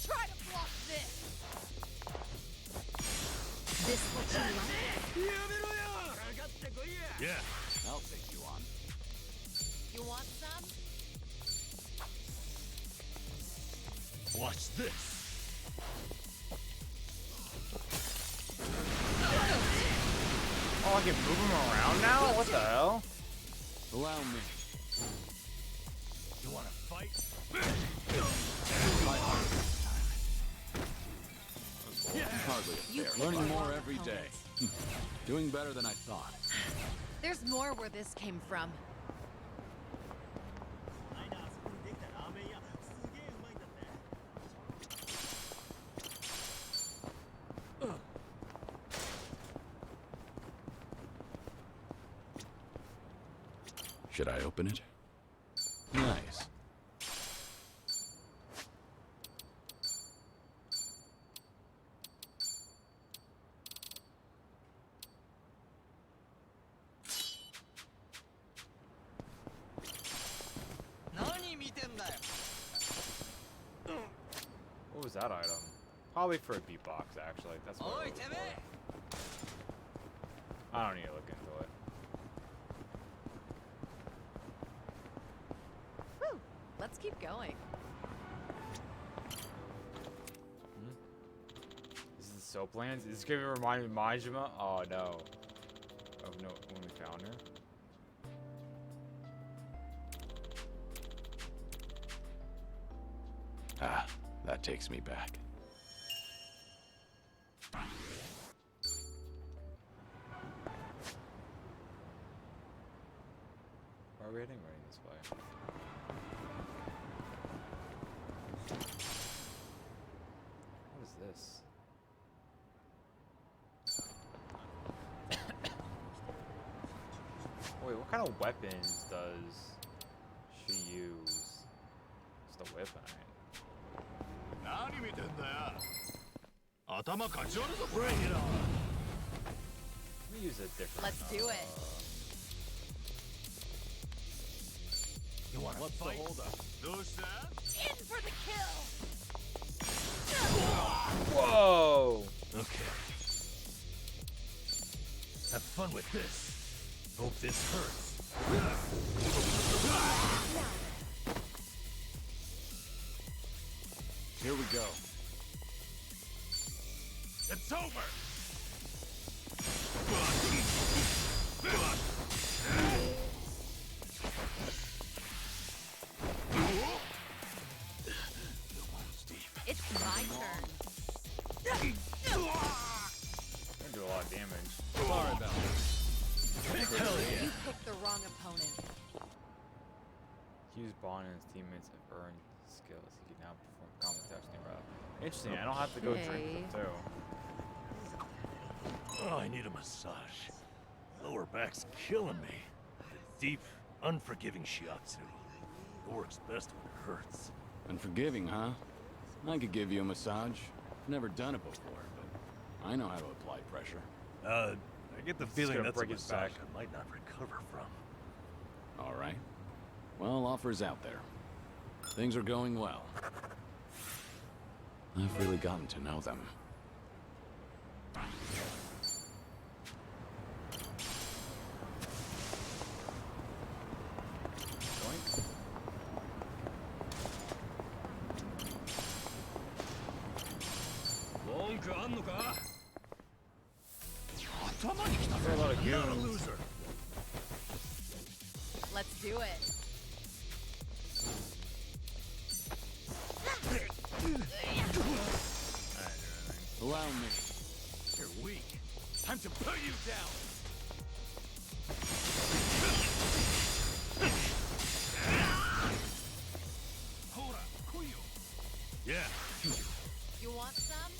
Try to block this. This what you like? Yeah. I'll take you on. You want some? Watch this. Oh, I can move him around now? What the hell? Allow me. You wanna fight? Hardly You a fair. pick Learning the more wrong every day. opponents. Doing better than I thought. There's more where this came from. Should I open it? Nice. What was that item? Probably for a beatbox, actually. That's what it was for. I don't need to look into it. Whew. Let's keep going. This is the Soaplands? Is this gonna remind me of Majima? Oh no. Oh no, when we found her. Ah, that takes me back. Why are we heading right this way? What is this? Wait, what kind of weapons does she use? It's the whip, alright. Bring it on. Let me use a different. Let's do it. You wanna fight? In for the kill. Whoa! Okay. Have fun with this. Hope this hurts. Here we go. It's over. It's my turn. Gonna do a lot of damage. Sorry about it. Hell yeah. You picked the wrong opponent. Hughes Bond and his teammates have earned skills. He can now perform combat attacks nearby. Interesting, I don't have to go drink with them too. Oh, I need a massage. Lower back's killing me. The deep, unforgiving shiatsu. It works best when it hurts. Unforgiving, huh? I could give you a massage. Never done it before, but I know how to apply pressure. I get the feeling gonna that's a break his massage back. I might not recover from. All right. Well, offers out there. Things are going well. I've really gotten to know them. They're a lot of goons. Let's do it. Allow me. You're weak. Time to put you down. Hold up, Kuyo. Yeah. You want some?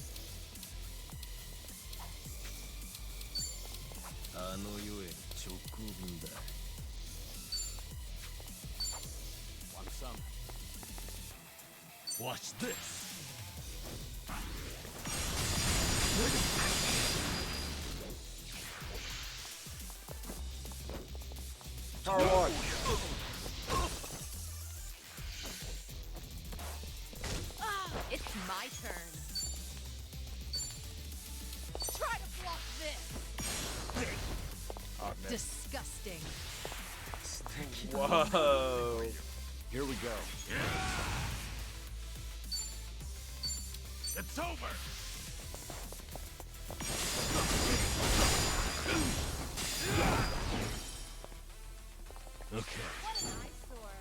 Want some? Watch this. Power watch. It's my turn. Try to block this. Oh, man. Disgusting. Whoa. Here we go. It's over. Okay. What an eyesore.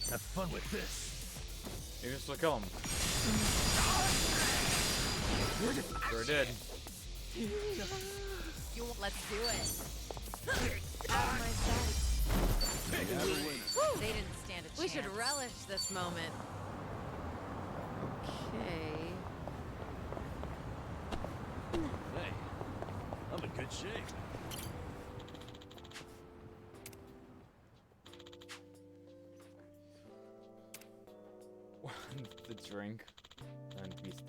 Have fun with this. You can still kill him. Sure did. Let's do it. Out of my sight. They didn't stand a chance. We should relish this moment. Okay. Hey, I'm in good shape. The drink. And beast.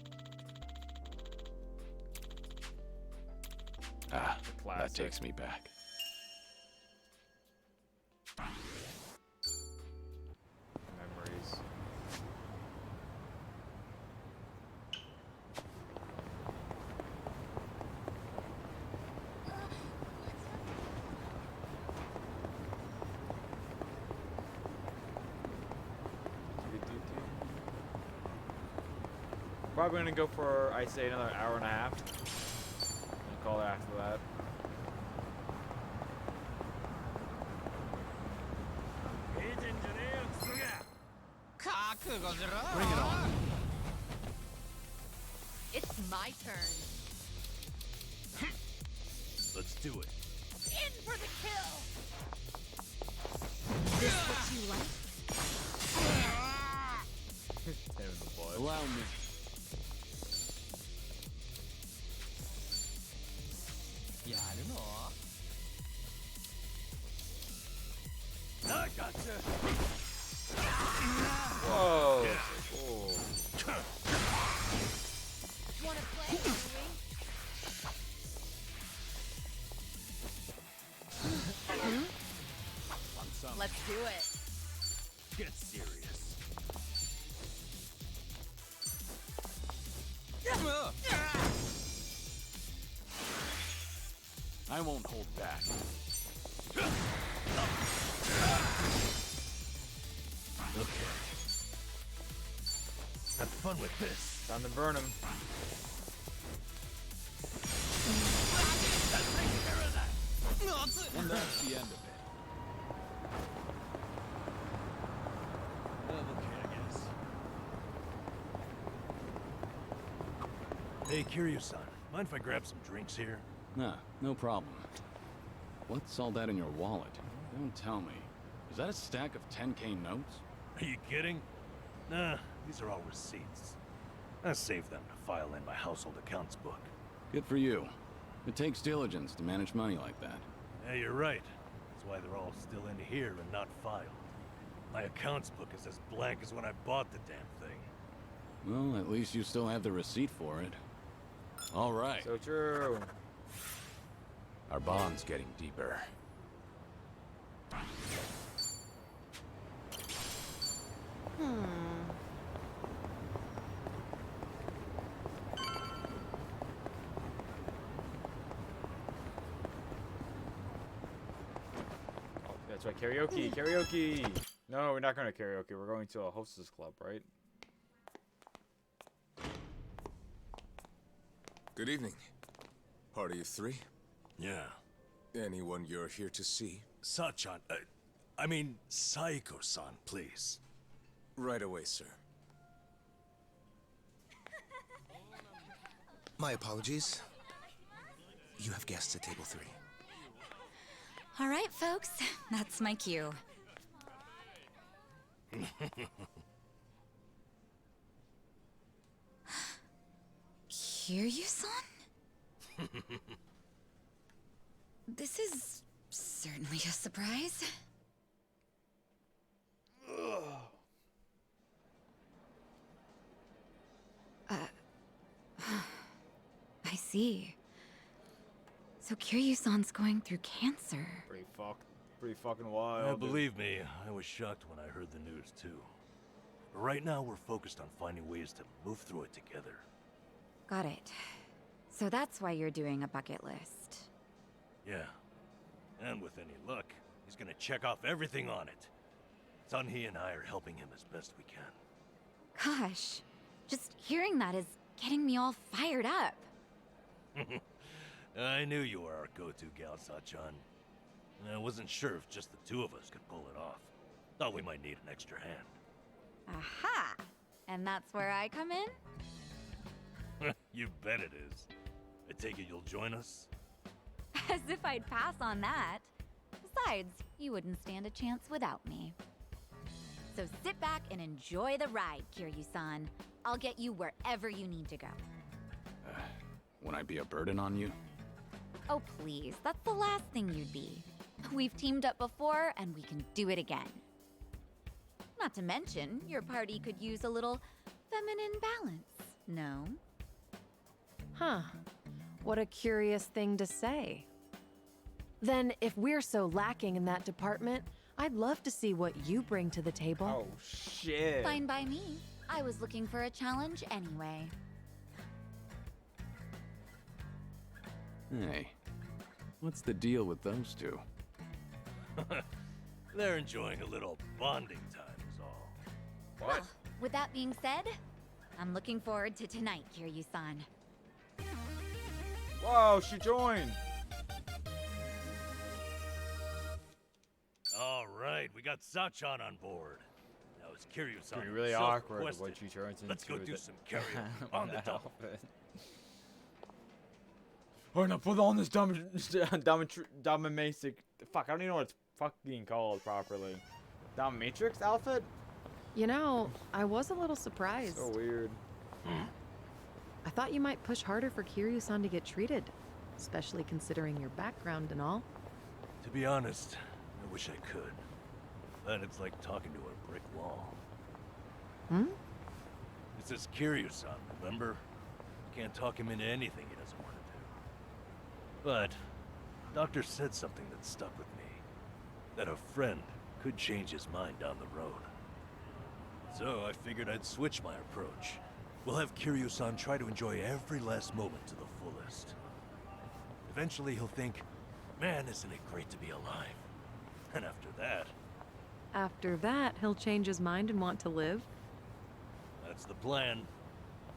Ah, The that classic. takes me back. Memories. Probably gonna go for, I'd say, another hour and a half. And call it after that. Bring it on. It's my turn. Let's do it. In for the kill. This what you like? Him in the butt. Allow me. I gotcha. Whoa. Yeah. Oh. Wanna play, Louie? Let's do it. Get serious. I won't hold back. Okay. Have fun with this. Time to burn him. And that's the end of it. Okay, I guess. Hey, Kiryu-san, mind if I grab some drinks here? Nah, no problem. What's all that in your wallet? Don't tell me. Is that a stack of 10K notes? Are you kidding? Nah, these are all receipts. I saved them to file in my household accounts book. Good for you. It takes diligence to manage money like that. Yeah, you're right. That's why they're all still in here and not filed. My accounts book is as blank as when I bought the damn thing. Well, at least you still have the receipt for it. All right. So true. Our bond's getting deeper. Oh, that's right. Karaoke. Karaoke. No, we're not going to karaoke. We're going to a hostess club, right? Good evening. Party of three? Yeah. Anyone you're here to see? Sachan, I mean, Saiko-san, please. Right away, sir. My apologies. You have guests at table 3. All right, folks. That's my cue. Kiryu-san? This is certainly a surprise. I see. So Kiryu-san's going through cancer. Pretty fucking wild. Yeah, believe me, I was shocked when I heard the news too. But right now we're focused on finding ways to move through it together. Got it. So that's why you're doing a bucket list. Yeah. And with any luck, he's gonna check off everything on it. Sunhee and I are helping him as best we can. Gosh, just hearing that is getting me all fired up. I knew you were our go-to gal, Sachan. I wasn't sure if just the two of us could pull it off. Thought we might need an extra hand. Aha! And that's where I come in? You bet it is. I take it you'll join us? As if I'd pass on that. Besides, you wouldn't stand a chance without me. So sit back and enjoy the ride, Kiryu-san. I'll get you wherever you need to go. Won't I be a burden on you? Oh, please. That's the last thing you'd be. We've teamed up before, and we can do it again. Not to mention, your party could use a little feminine balance, no? Huh. What a curious thing to say. Then, if we're so lacking in that department, I'd love to see what you bring to the table. Oh, shit. Fine by me. I was looking for a challenge anyway. Hey, what's the deal with those two? They're enjoying a little bonding time is all. What? Well, with that being said, I'm looking forward to tonight, Kiryu-san. Whoa, she joined. All right, we got Sachan on board. Now it's Kiryu-san. It's gonna be really awkward when she turns into Let's go do the- some karaoke on the that top. outfit. Oh no, put on this dominatrix. Fuck, I don't even know what it's fucking called properly. Dominatrix outfit? You know, I was a little surprised. So weird. I thought you might push harder for Kiryu-san to get treated, especially considering your background and all. To be honest, I wish I could. But it's like talking to a brick wall. Hmm? This is Kiryu-san, remember? Can't talk him into anything he doesn't want to do. But, Doctor said something that stuck with me. That a friend could change his mind down the road. So I figured I'd switch my approach. We'll have Kiryu-san try to enjoy every last moment to the fullest. Eventually he'll think, man, isn't it great to be alive? And after that, After that, he'll change his mind and want to live? that's the plan.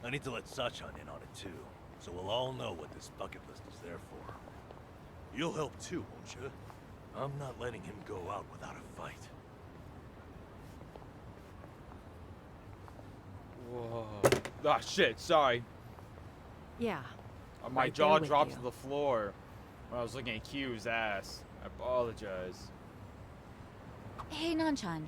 I need to let Sachan in on it too, so we'll all know what this bucket list is there for. You'll help too, won't you? I'm not letting him go out without a fight. Whoa. Ah, shit, sorry. Yeah. My right jaw there with dropped you. to the floor when I was looking at Q's ass. I apologize. Hey, Nanchan.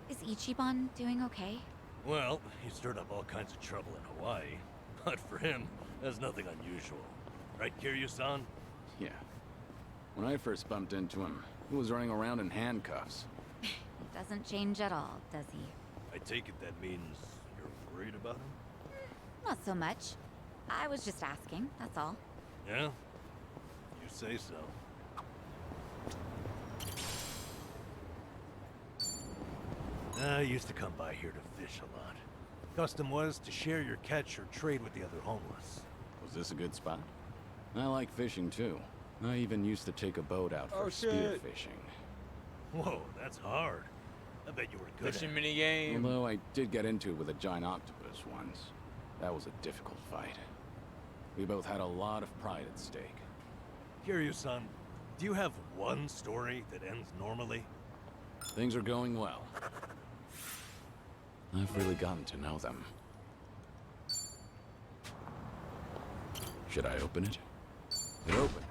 Is Ichiban doing okay? Well, he stirred up all kinds of trouble in Hawaii. But for him, that's nothing unusual. Right, Kiryu-san? Yeah. When I first bumped into him, he was running around in handcuffs. He doesn't change at all, does he? I take it that means you're worried about him? Not so much. I was just asking, that's all. Yeah? You say so. I used to come by here to fish a lot. Custom was to share your catch or trade with the other homeless. Was this a good spot? I like fishing too. I even used to take a boat out for spear fishing. Whoa, that's hard. I bet you were good Fishing at it. minigame. Although I did get into it with a giant octopus once. That was a difficult fight. We both had a lot of pride at stake. Kiryu-san, do you have one story that ends normally? Things are going well. I've really gotten to know them. Should I open it? It opened.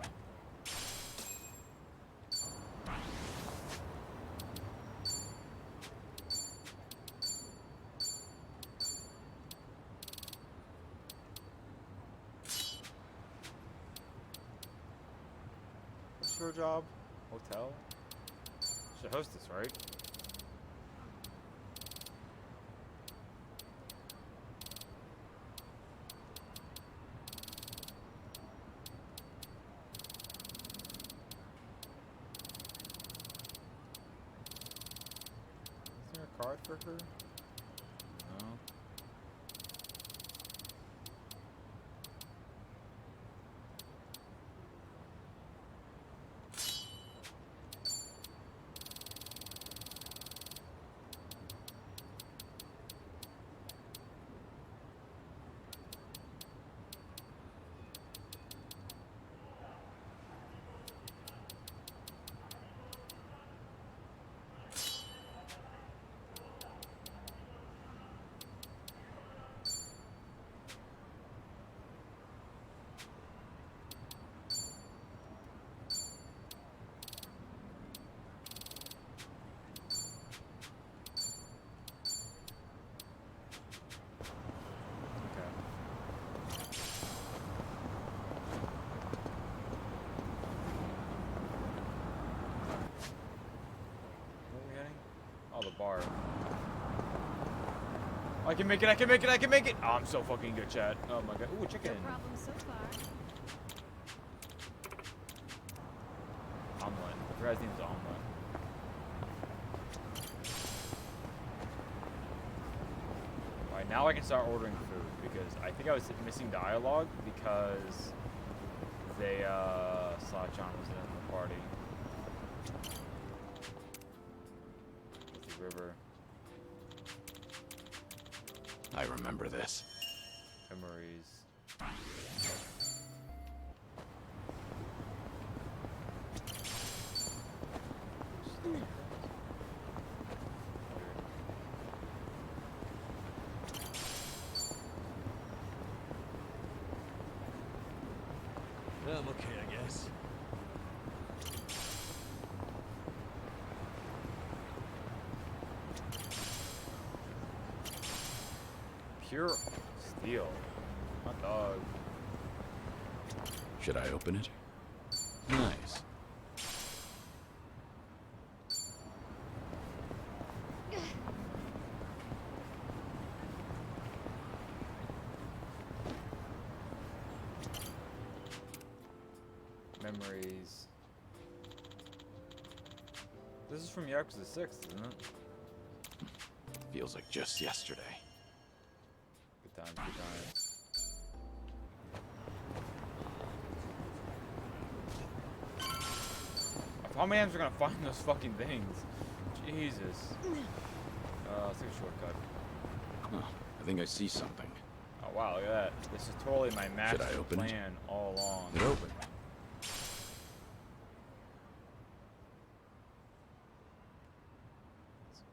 What's your job? Hotel? Should host this, right? Is there a card for her? No. Oh, the bar. Oh, I can make it, I can make it, I can make it! Oh, I'm so fucking good, chat. Oh my god. Ooh, chicken. No problem so far. Omelet. I forgot his name's Omelet. Alright, now I can start ordering food, because I think I was missing dialogue, because they, Slachan was in the party. With the river. I remember this. Memories. I'm okay, I guess. Pure steel. Hot dog. Should I open it? Nice. Memories. This is from Yakuza 6, isn't it? Feels like just yesterday. Good times, good times. How many times are we gonna find those fucking things? Jesus. Let's take a shortcut. Oh, I think I see something. Oh wow, look at that. This is totally my master Should I open it? plan all along. It opened.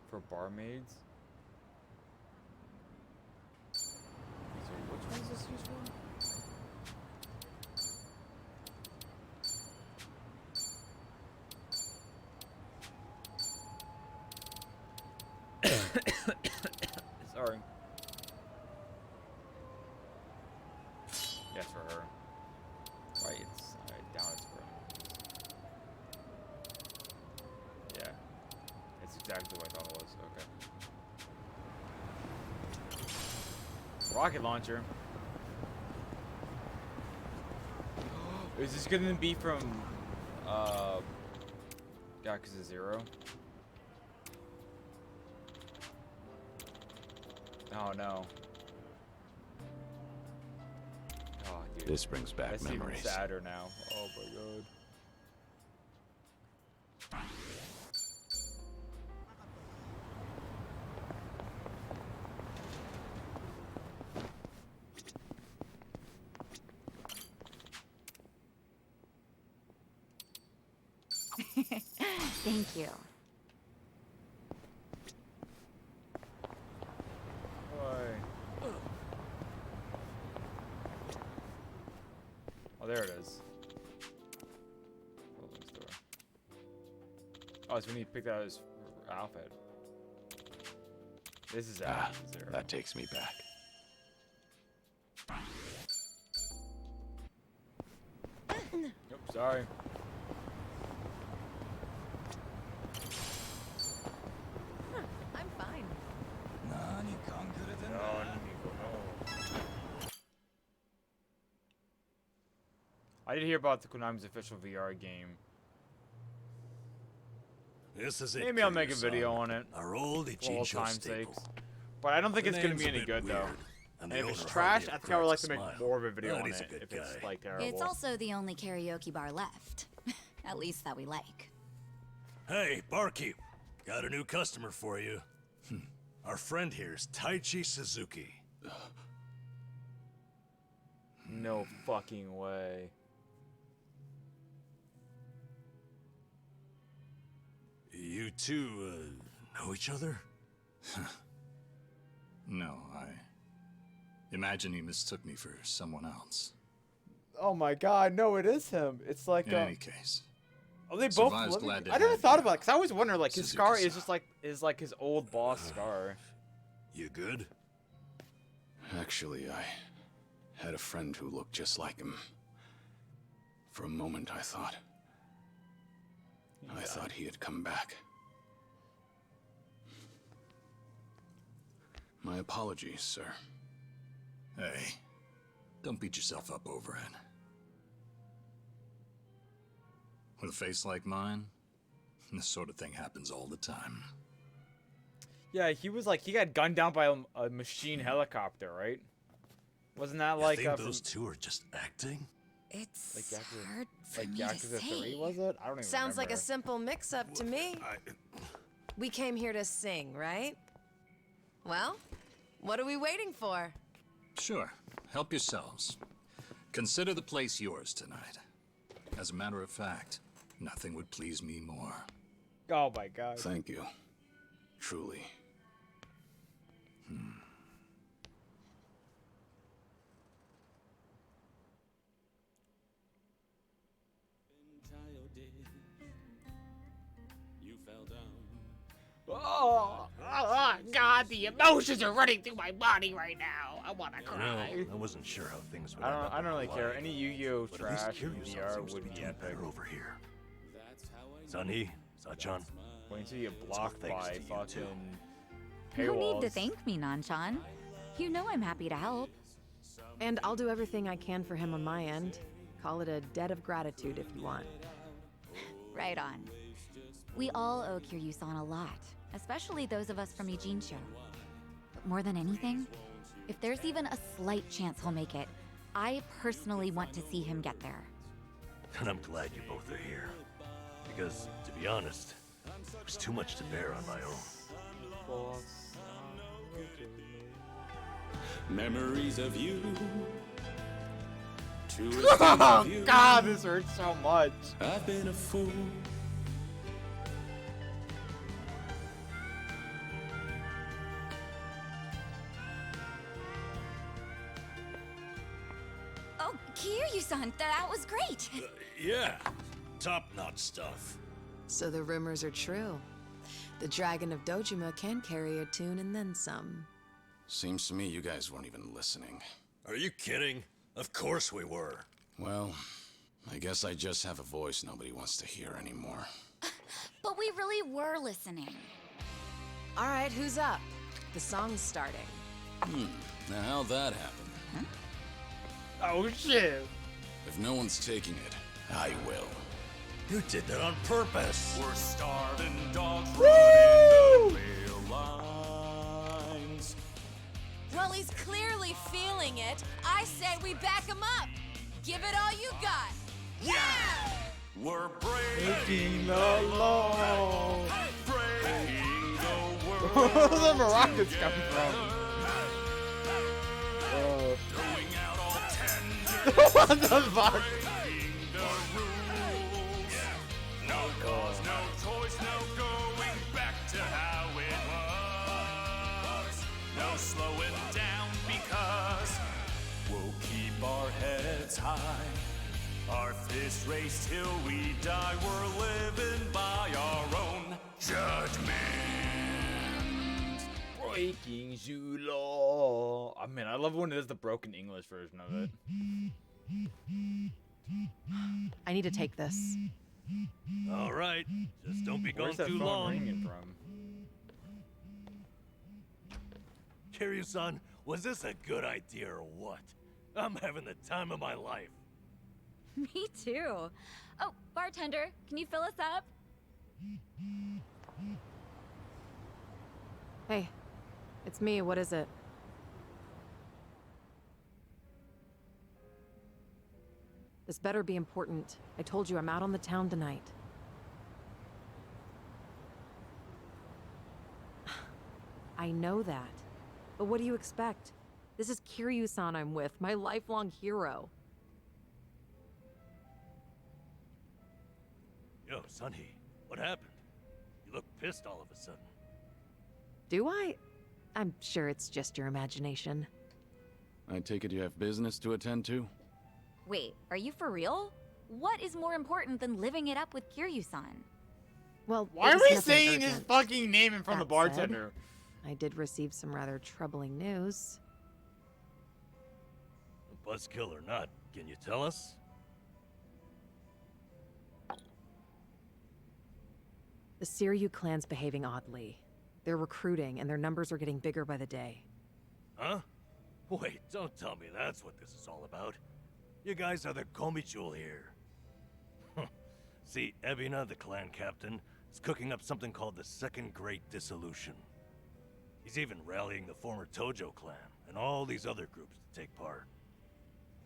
For barmaids? So which one is this used for? Rocket launcher. Is this gonna be from Yakuza 0? Oh no. Oh, dude. This brings back That's memories. even sadder now. Oh my god. Thank you. Why? Oh, there it is. Clothing store. Oh, so we need to pick out his outfit. This is Yakuza 0. That takes me back. Oops, sorry. I'm fine. I did hear about the Konami's official VR game. This is it. Maybe I'll make a video on it. Our old for Ichin old Show time's staple. sakes. But I don't think The it's gonna name's be a any bit good though. weird, and And the if it's owner trash, hardly I think I would like to make cracks a more of a video smile. on He's a it. good If guy. it's like terrible. It's also the only karaoke bar left. At least that we like. Hey, barkeep. Got a new customer for you. Our friend here's Taichi Suzuki. No fucking way. You two, know each other? No, I imagine he mistook me for someone else. Oh my god, no, it is him. It's like In any case, oh, they both. Survive's living- glad to I never have thought you. about it because I always wonder like his scar is Suzuki-san. just like his old boss scar. You good? Actually, I had a friend who looked just like him. For a moment, I thought he had come back. My apologies, sir. Hey, don't beat yourself up over it. With a face like mine, this sort of thing happens all the time. Yeah, he was like he got gunned down by a machine helicopter, right? Wasn't that You like think from, those two are just acting? It's like Yakuza, hard for like me Yakuza to say. 3 was it? I don't even Sounds like a remember. simple mix-up to me. We came here to sing, right? Well, what are we waiting for? Sure, help yourselves. Consider the place yours tonight. As a matter of fact, nothing would please me more. Oh my god. Thank you. Truly. Oh, God, the emotions are running through my body right now. I want to cry. I wasn't sure how things would I end don't. up I don't in really my care. life, Any Yu-Gi-Oh but at least trash in Kiryu-san VR seems to would be be doing epic. better over here. Sunny, Sachan. Waiting to get blocked thanks by to you, fucking No need to paywalls. thank me, Nanchan. You know I'm happy to help. And I'll do everything I can for him on my end. Call it a debt of gratitude if you want. Right on. We all owe Kiryu-san a lot, especially those of us from Ijincho. But more than anything, if there's even a slight chance he'll make it, I personally want to see him get there. And I'm glad you both are here. Because, to be honest, there's too much to bear on my own. Memories of you. Oh God, this hurts so much. I've been a fool. Oh, Kiryu-san, that was great. Yeah, top-notch stuff. So the rumors are true. The Dragon of Dojima can carry a tune and then some. Seems to me you guys weren't even listening. Are you kidding? Of course we were. Well, I guess I just have a voice nobody wants to hear anymore. But we really were listening. All right, who's up? The song's starting. Now, how'd that happen? Oh, shit. If no one's taking it, I will. You did that on purpose. We're starving dogs running the rail lines. Well, he's clearly feeling it. I say we back him up. Give it all you got. Yeah! We're breaking the law. Breaking the world. Where the maracas come from? Throwing out all What the fuck? No cause, no choice, no going back to how it was. No slowing down because we'll keep our heads high. Our fists raised till we die. We're living by our own judgment. Breaking zoo law. I mean, I love when it is the broken English version of it. I need to take this. All right, just don't be gone Where's that too phone long. ringing from? Kiryu-san, was this a good idea or what? I'm having the time of my life. Me too. Oh, bartender, can you fill us up? Hey, it's me. What is it? This better be important. I told you I'm out on the town tonight. I know that. But what do you expect? This is Kiryu-san I'm with, my lifelong hero. Yo, Sunny, what happened? You look pissed all of a sudden. Do I? I'm sure it's just your imagination. I take it you have business to attend to? Wait, are you for real? What is more important than living it up with Kiryu-san? Well, Why it are was we nothing saying his urgent. fucking name in front of the That said, bartender? I did receive some rather troubling news. Buzzkill or not, can you tell us? The Seiryu clan's behaving oddly. They're recruiting, and their numbers are getting bigger by the day. Huh? Wait, don't tell me that's what this is all about. You guys are the Komi-jewel here. See, Ebina, the clan captain, is cooking up something called the Second Great Dissolution. He's even rallying the former Tojo clan and all these other groups to take part.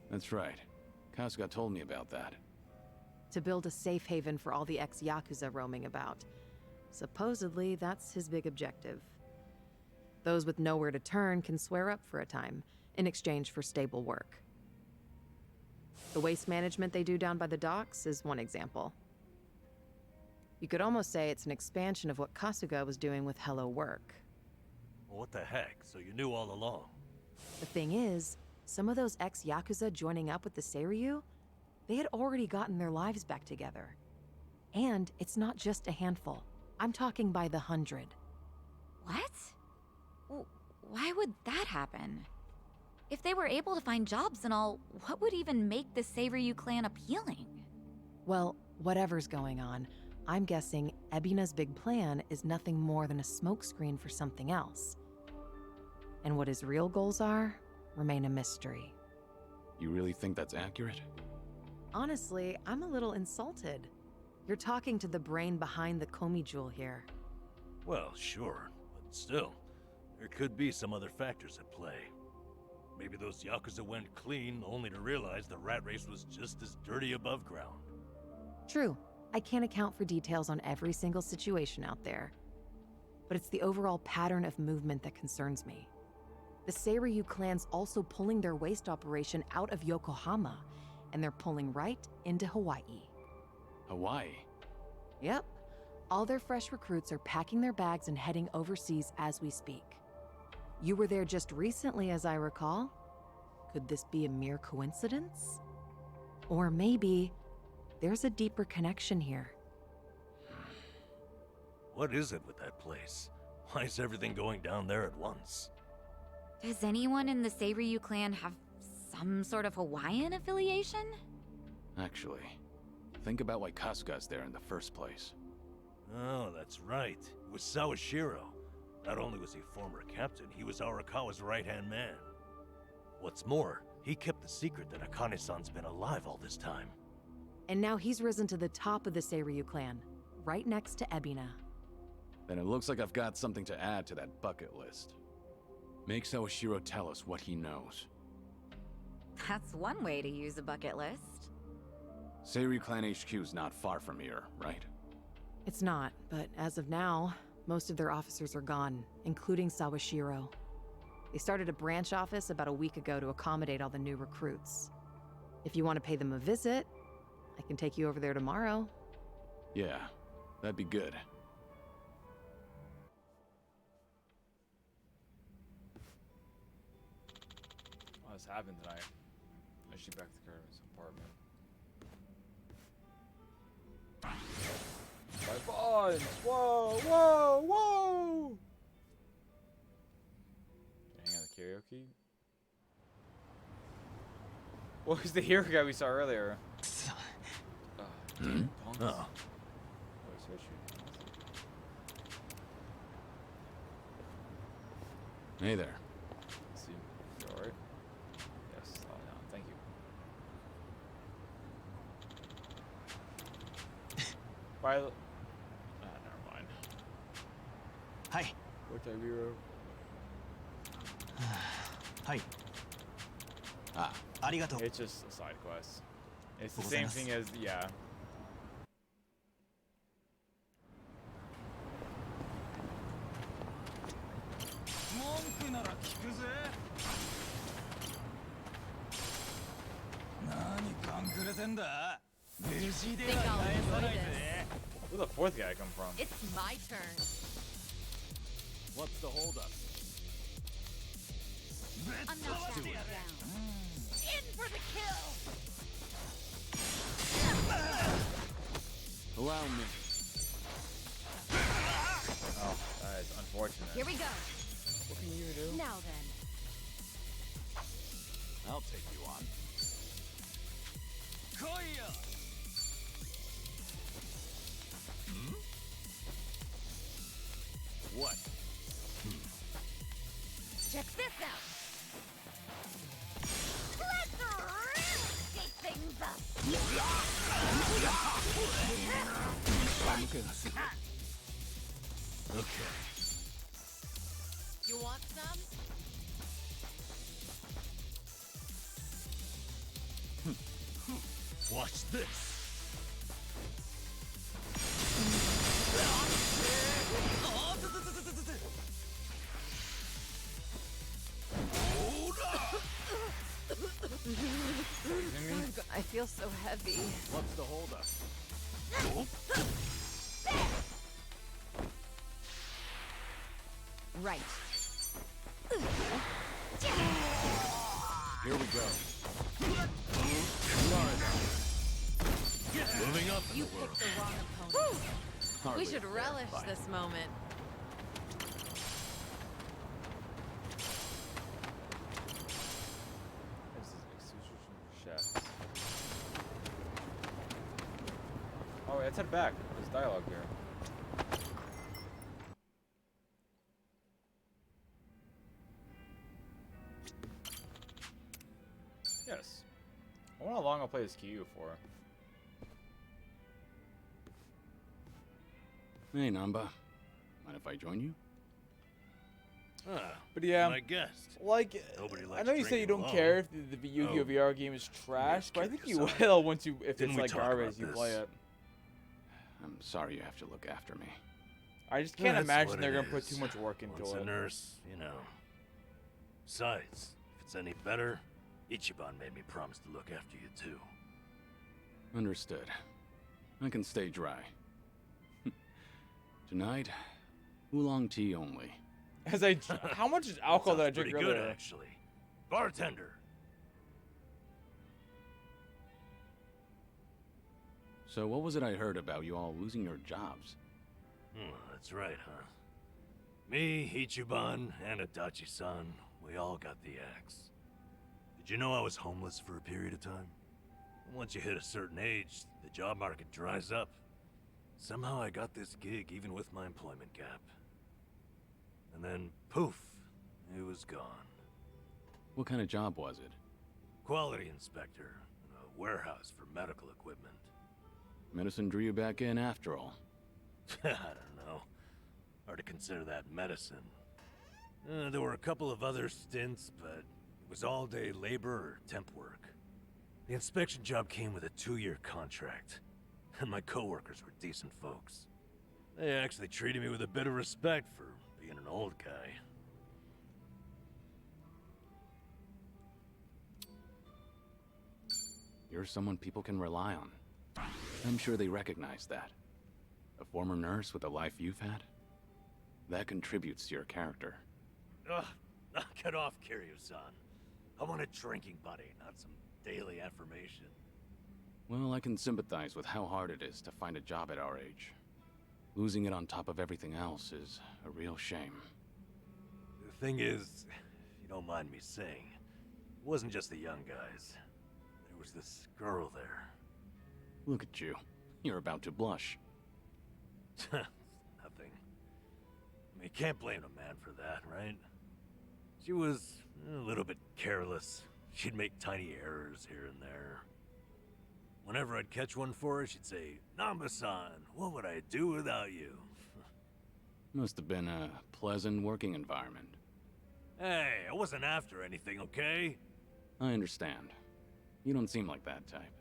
That's right. Kasuga told me about that. To build a safe haven for all the ex-Yakuza roaming about. Supposedly, that's his big objective. Those with nowhere to turn can swear up for a time, in exchange for stable work. The waste management they do down by the docks is one example. You could almost say it's an expansion of what Kasuga was doing with Hello Work. Well, what the heck? So you knew all along? The thing is, some of those ex-Yakuza joining up with the Seiryu, they had already gotten their lives back together. And it's not just a handful. I'm talking by the 100. What? Why would that happen? If they were able to find jobs and all, what would even make the Seiryu clan appealing? Well, whatever's going on, I'm guessing Ebina's big plan is nothing more than a smokescreen for something else. And what his real goals are remain a mystery. You really think that's accurate? Honestly, I'm a little insulted. You're talking to the brain behind the Komi-jewel here. Well, sure, but still, there could be some other factors at play. Maybe those Yakuza went clean only to realize the rat race was just as dirty above ground. True, I can't account for details on every single situation out there. But it's the overall pattern of movement that concerns me. The Seiryu clan's also pulling their waste operation out of Yokohama, and they're pulling right into Hawaii. Hawaii? Yep. All their fresh recruits are packing their bags and heading overseas as we speak. You were there just recently, as I recall. Could this be a mere coincidence? Or maybe there's a deeper connection here. What is it with that place? Why is everything going down there at once? Does anyone in the Seiryu clan have some sort of Hawaiian affiliation? Actually, think about why Kasuga's there in the first place. Oh, that's right. It was Sawashiro. Not only was he former captain, he was Arakawa's right-hand man. What's more, he kept the secret that Akane-san's been alive all this time. And now he's risen to the top of the Seiryu clan, right next to Ebina. Then it looks like I've got something to add to that bucket list. Make Sawashiro tell us what he knows. That's one way to use a bucket list. Seiryu Clan HQ's not far from here, right? It's not, but as of now, most of their officers are gone, including Sawashiro. They started a branch office about a week ago to accommodate all the new recruits. If you want to pay them a visit, I can take you over there tomorrow. Yeah, that'd be good. What's happened tonight? I should back to Curtis' apartment. My bonds! Whoa! Whoa! Whoa! Can I hang out the karaoke? What was the hero guy we saw earlier? Damn, punks. Oh. Wait, so Hey there. let's see. You alright? Yes. Oh, no. Thank you. By the... never mind. Hi. What type of hero? Hi. Ah. Arigato. It's just a side quest. It's the same thing as, yeah. Where the fourth guy come from? It's my turn. What's the holdup? I'm not backing down. In for the kill. Allow me. Oh, that is unfortunate. Here we go. What can you do? Now then. I'll take you on. What? Check this out. Let's really shake things up. Okay. You want some? Watch this. I feel so heavy. What's the holdup? Right. Here we go. Moving up in You the world. picked the wrong opponent. Hardly We should a fair relish fight. this moment. This is exclusive chefs. Oh, let's head back. There's dialogue here. Yes. I wonder how long I'll play this Kyu for. Hey, Namba. Mind if I join you? Ah, But yeah, my guest. like, Nobody I likes know you say you drinking don't alone. care if the Yu-Gi-Oh! Oh. VR game is trash, but I think you aside. will once you, if Didn't it's we like talk garbage, about you this? play it. I'm sorry you have to look after me. I just can't That's imagine what they're it gonna put is. too much work into Once it. a nurse, you know. Besides, if it's any better, Ichiban made me promise to look after you too. Understood. I can stay dry. Tonight, oolong tea only. As I, how much is alcohol that I drink Pretty earlier? good, actually. Bartender. So what was it I heard about you all losing your jobs? That's right, huh? Me, Ichiban, and Adachi-san, we all got the axe. Did you know I was homeless for a period of time? Once you hit a certain age, the job market dries up. Somehow I got this gig even with my employment gap. And then, poof, it was gone. What kind of job was it? Quality inspector in a warehouse for medical equipment. Medicine drew you back in after all. I don't know. Hard to consider that medicine. There were a couple of other stints, but it was all-day labor or temp work. The inspection job came with a 2-year contract, and my coworkers were decent folks. They actually treated me with a bit of respect for being an old guy. You're someone people can rely on. I'm sure they recognize that. A former nurse with the life you've had? That contributes to your character. Ugh, knock it off, Kiryu-san. I want a drinking buddy, not some daily affirmation. Well, I can sympathize with how hard it is to find a job at our age. Losing it on top of everything else is a real shame. The thing is, if you don't mind me saying, it wasn't just the young guys. There was this girl there. Look at you. You're about to blush. Nothing. I mean, can't blame a man for that, right? She was a little bit careless. She'd make tiny errors here and there. Whenever I'd catch one for her, she'd say, "Namba-san, what would I do without you?" Must have been a pleasant working environment. Hey, I wasn't after anything, okay? I understand. You don't seem like that type.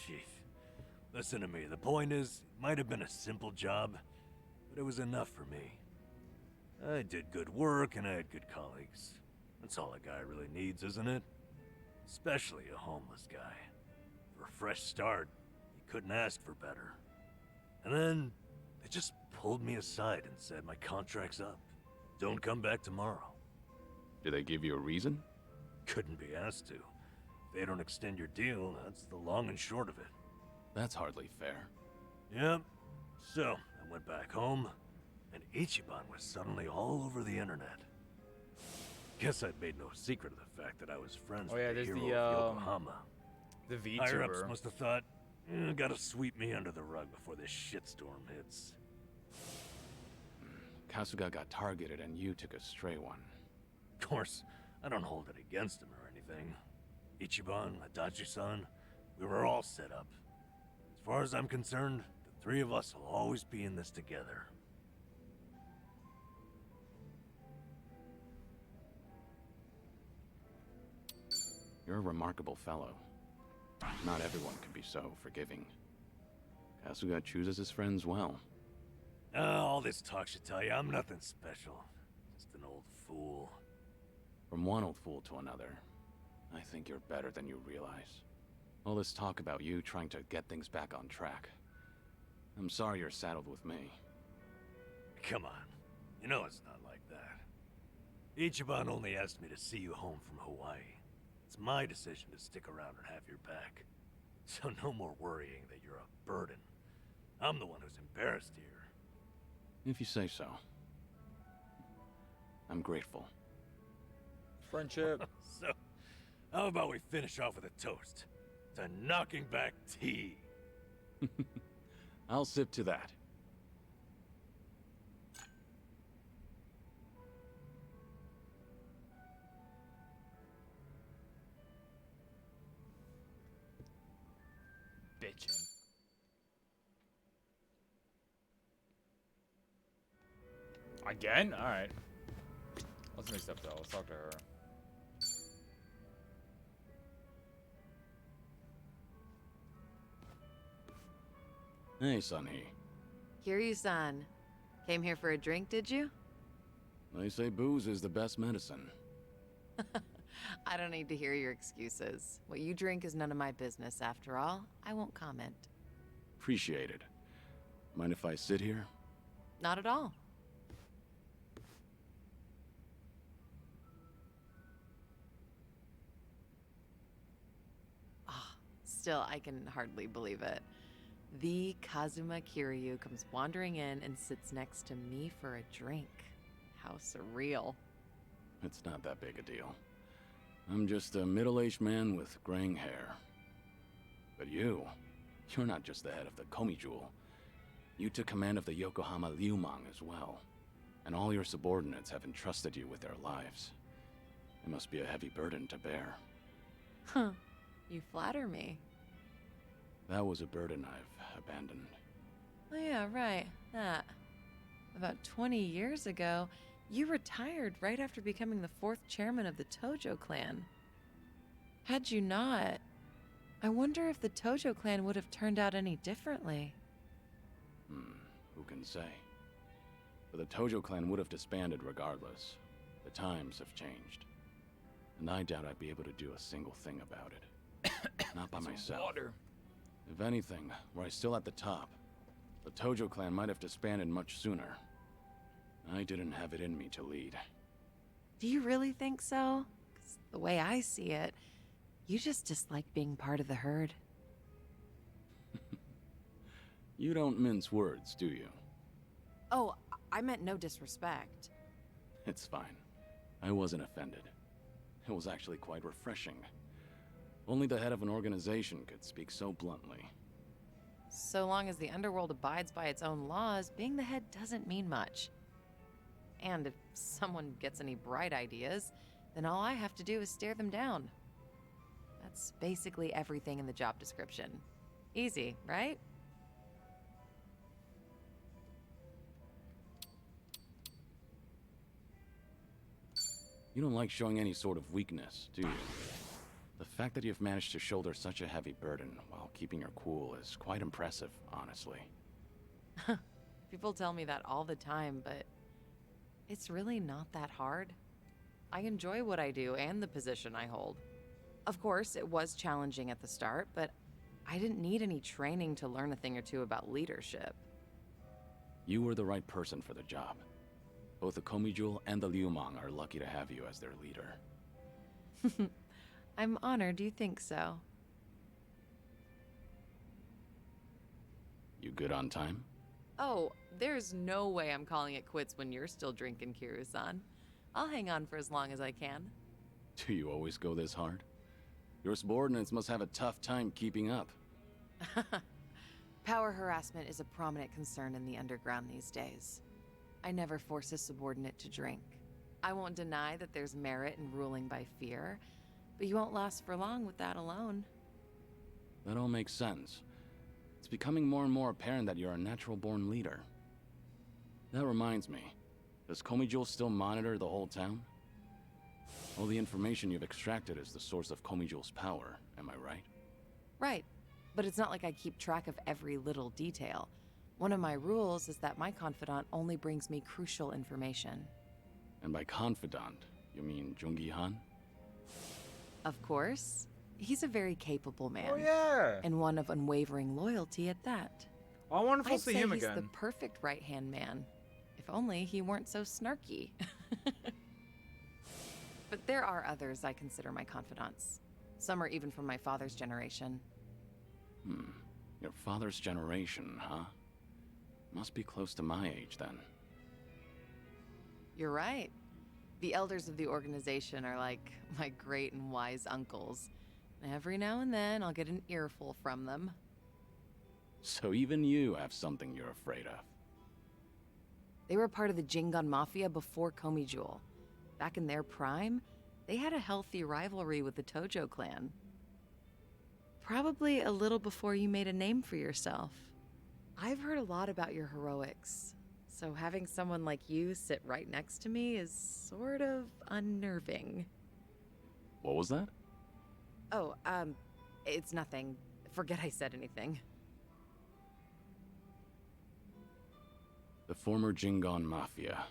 Shit. Listen to me, the point is, it might have been a simple job, but it was enough for me. I did good work and I had good colleagues. That's all a guy really needs, isn't it? Especially a homeless guy. For a fresh start, you couldn't ask for better. And then, they just pulled me aside and said my contract's up. Don't come back tomorrow. Did they give you a reason? Couldn't be asked to. If they don't extend your deal, that's the long and short of it. That's hardly fair. Yep. So, I went back home, and Ichiban was suddenly all over the internet. Guess I'd made no secret of the fact that I was friends with the hero of Yokohama. The VTuber. Higher-ups must have thought, gotta sweep me under the rug before this shitstorm hits. Kasuga got targeted and you took a stray one. Of course, I don't hold it against him or anything. Ichiban, Adachi-san, we were all set up. As far as I'm concerned, the three of us will always be in this together. You're a remarkable fellow. Not everyone can be so forgiving. Kasuga chooses his friends well. All this talk should tell you I'm nothing special. Just an old fool. From one old fool to another, I think you're better than you realize. All this talk about you trying to get things back on track. I'm sorry you're saddled with me. Come on. You know it's not like that. Ichiban only asked me to see you home from Hawaii. It's my decision to stick around and have your back. So no more worrying that you're a burden. I'm the one who's embarrassed here. If you say so. I'm grateful. Friendship. So, how about we finish off with a toast to knocking back tea? I'll sip to that. Bitchin'. Again? Alright. Let's mix up though. Let's talk to her. Hey, Sunhee. Kiryu-san. Came here for a drink, did you? They say booze is the best medicine. I don't need to hear your excuses. What you drink is none of my business, after all. I won't comment. Appreciate it. Mind if I sit here? Not at all. Still, I can hardly believe it. The Kazuma Kiryu comes wandering in and sits next to me for a drink. How surreal. It's not that big a deal. I'm just a middle-aged man with graying hair. But you're not just the head of the Komi Jewel. You took command of the Yokohama Liumang as well. And all your subordinates have entrusted you with their lives. It must be a heavy burden to bear. Huh. You flatter me. That was a burden I've abandoned. Oh yeah, right. That. About 20 years ago, you retired right after becoming the 4th chairman of the Tojo clan. Had you not, I wonder if the Tojo clan would have turned out any differently. Who can say? But the Tojo clan would have disbanded regardless. The times have changed. And I doubt I'd be able to do a single thing about it. Not by myself. Water. If anything, were I still at the top, the Tojo clan might have disbanded much sooner. I didn't have it in me to lead. Do you really think so? 'Cause the way I see it, you just dislike being part of the herd. You don't mince words, do you? Oh, I meant no disrespect. It's fine. I wasn't offended. It was actually quite refreshing. Only the head of an organization could speak so bluntly. So long as the underworld abides by its own laws, being the head doesn't mean much. And if someone gets any bright ideas, then all I have to do is stare them down. That's basically everything in the job description. Easy, right? You don't like showing any sort of weakness, do you? The fact that you've managed to shoulder such a heavy burden while keeping your cool is quite impressive, honestly. People tell me that all the time, but it's really not that hard. I enjoy what I do and the position I hold. Of course, it was challenging at the start, but I didn't need any training to learn a thing or two about leadership. You were the right person for the job. Both the Komijul and the Liumang are lucky to have you as their leader. I'm honored you think so. You good on time? Oh, there's no way I'm calling it quits when you're still drinking, Kiryu-san. I'll hang on for as long as I can. Do you always go this hard? Your subordinates must have a tough time keeping up. Power harassment is a prominent concern in the underground these days. I never force a subordinate to drink. I won't deny that there's merit in ruling by fear, but you won't last for long with that alone. That all makes sense. It's becoming more and more apparent that you're a natural-born leader. That reminds me, does Komijul still monitor the whole town? All the information you've extracted is the source of Komijul's power, am I right? Right, but it's not like I keep track of every little detail. One of my rules is that my confidant only brings me crucial information. And by confidant, you mean Jungi Han? Of course. He's a very capable man. Oh yeah. And one of unwavering loyalty at that. I wonder if we'll I'd see say him he's again. the perfect right-hand man. If only he weren't so snarky. But there are others I consider my confidants. Some are even from my father's generation. Your father's generation, huh? Must be close to my age, then. You're right. The elders of the organization are like my great and wise uncles. Every now and then, I'll get an earful from them. So even you have something you're afraid of. They were part of the Jingon Mafia before Komijul. Back in their prime, they had a healthy rivalry with the Tojo clan. Probably a little before you made a name for yourself. I've heard a lot about your heroics, so having someone like you sit right next to me is sort of unnerving. What was that? Oh, it's nothing. Forget I said anything. The former Jingon Mafia.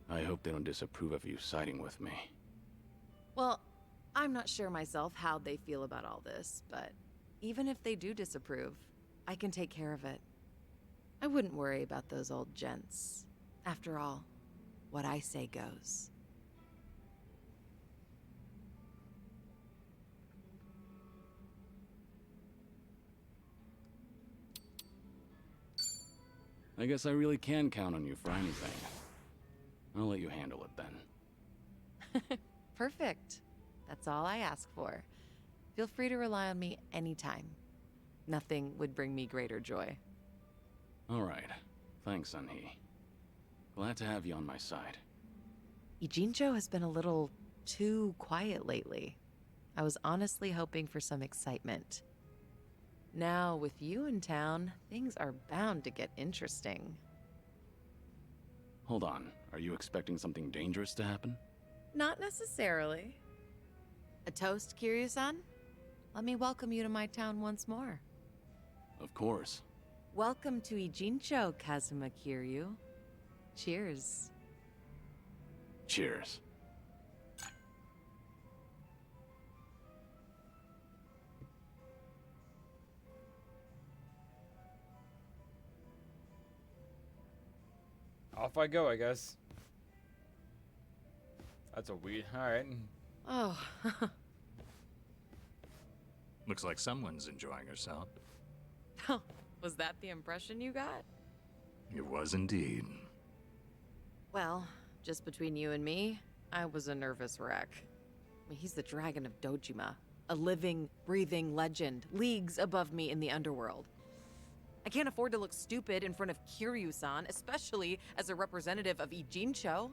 I hope they don't disapprove of you siding with me. Well, I'm not sure myself how they feel about all this, but even if they do disapprove, I can take care of it. I wouldn't worry about those old gents. After all, what I say goes. I guess I really can count on you for anything. I'll let you handle it then. Perfect. That's all I ask for. Feel free to rely on me anytime. Nothing would bring me greater joy. All right. Thanks, Sunhee. Glad to have you on my side. Ijincho has been a little too quiet lately. I was honestly hoping for some excitement. Now, with you in town, things are bound to get interesting. Hold on, are you expecting something dangerous to happen? Not necessarily. A toast, Kiryu-san? Let me welcome you to my town once more. Of course. Welcome to Ijincho, Kazuma Kiryu. Cheers. Cheers. Off I go, I guess. That's a weed. Alright. Oh. Looks like someone's enjoying herself. Was that the impression you got? It was indeed. Well, just between you and me, I was a nervous wreck. I mean, he's the Dragon of Dojima, a living, breathing legend, leagues above me in the underworld. I can't afford to look stupid in front of Kiryu-san, especially as a representative of Ijincho.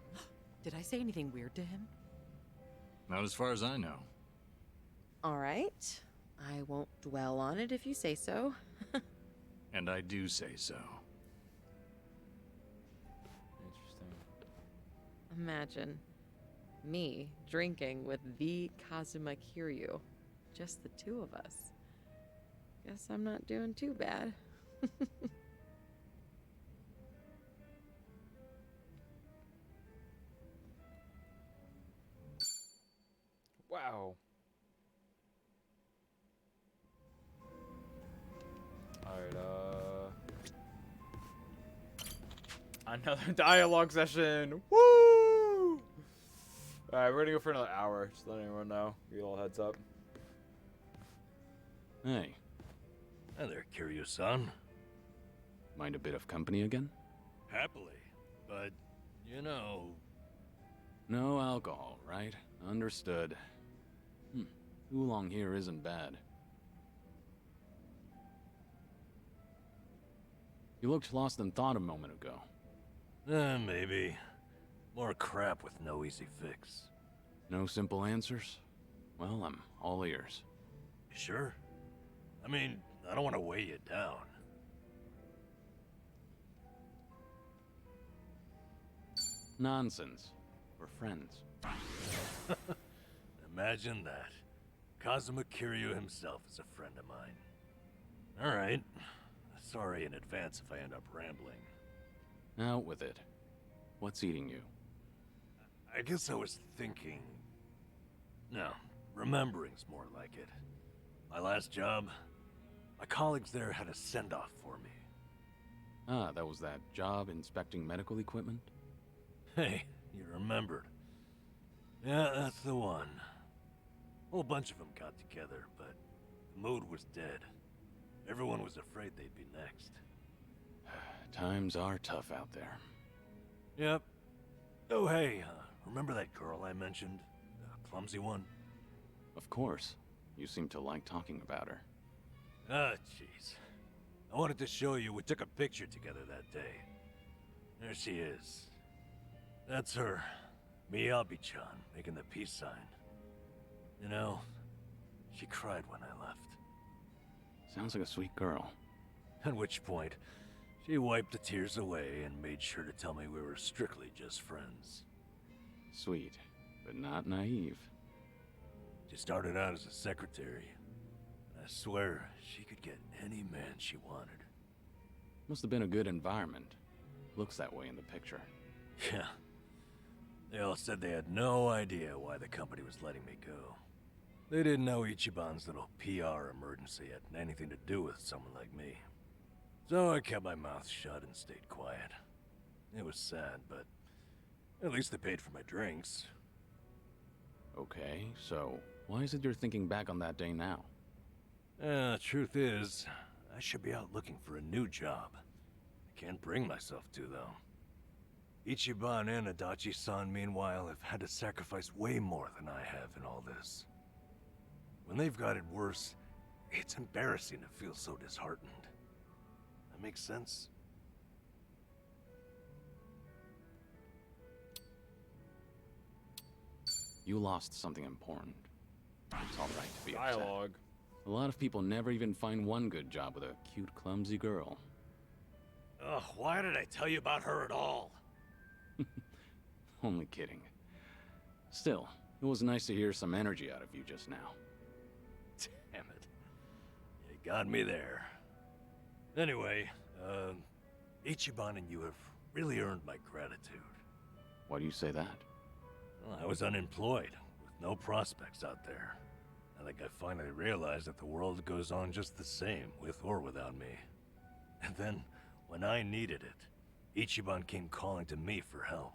Did I say anything weird to him? Not as far as I know. All right. I won't dwell on it if you say so. And I do say so. Interesting. Imagine me drinking with the Kazuma Kiryu. Just the two of us. Guess I'm not doing too bad. Wow. Alright, another dialogue session. Woo! Alright, we're gonna go for another hour. Just letting everyone know. Give you a little heads up. Hey. Hi there, Kiryu-san. Mind a bit of company again? Happily. But, you know... No alcohol, right? Understood. Oolong here isn't bad. You looked lost in thought a moment ago. Maybe. More crap with no easy fix. No simple answers? Well, I'm all ears. You sure? I mean, I don't want to weigh you down. Nonsense. We're friends. Imagine that. Kazuma Kiryu himself is a friend of mine. Alright. Sorry in advance if I end up rambling. Out with it. What's eating you? I guess I was thinking... No, remembering's more like it. My last job, my colleagues there had a send-off for me. Ah, that was that job inspecting medical equipment? Hey, you remembered. Yeah, that's the one. A whole bunch of them got together, but the mood was dead. Everyone was afraid they'd be next. Times are tough out there. Yep. Oh, hey, remember that girl I mentioned? The clumsy one? Of course. You seem to like talking about her. Ah, jeez. I wanted to show you we took a picture together that day. There she is. That's her. Miyabi-chan, making the peace sign. You know, she cried when I left. Sounds like a sweet girl. At which point, she wiped the tears away and made sure to tell me we were strictly just friends. Sweet, but not naive. She started out as a secretary. I swear, she could get any man she wanted. Must have been a good environment. Looks that way in the picture. Yeah. They all said they had no idea why the company was letting me go. They didn't know Ichiban's little PR emergency had anything to do with someone like me. So I kept my mouth shut and stayed quiet. It was sad, but at least they paid for my drinks. Okay, so why is it you're thinking back on that day now? Truth is, I should be out looking for a new job. I can't bring myself to, though. Ichiban and Adachi-san, meanwhile, have had to sacrifice way more than I have in all this. When they've got it worse, it's embarrassing to feel so disheartened. That makes sense? You lost something important. It's all right to be Dialogue. upset. A lot of people never even find one good job with a cute, clumsy girl. Ugh, why did I tell you about her at all? Only kidding. Still, it was nice to hear some energy out of you just now. Damn it. You got me there. Anyway, Ichiban and you have really earned my gratitude. Why do you say that? Well, I was unemployed, with no prospects out there. I think I finally realized that the world goes on just the same, with or without me. And then, when I needed it, Ichiban came calling to me for help.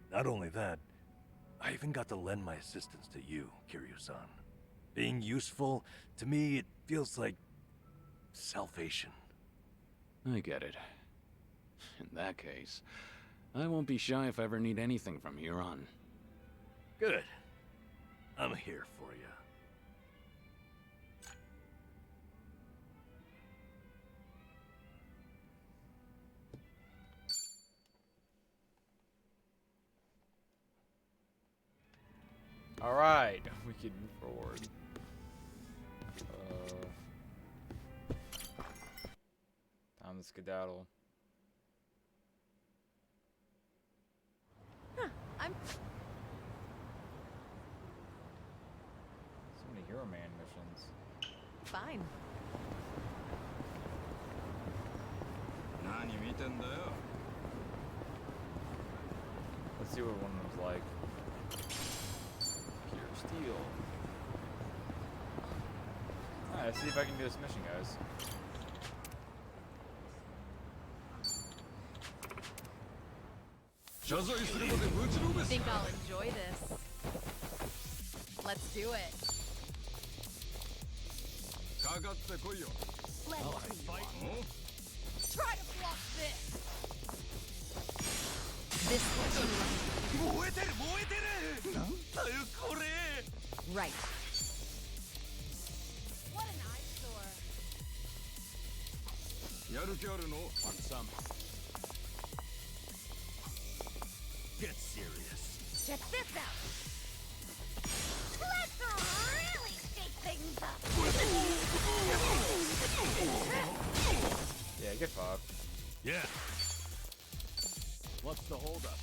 Not only that, I even got to lend my assistance to you, Kiryu-san. Being useful, to me, it feels like salvation. I get it. In that case, I won't be shy if I ever need anything from here on. Good. I'm here for you. All right, we can move forward. Time to skedaddle. I'm So many Hero Man missions. fine. Let's see what one of them's like. Pure steel. Alright, let's see if I can do this mission, guys. Think I'll enjoy this. Let's do it. Let's try to block this. This will Right. What an eyesore. Want some? Get serious. Check this out. Let's really shake things up. Yeah, get fucked. Yeah. What's the holdup?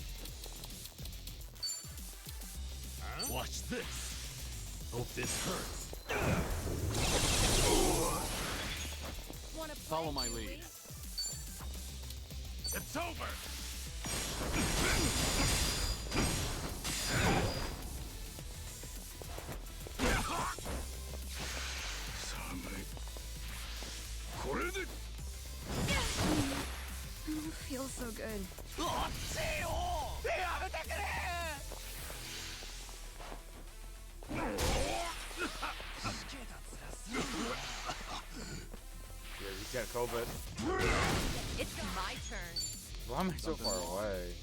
Huh? Watch this. Hope this hurts. Wanna Follow my lead. It's over. Feels so good. Yeah, he's got COVID. It's my turn. Why am I so far away?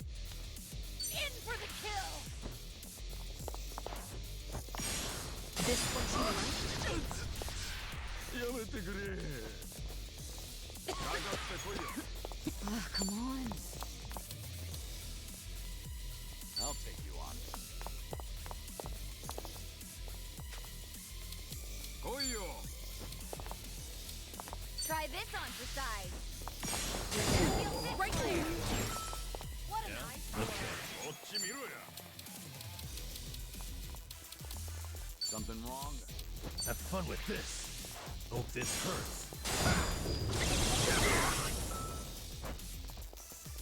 In for the kill. This what you Oh, come on. I'll take you on. Try this on for size. Right there. What a nice Something wrong? Have fun with this. Hope this hurts.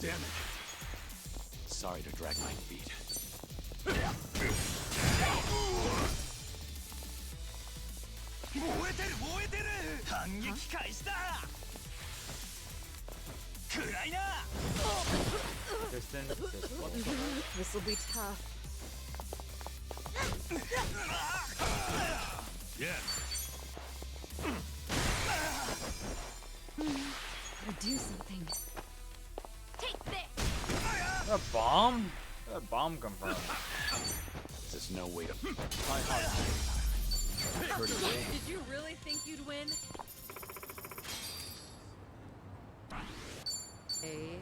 Damn it. Sorry to drag my feet. Piston. This will be tough. Yeah. Gotta do something. Take this. A bomb? Where'd that bomb come from? There's no way to... Did you really think you'd win? Hey.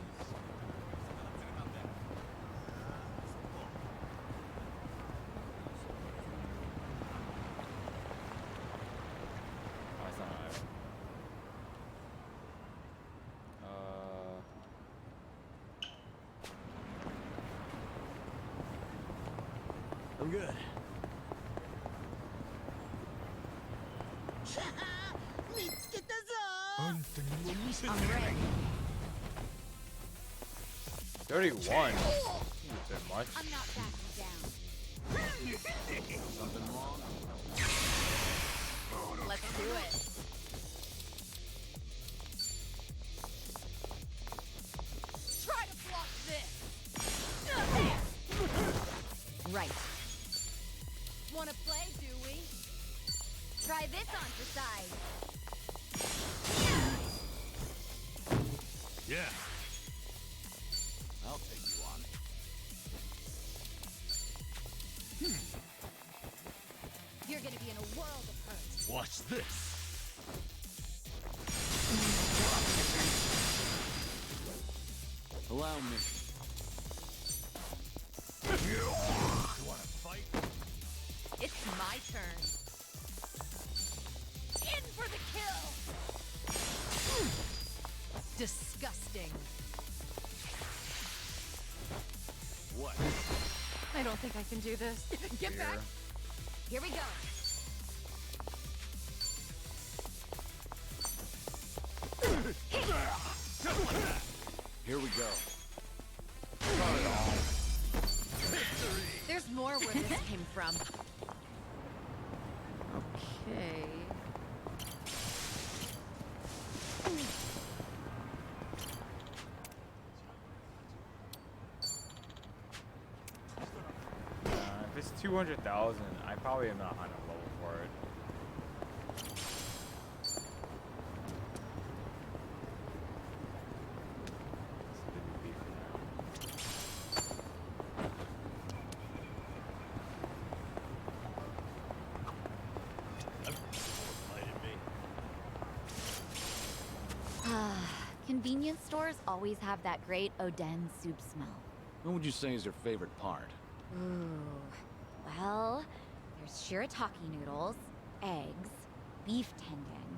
good. I'm ready. 31. A bit much. I'm not backing down. Something wrong? Let's do it. Try to block this. Right. Wanna play, do we? Try this on for size. Yeah. I'll take you on. You're gonna be in a world of hurt. Watch this. Allow me. You wanna fight? It's my turn. In for the kill! Disgusting. What? I don't think I can do this. Get back! Here we go. Here we go. There's more where this came from. Okay. If it's 200,000, I probably am not on a level for it. Convenience stores always have that great Oden soup smell. What would you say is your favorite part? Ooh. Well, there's shirataki noodles, eggs, beef tendon.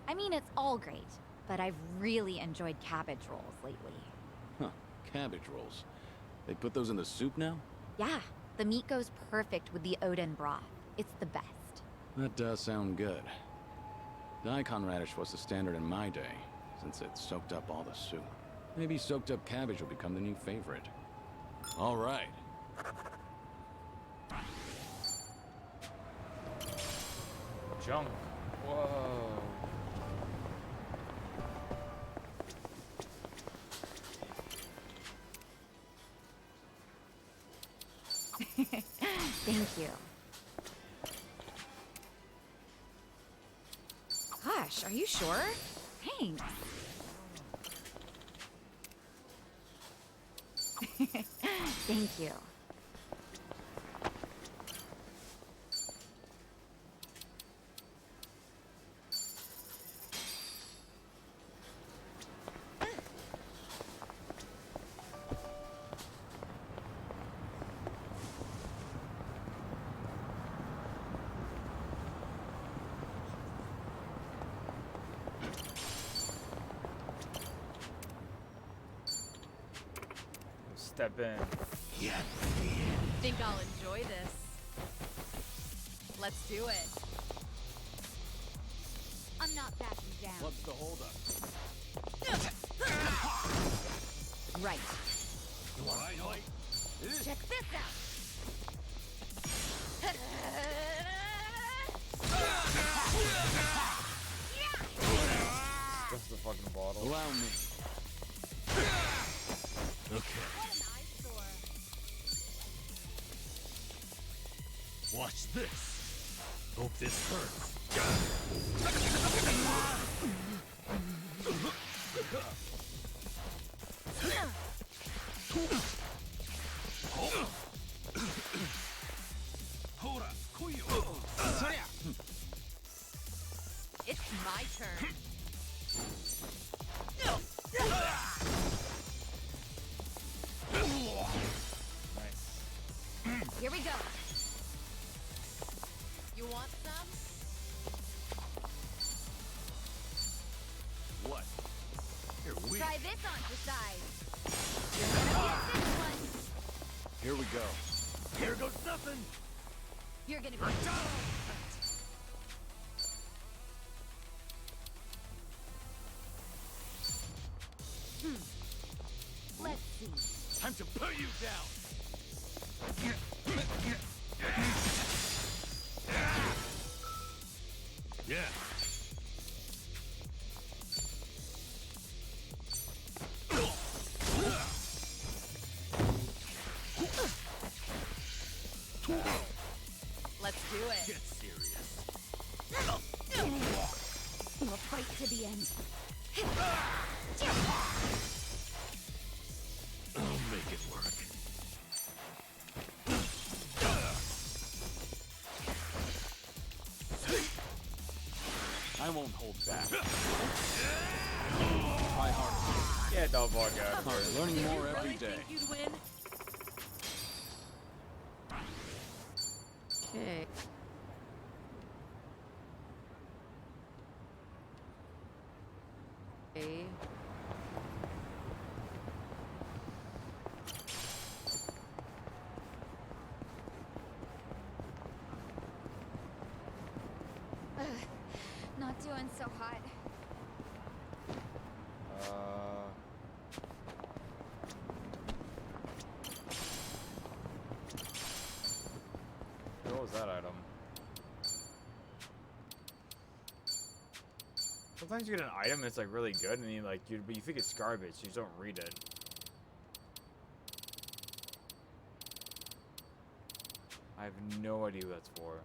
I mean, it's all great, but I've really enjoyed cabbage rolls lately. Huh, cabbage rolls. They put those in the soup now? Yeah, the meat goes perfect with the Oden broth. It's the best. That does sound good. Daikon radish was the standard in my day, since it soaked up all the soup. Maybe soaked up cabbage will become the new favorite. All right. Junk. Whoa. Thank you. Gosh, are you sure? Thanks. Thank you. Step in. Yeah. Think I'll enjoy this. Let's do it. I'm not backing down. What's the holdup? Right. You wanna fight? Check this out. Just the fucking bottle. Allow me. Okay. Watch this. Hope this hurts. It's my turn. Here we go. You want some? What? Here we Try this on for size. You're gonna be a thick one. Here we go. Here goes nothing. You're gonna be. Let's see. Time to put you down. Yeah. Let's do it. Get serious. We'll fight to the end. I'll make it work. I won't hold back. Try harder. Yeah, dog ball guy. Learning more every day. You'd win? Okay. Okay. Not doing so hot. What was that item? Sometimes you get an item that's like really good, and but you think it's garbage, so you just don't read it. I have no idea what that's for.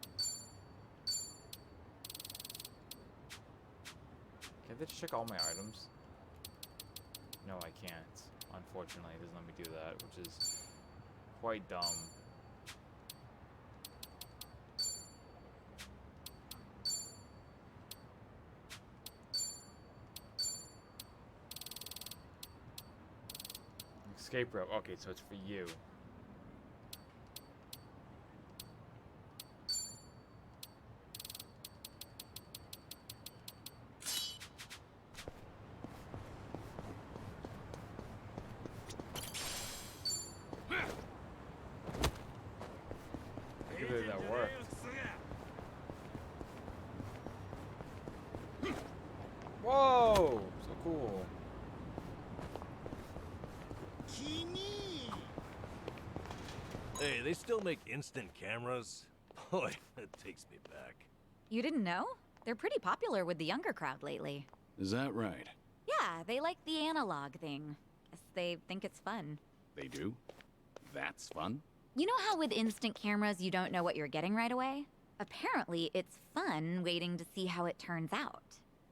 Can I just check all my items? No, I can't. Unfortunately, it doesn't let me do that, which is quite dumb. Escape rope. Okay, so it's for you. I can't believe that worked. Whoa! So cool. Hey, they still make instant cameras? Boy, that takes me back. You didn't know? They're pretty popular with the younger crowd lately. Is that right? Yeah, they like the analog thing. Guess they think it's fun. They do? That's fun? You know how with instant cameras you don't know what you're getting right away? Apparently, it's fun waiting to see how it turns out.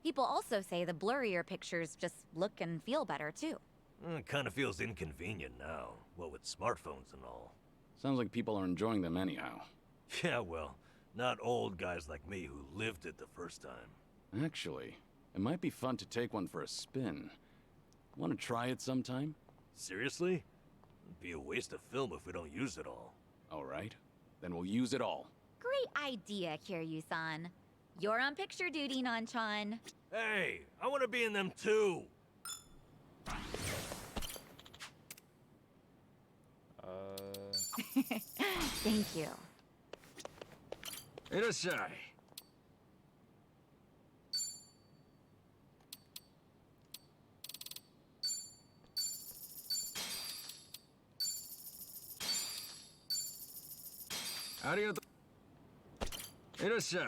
People also say the blurrier pictures just look and feel better, too. It kind of feels inconvenient now, what with smartphones and all. Sounds like people are enjoying them anyhow. Yeah, well, not old guys like me who lived it the first time. Actually, it might be fun to take one for a spin. Want to try it sometime? Seriously? It'd be a waste of film if we don't use it all. All right. Then we'll use it all. Great idea, Kiryu-san. You're on picture duty, Nanchan. Hey, I want to be in them too! Thank you. いらっしゃい。ありがとう。いらっしゃい。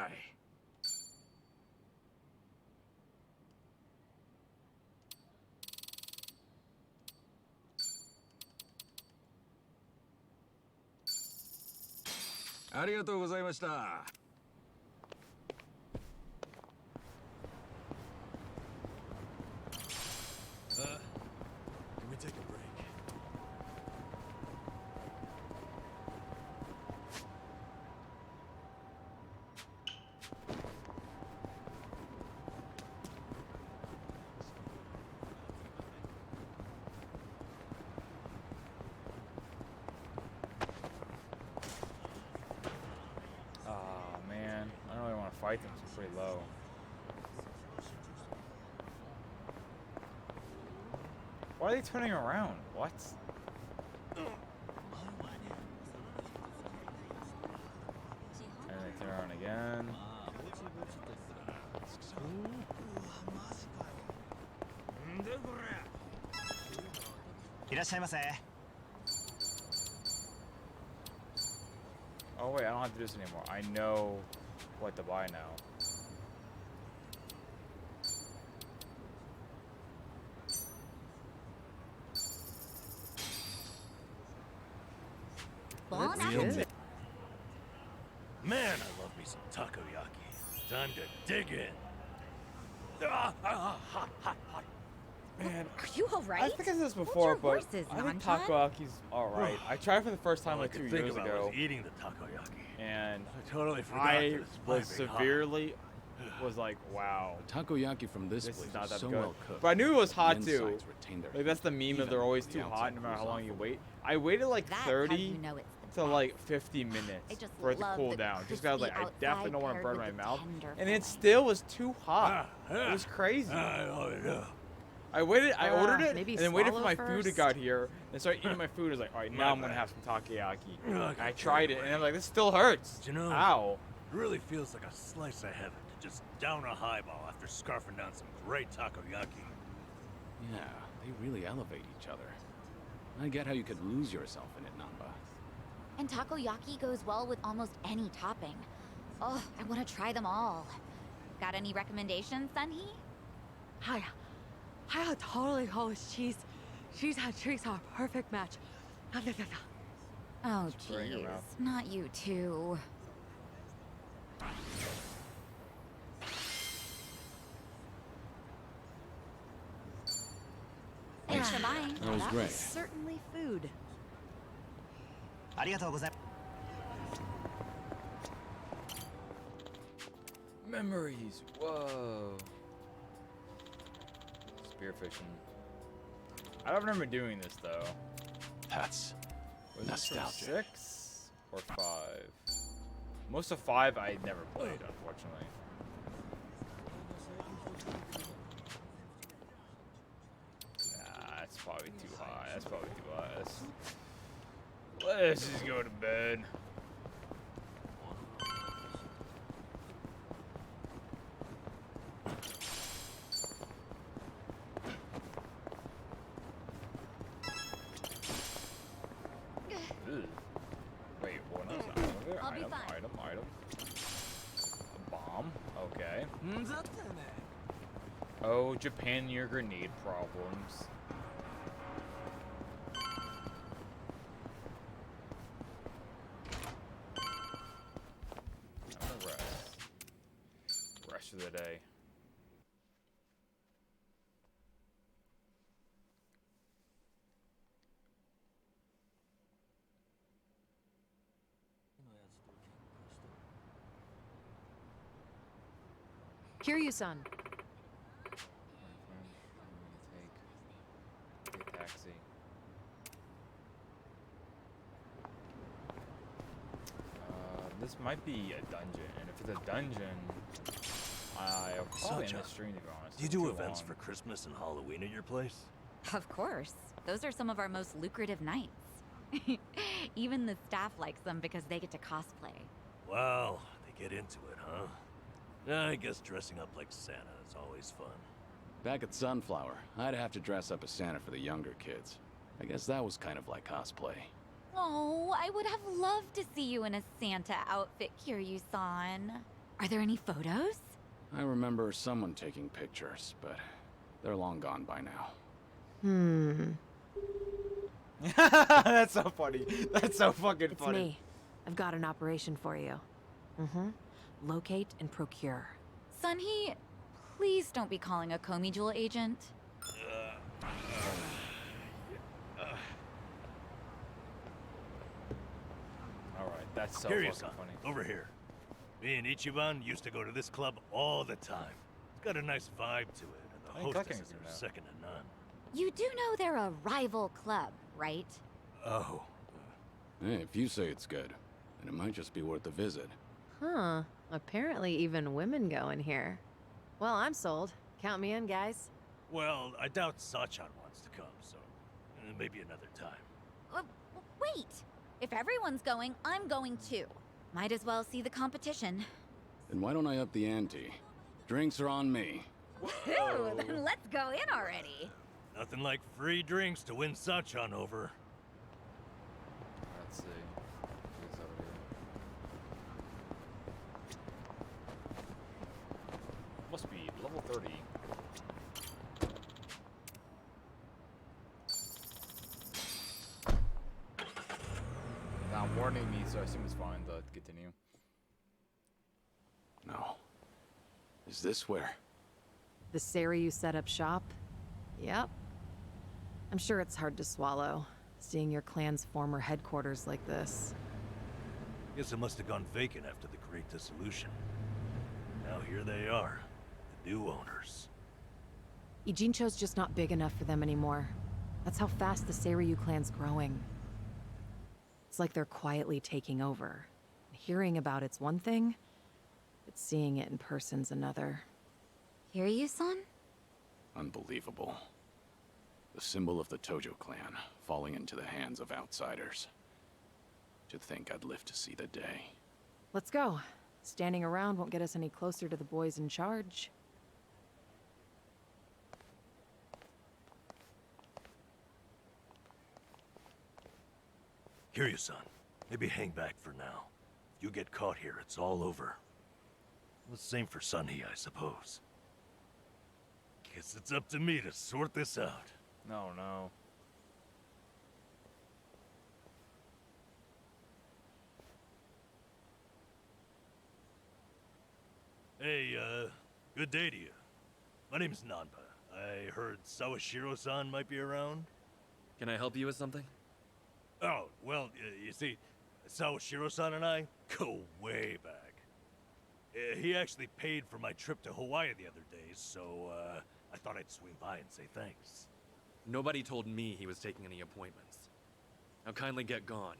ありがとうございました。Can we take a break? Oh man, I don't really want to fight them, so pretty low. Why are they turning around? What? again. Oh wait, I don't have to do this anymore. I know what to buy now. Bon Real appetit. meat. Man, I love me some takoyaki. Time to dig in. Hot, hot. Man, Are you alright? I think I said this Hold before, your but horses, I think Nanchan. takoyaki's alright. I tried it for the first time All I like could 2 think years about ago, was eating the takoyaki. and I totally forgot I that it's was piping hot. severely was like, wow, Takoyaki from this this place is not is that so good. well cooked. But I knew it was the hot too. insides retain their Like that's the heat, meme of even they're always if too the hot outside no matter how cools long off you a wait. I waited like That's how 30 you know it's the to like 50 minutes I just for it to love cool the down. Just 'cause I was like, I crispy definitely don't want to outside burn my paired with the mouth. tender And it filling. still was too hot. It was crazy. I waited, I ordered it, maybe and then waited for swallow my food to first. got here, and started eating my food. I was like, all right, now I'm gonna bad. have some takoyaki. Ugh, I And I got tried carried it, away. and I'm like, this still hurts. You know, Ow. it really feels like a slice of heaven to just down a highball after scarfing down some great takoyaki. Yeah, they really elevate each other. I get how you could lose yourself in it, Namba. And takoyaki goes well with almost any topping. Oh, I want to try them all. Got any recommendations, Sunhee? Hi. I totally always cheese. Cheese and trees are a perfect match. Oh, Bring her jeez. out. Not you too. Thanks for buying. That was great. Certainly food. Memories. Whoa. Spearfishing. I don't remember doing this though. That's Was this for nostalgic. 6 or 5? Most of 5 I never played, unfortunately. Nah, that's probably too high. That's probably too high. Let's just go to bed. Ugh. Wait, what else? Over there? I'll be Item, fine. item. A bomb. Okay. Oh, Japan, your grenade problems. I'm gonna rest. Rest of the day. Kiryu-san. Take a taxi. This might be a dungeon, and if it's a dungeon, I'll probably end the stream, to be honest. Do you It's do too events long. for Christmas and Halloween at your place? Of course. Those are some of our most lucrative nights. Even the staff likes them because they get to cosplay. Wow, they get into it, huh? Yeah, I guess dressing up like Santa is always fun. Back at Sunflower, I'd have to dress up as Santa for the younger kids. I guess that was kind of like cosplay. Oh, I would have loved to see you in a Santa outfit, Kiryu-san. Are there any photos? I remember someone taking pictures, but they're long gone by now. That's so funny. That's so fucking It's funny. me. I've got an operation for you. Locate and procure. Sunhee, please don't be calling a Komi Jewel agent. Alright, that's so Kiryu-san, fucking funny. over here. Me and Ichiban used to go to this club all the time. It's got a nice vibe to it, and the I ain't hostesses cooking are now. second to none. You do know they're a rival club, right? Oh, Hey, if you say it's good, then it might just be worth a visit. Huh. Apparently even women go in here. Well, I'm sold. Count me in, guys. well, I doubt Sachan wants to come, so maybe another time. Wait! If everyone's going, I'm going too. Might as well see the competition. Then why don't I up the ante? Drinks are on me. Ooh, then let's go in already. Nothing like free drinks to win Sachan over. Let's see. Who's over here? Must be level 30. Now warning me, so I assume it's fine to continue. No. Is this where? The Seiryu set up shop? Yep. I'm sure it's hard to swallow, seeing your clan's former headquarters like this. Guess it must have gone vacant after the Great Dissolution. Now here they are, the new owners. Ijincho's just not big enough for them anymore. That's how fast the Seiryu clan's growing. It's like they're quietly taking over. Hearing about it's one thing, but seeing it in person's another. Kiryu-san? Unbelievable. The symbol of the Tojo clan, falling into the hands of outsiders. To think I'd live to see the day. Let's go. Standing around won't get us any closer to the boys in charge. Kiryu-san, maybe hang back for now. If you get caught here, it's all over. The same for Sunny, I suppose. Guess it's up to me to sort this out. No, no. Hey, good day to you. My name's Nanba. I heard Sawashiro-san might be around. Can I help you with something? Oh, well, you see, Sawashiro-san and I go way back. He actually paid for my trip to Hawaii the other day, so, I thought I'd swing by and say thanks. Nobody told me he was taking any appointments. Now kindly get gone.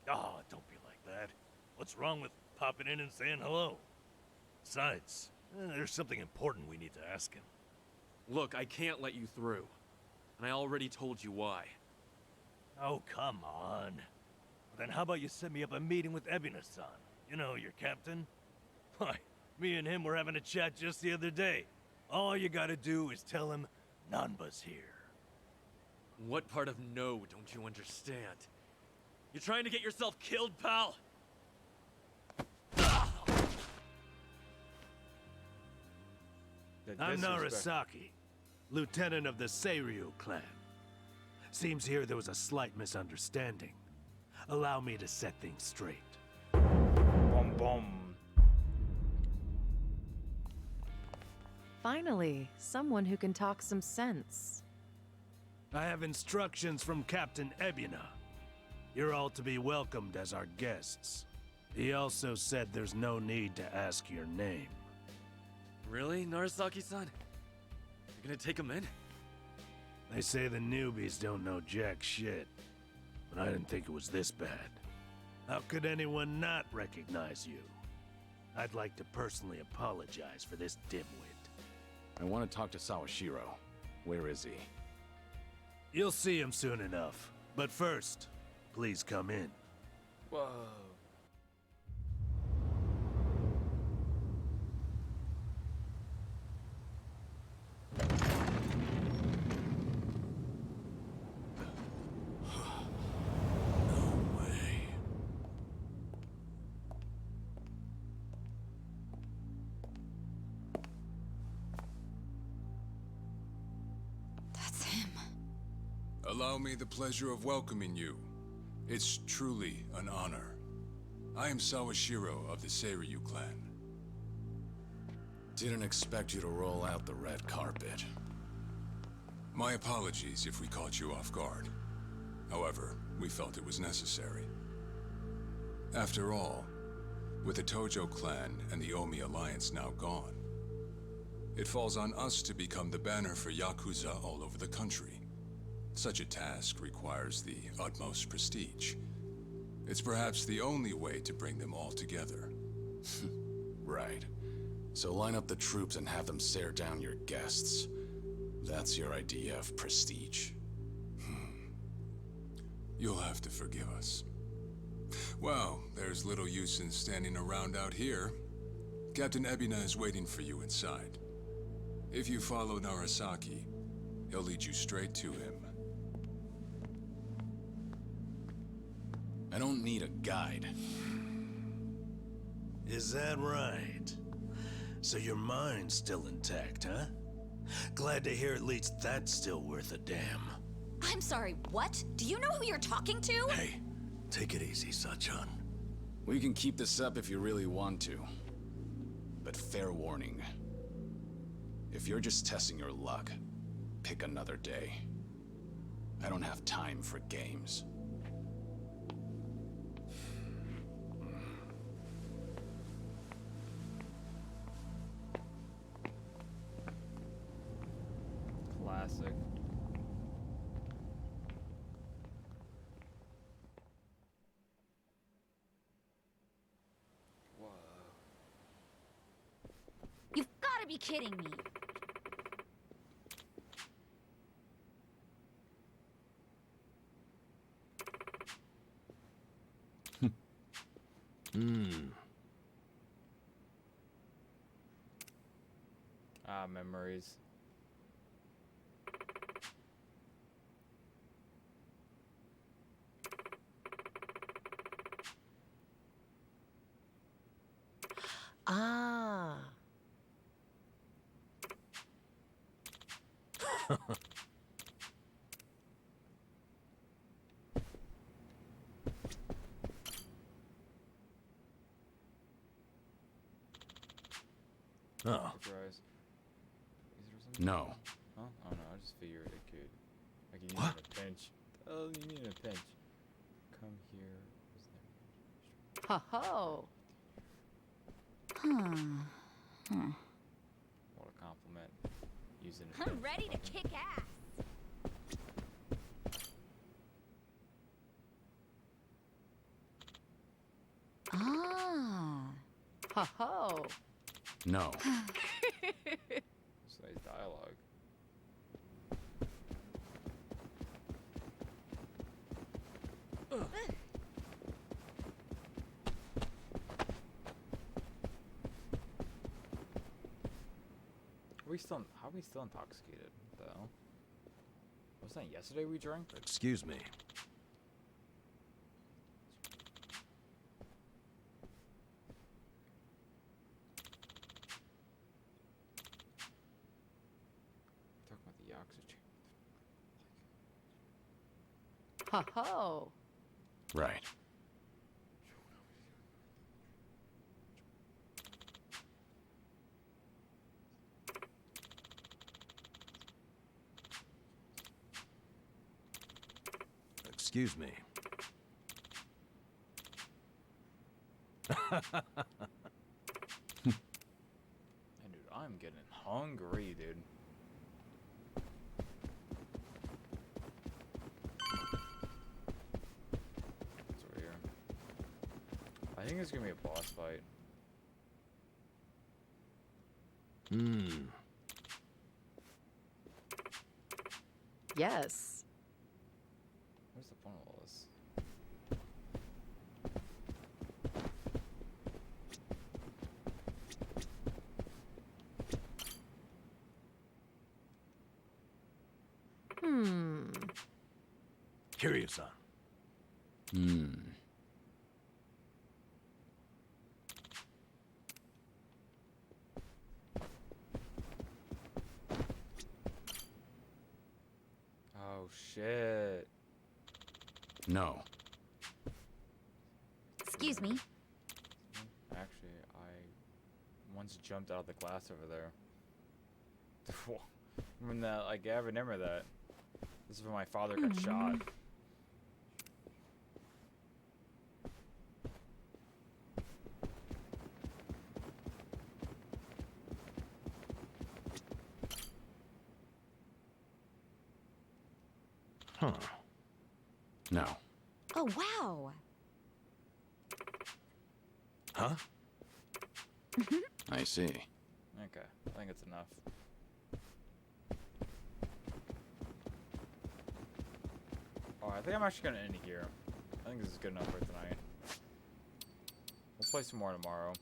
Oh, don't be like that. What's wrong with popping in and saying hello? Besides, there's something important we need to ask him. Look, I can't let you through. And I already told you why. Oh, come on. Then how about you set me up a meeting with Ebina-san? You know, your captain? Why, me and him were having a chat just the other day. All you gotta do is tell him Nanba's here. What part of no don't you understand? You trying to get yourself killed, pal? I'm Narasaki, lieutenant of the Seiryu clan. Seems here there was a slight misunderstanding. Allow me to set things straight. Boom, boom. Finally, someone who can talk some sense. I have instructions from Captain Ebina. You're all to be welcomed as our guests. He also said there's no need to ask your name. Really, Narasaki-san? You're gonna take him in? They say the newbies don't know jack shit, but I didn't think it was this bad. How could anyone not recognize you? I'd like to personally apologize for this dimwit. I want to talk to Sawashiro. Where is he? You'll see him soon enough. But first, please come in. Whoa. Allow me the pleasure of welcoming you. It's truly an honor. I am Sawashiro of the Seiryu clan. Didn't expect you to roll out the red carpet. My apologies if we caught you off guard. However, we felt it was necessary. After all, with the Tojo clan and the Omi alliance now gone, it falls on us to become the banner for Yakuza all over the country. Such a task requires the utmost prestige. It's perhaps the only way to bring them all together. Right. So line up the troops and have them stare down your guests. That's your idea of prestige. You'll have to forgive us. Well, there's little use in standing around out here. Captain Ebina is waiting for you inside. If you follow Narasaki, he'll lead you straight to him. I don't need a guide. Is that right? So your mind's still intact, huh? Glad to hear at least that's still worth a damn. I'm sorry, what? Do you know who you're talking to? Hey, take it easy, Sachan. We can keep this up if you really want to. But fair warning. If you're just testing your luck, pick another day. I don't have time for games. Classic. Whoa. You've got to be kidding me. Ah, memories. Ah. Oh. Surprise. No. Huh? Oh no, I just figured it could. Like you need in a pinch. Oh, you need in a pinch. Come here. Ho ho. What a compliment. Using it. I'm ready to kick ass. Ah. Ho ho. No. It's nice dialogue. How are we still intoxicated? What the hell? Wasn't that yesterday we drank? Excuse me. Talking about the oxygen. Ho ho. Right. Excuse me. And dude, I'm getting hungry, dude. What's over here? I think it's gonna be a boss fight. Yes. What's the point of all this? Kiryu-san. Oh shit. No. Excuse me. Actually, I once jumped out of the glass over there. When that, like, I remember that. This is when my father got shot. Huh. No. Oh, wow. Huh? I see. Okay, I think it's enough. Oh, I think I'm actually gonna end it here. I think this is good enough for tonight. We'll play some more tomorrow.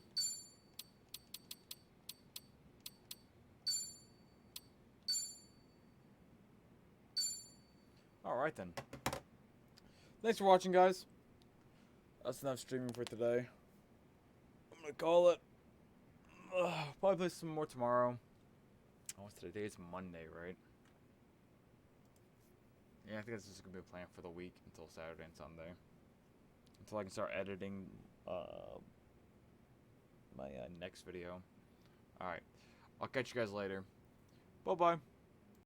Alright then. Thanks for watching, guys. That's enough streaming for today. I'm gonna call it. Probably play some more tomorrow. Oh, what's today? It's Monday, right? Yeah, I think that's just gonna be a plan for the week until Saturday and Sunday. Until I can start editing my next video. Alright. I'll catch you guys later. Bye-bye.